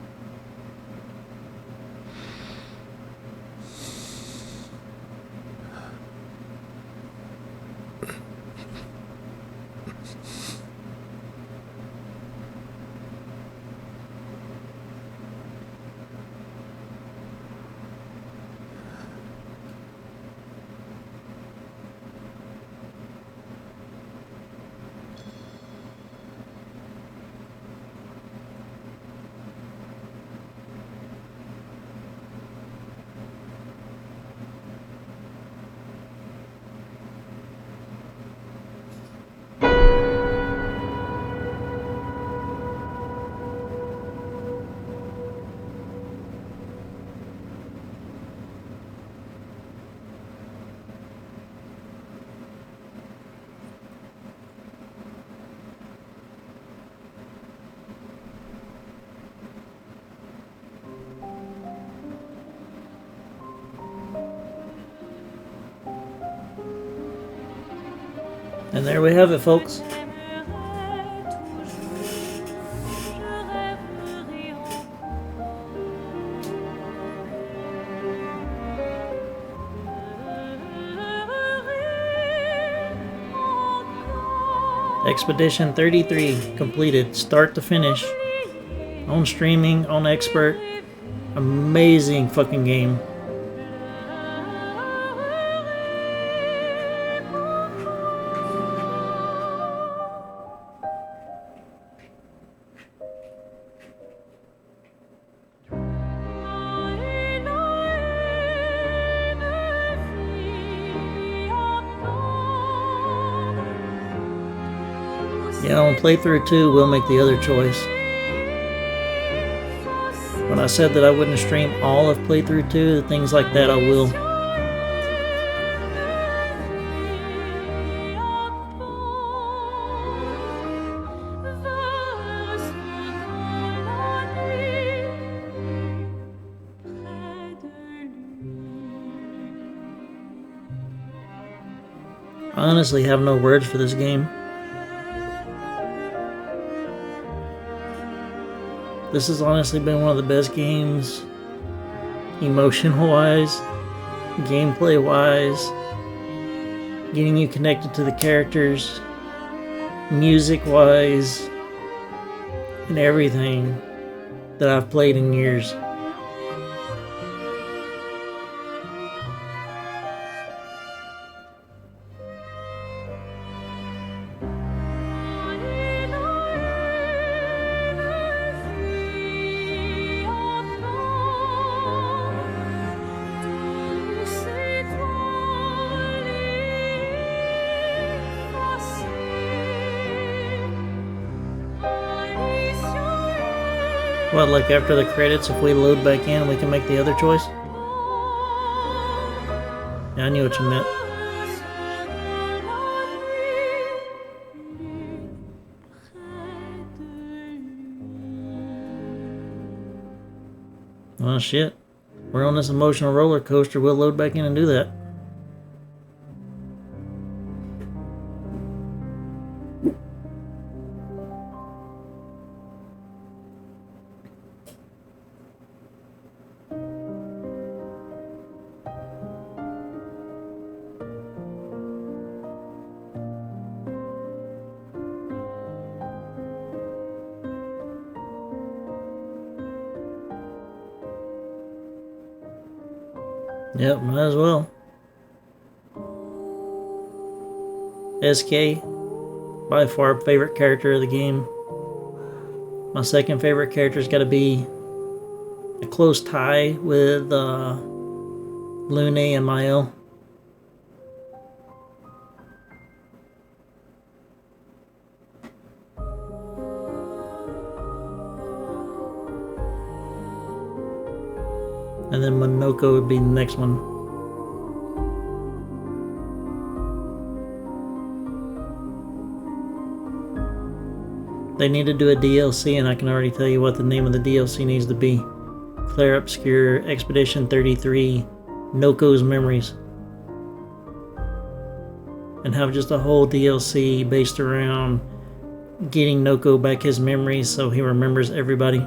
And there we have it, folks. Expedition 33 completed, start to finish. On streaming, on expert. Amazing fucking game. Yeah, on playthrough 2, we'll make the other choice. When I said that I wouldn't stream all of playthrough 2, things like that I will. I honestly have no words for this game. This has honestly been one of the best games, emotion-wise, gameplay-wise, getting you connected to the characters, music-wise, and everything that I've played in years. What, like after the credits, if we load back in, we can make the other choice? Yeah, I knew what you meant. Oh shit. We're on this emotional roller coaster. We'll load back in and do that. Yep, might as well. SK, by far favorite character of the game. My second favorite character's got to be a close tie with Lune and Mael. And then Monoko would be the next one. They need to do a DLC, and I can already tell you what the name of the DLC needs to be. Clair Obscur Expedition 33, Noko's Memories. And have just a whole DLC based around getting Noko back his memories so he remembers everybody.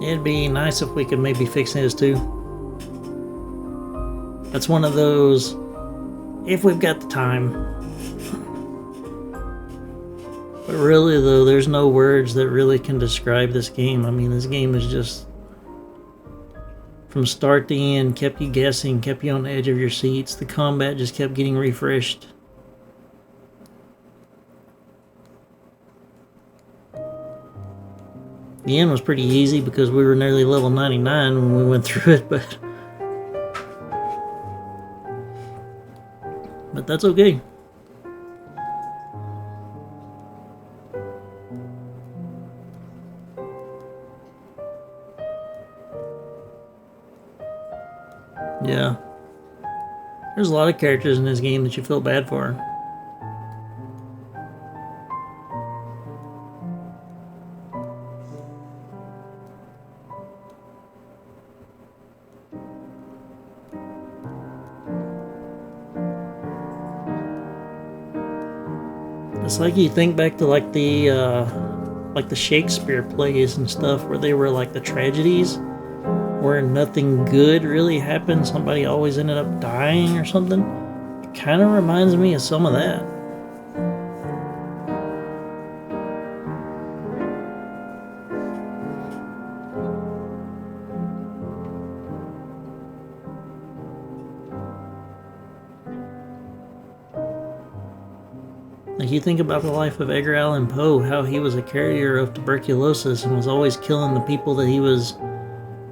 It'd be nice if we could maybe fix his too. That's one of those, if we've got the time. But really though, there's no words that really can describe this game. I mean, this game is just, from start to end, kept you guessing, kept you on the edge of your seats. The combat just kept getting refreshed. The end was pretty easy because we were nearly level 99 when we went through it, but that's okay. Yeah. There's a lot of characters in this game that you feel bad for. It's like you think back to like the Shakespeare plays and stuff where they were like the tragedies where nothing good really happened. Somebody always ended up dying or something. It kind of reminds me of some of that. Like you think about the life of Edgar Allan Poe, how he was a carrier of tuberculosis and was always killing the people that he was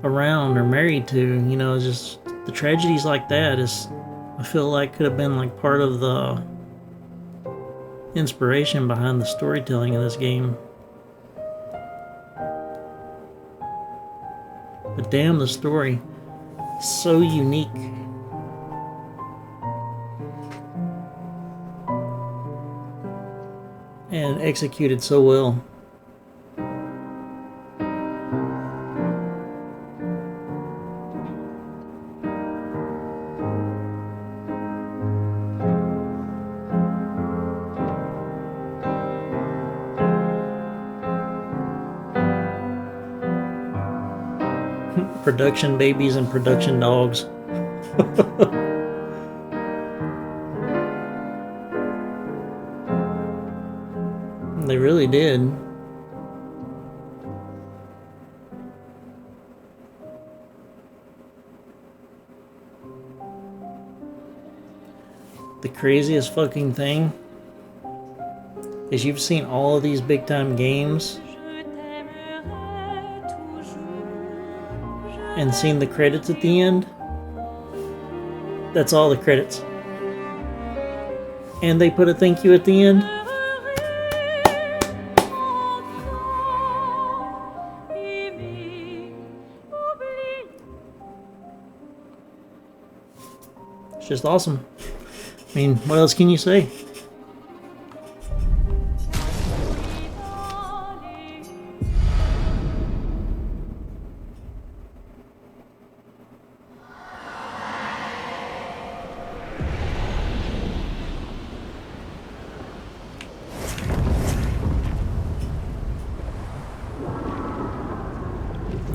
around or married to. You know, just the tragedies like that is, I feel like, could have been like part of the inspiration behind the storytelling of this game. But damn, the story, so unique. And executed so well. Production babies and production dogs. They really did. the craziest fucking thing is you've seen all of these big time games and seen the credits at the end. That's all the credits. And they put a thank you at the end. It's just awesome. I mean, what else can you say?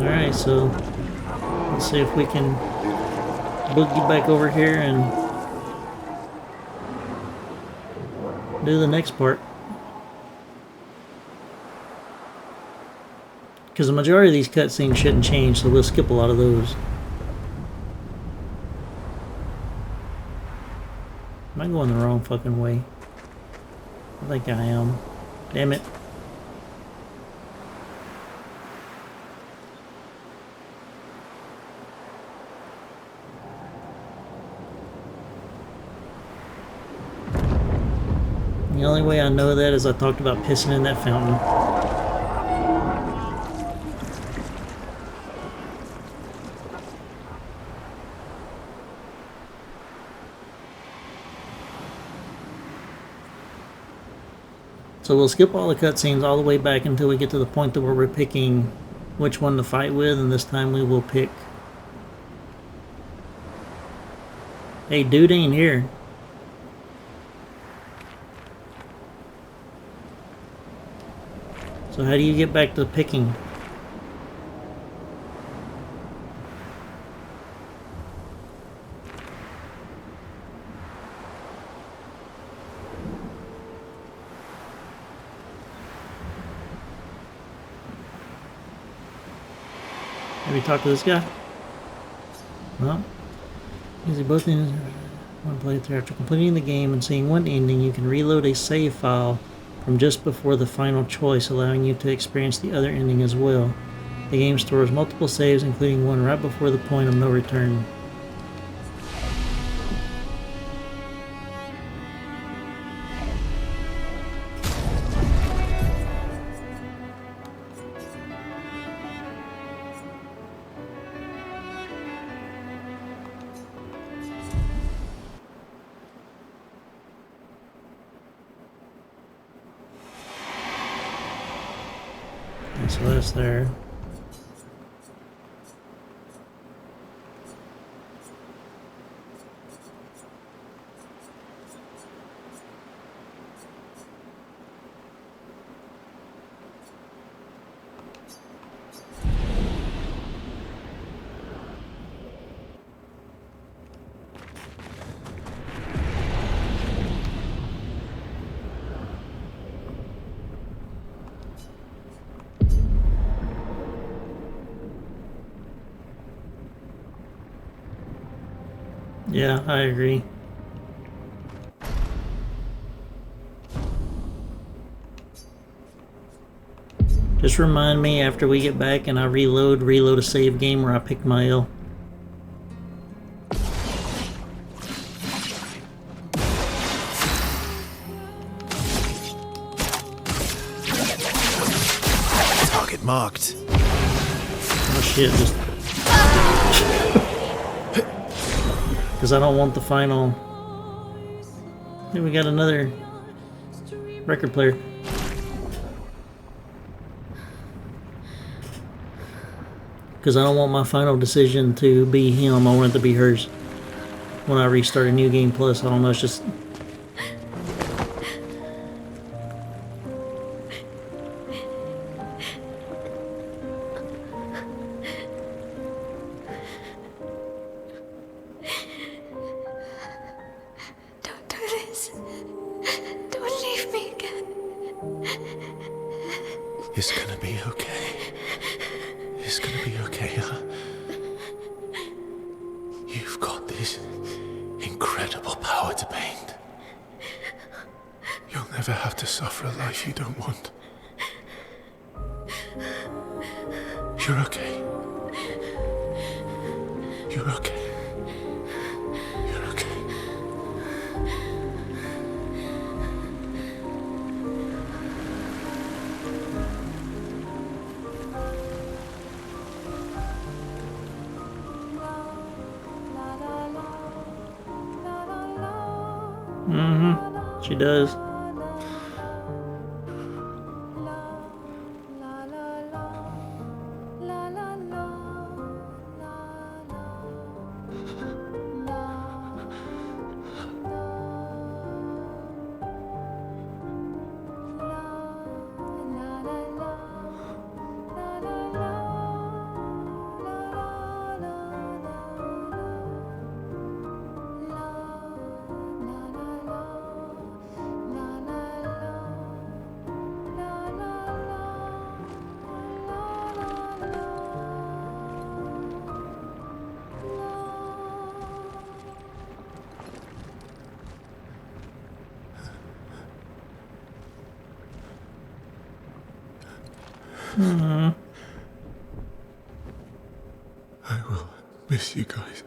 Alright, so let's see if we can boogie back over here and do the next part. Because the majority of these cutscenes shouldn't change, so we'll skip a lot of those. Am I going the wrong fucking way? I think I am. Damn it. The only way I know that is I talked about pissing in that fountain. So we'll skip all the cutscenes all the way back until we get to the point that where we're picking which one to fight with, and this time we will pick... Hey, dude ain't here. So how do you get back to picking? Have you talked to this guy? Well, easy both ends. One playthrough. After completing the game and seeing one ending, you can reload a save file from just before the final choice, allowing you to experience the other ending as well. The game stores multiple saves, including one right before the point of no return. So that's there. Yeah, I agree. Just remind me after we get back and I reload a save game where I pick my L. Target marked. Oh shit, just... Because I don't want the final... Hey, we got another record player. Because I don't want my final decision to be him, I want it to be hers. When I restart a new game plus, I don't know, it's just... It's gonna be okay. It's gonna be okay, huh? You've got this incredible power to paint. never have to suffer a life you don't want. You're okay. You're okay. You're okay. Mm-hmm. She does. I will miss you guys.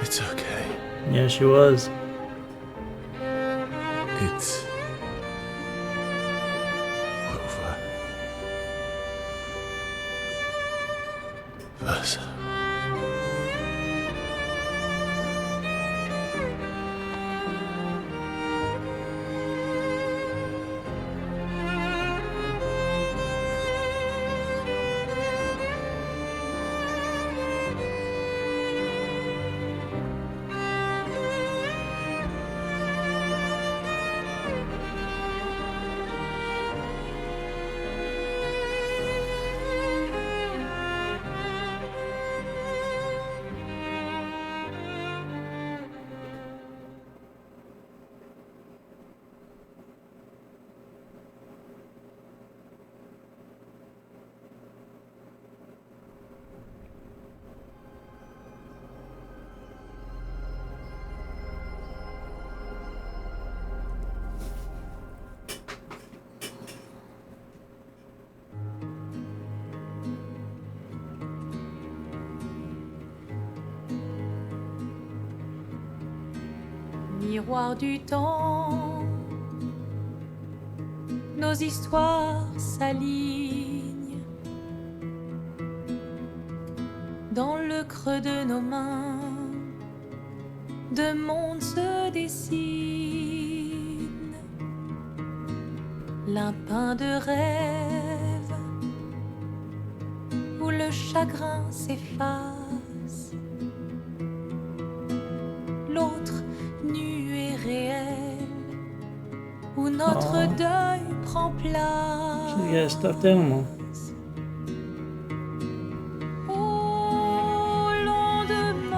It's okay. Yeah, she was. It's over. Versa. Miroir du temps, nos histoires s'alignent. Dans le creux de nos mains, deux mondes se dessinent. L'un peint de rêve, où le chagrin s'efface. L'autre nu et réel, où notre deuil prend place. She's got a stuffed animal. Au lendemain,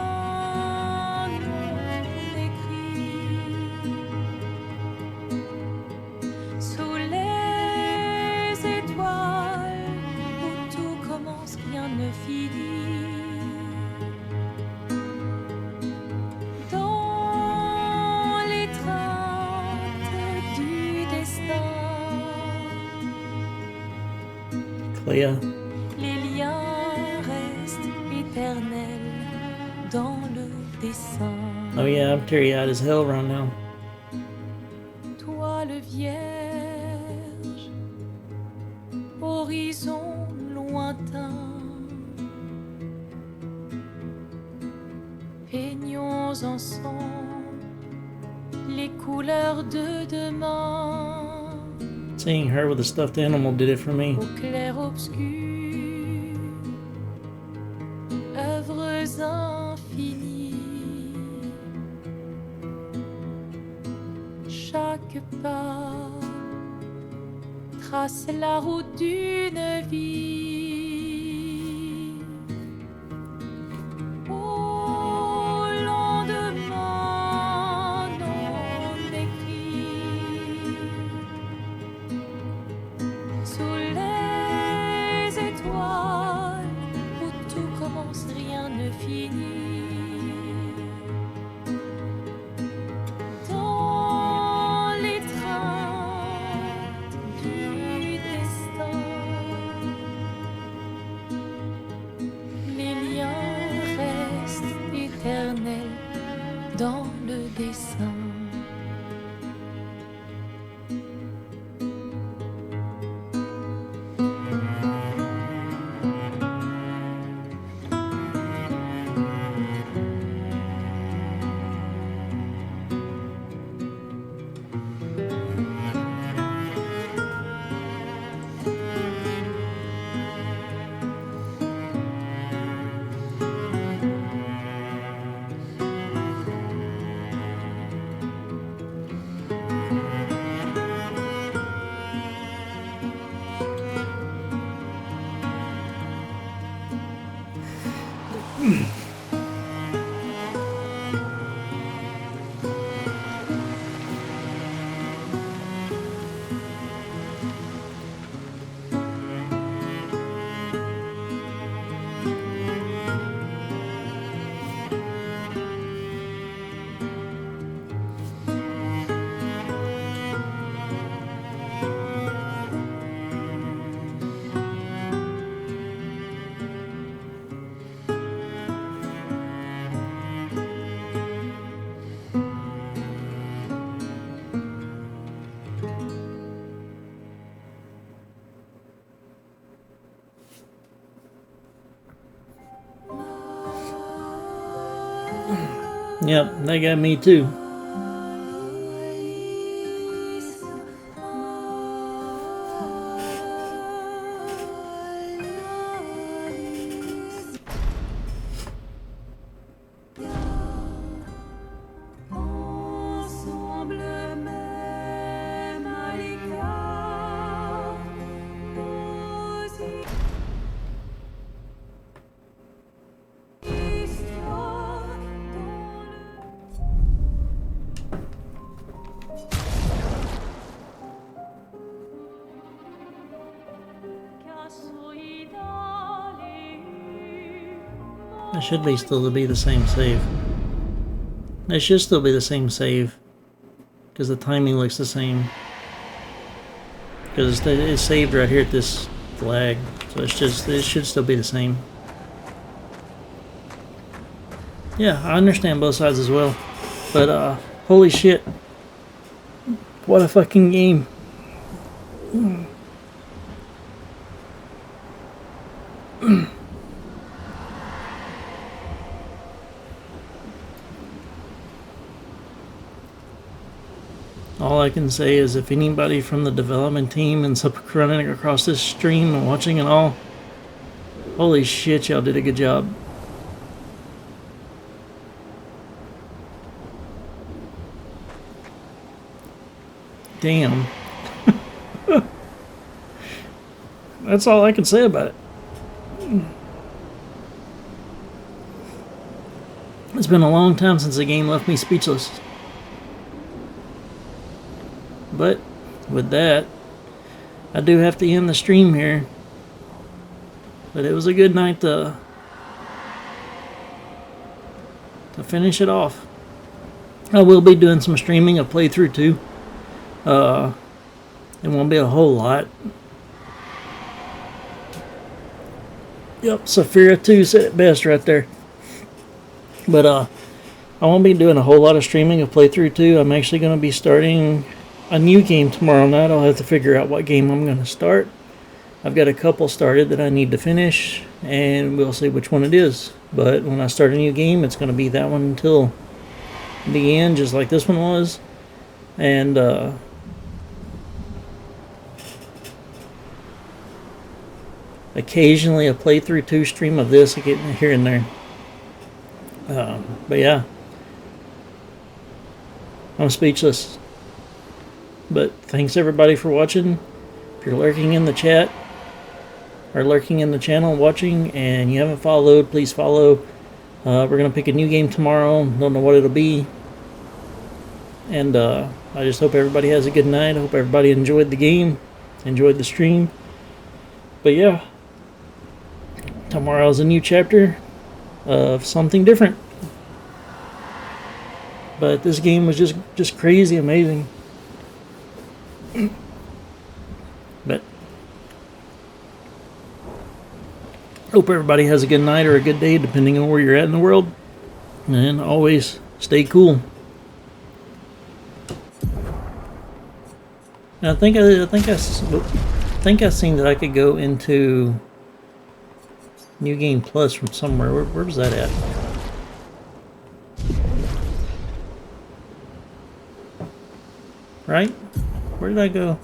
Clea. Les liens restent éternels dans le dessin. Oh yeah, I'm teary-eyed as hell right now. Toile vierge, horizon lointain, peignons ensemble les couleurs de demain. Seeing her with a stuffed animal did it for me. Au clair obscur, œuvres infinies. Chaque pas trace la route d'une vie. Au lendemain non écrit, sous les étoiles où tout commence, rien ne finit. Dans l'étreinte du destin, les liens restent éternels dans le dessin. Yep, that got me too. Ensemble même à l'écart, nos histoires dans That should be still to be the same save. It should still be the same save. Because the timing looks the same. Because it's saved right here at this flag. So it should still be the same. Yeah, I understand both sides as well. But holy shit. What a fucking game. All I can say is if anybody from the development team ends up running across this stream and watching it all, holy shit, y'all did a good job. Damn. That's all I can say about it. It's been a long time since the game left me speechless. But with that, I do have to end the stream here. But it was a good night to finish it off. I will be doing some streaming of playthrough too. It won't be a whole lot. Yep, Saphira 2 said it best right there. But I won't be doing a whole lot of streaming of Playthrough 2. I'm actually going to be starting a new game tomorrow night. I'll have to figure out what game I'm going to start. I've got a couple started that I need to finish, and we'll see which one it is. But when I start a new game, it's going to be that one until the end, just like this one was. And occasionally a Playthrough 2 stream of this, I get here and there. But yeah, I'm speechless. But thanks everybody for watching. If you're lurking in the chat or lurking in the channel watching and you haven't followed, please follow. We're going to pick a new game tomorrow. Don't know what it'll be. And I just hope everybody has a good night. I hope everybody enjoyed the game, enjoyed the stream. But yeah, tomorrow's a new chapter of something different. But this game was just crazy amazing. But hope everybody has a good night or a good day, depending on where you're at in the world. And always stay cool. And I think I seen that I could go into New Game Plus from somewhere. Where was that at? Right? Where did I go?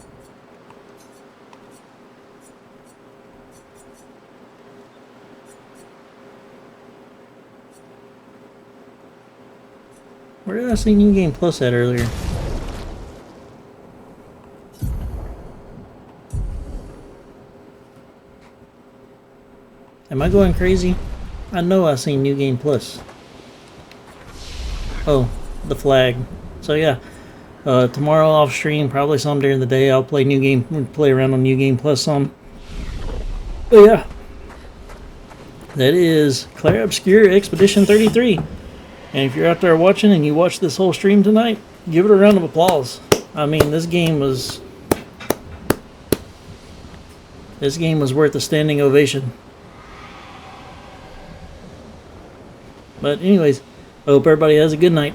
Where did I see New Game Plus at earlier? Am I going crazy? I know I seen New Game Plus. Oh, the flag. So yeah, tomorrow off stream, probably some during the day, I'll play play around on New Game Plus some. But yeah, that is Clair Obscur Expedition 33. And if you're out there watching and you watched this whole stream tonight, give it a round of applause. I mean, this game was worth a standing ovation. But anyways, I hope everybody has a good night.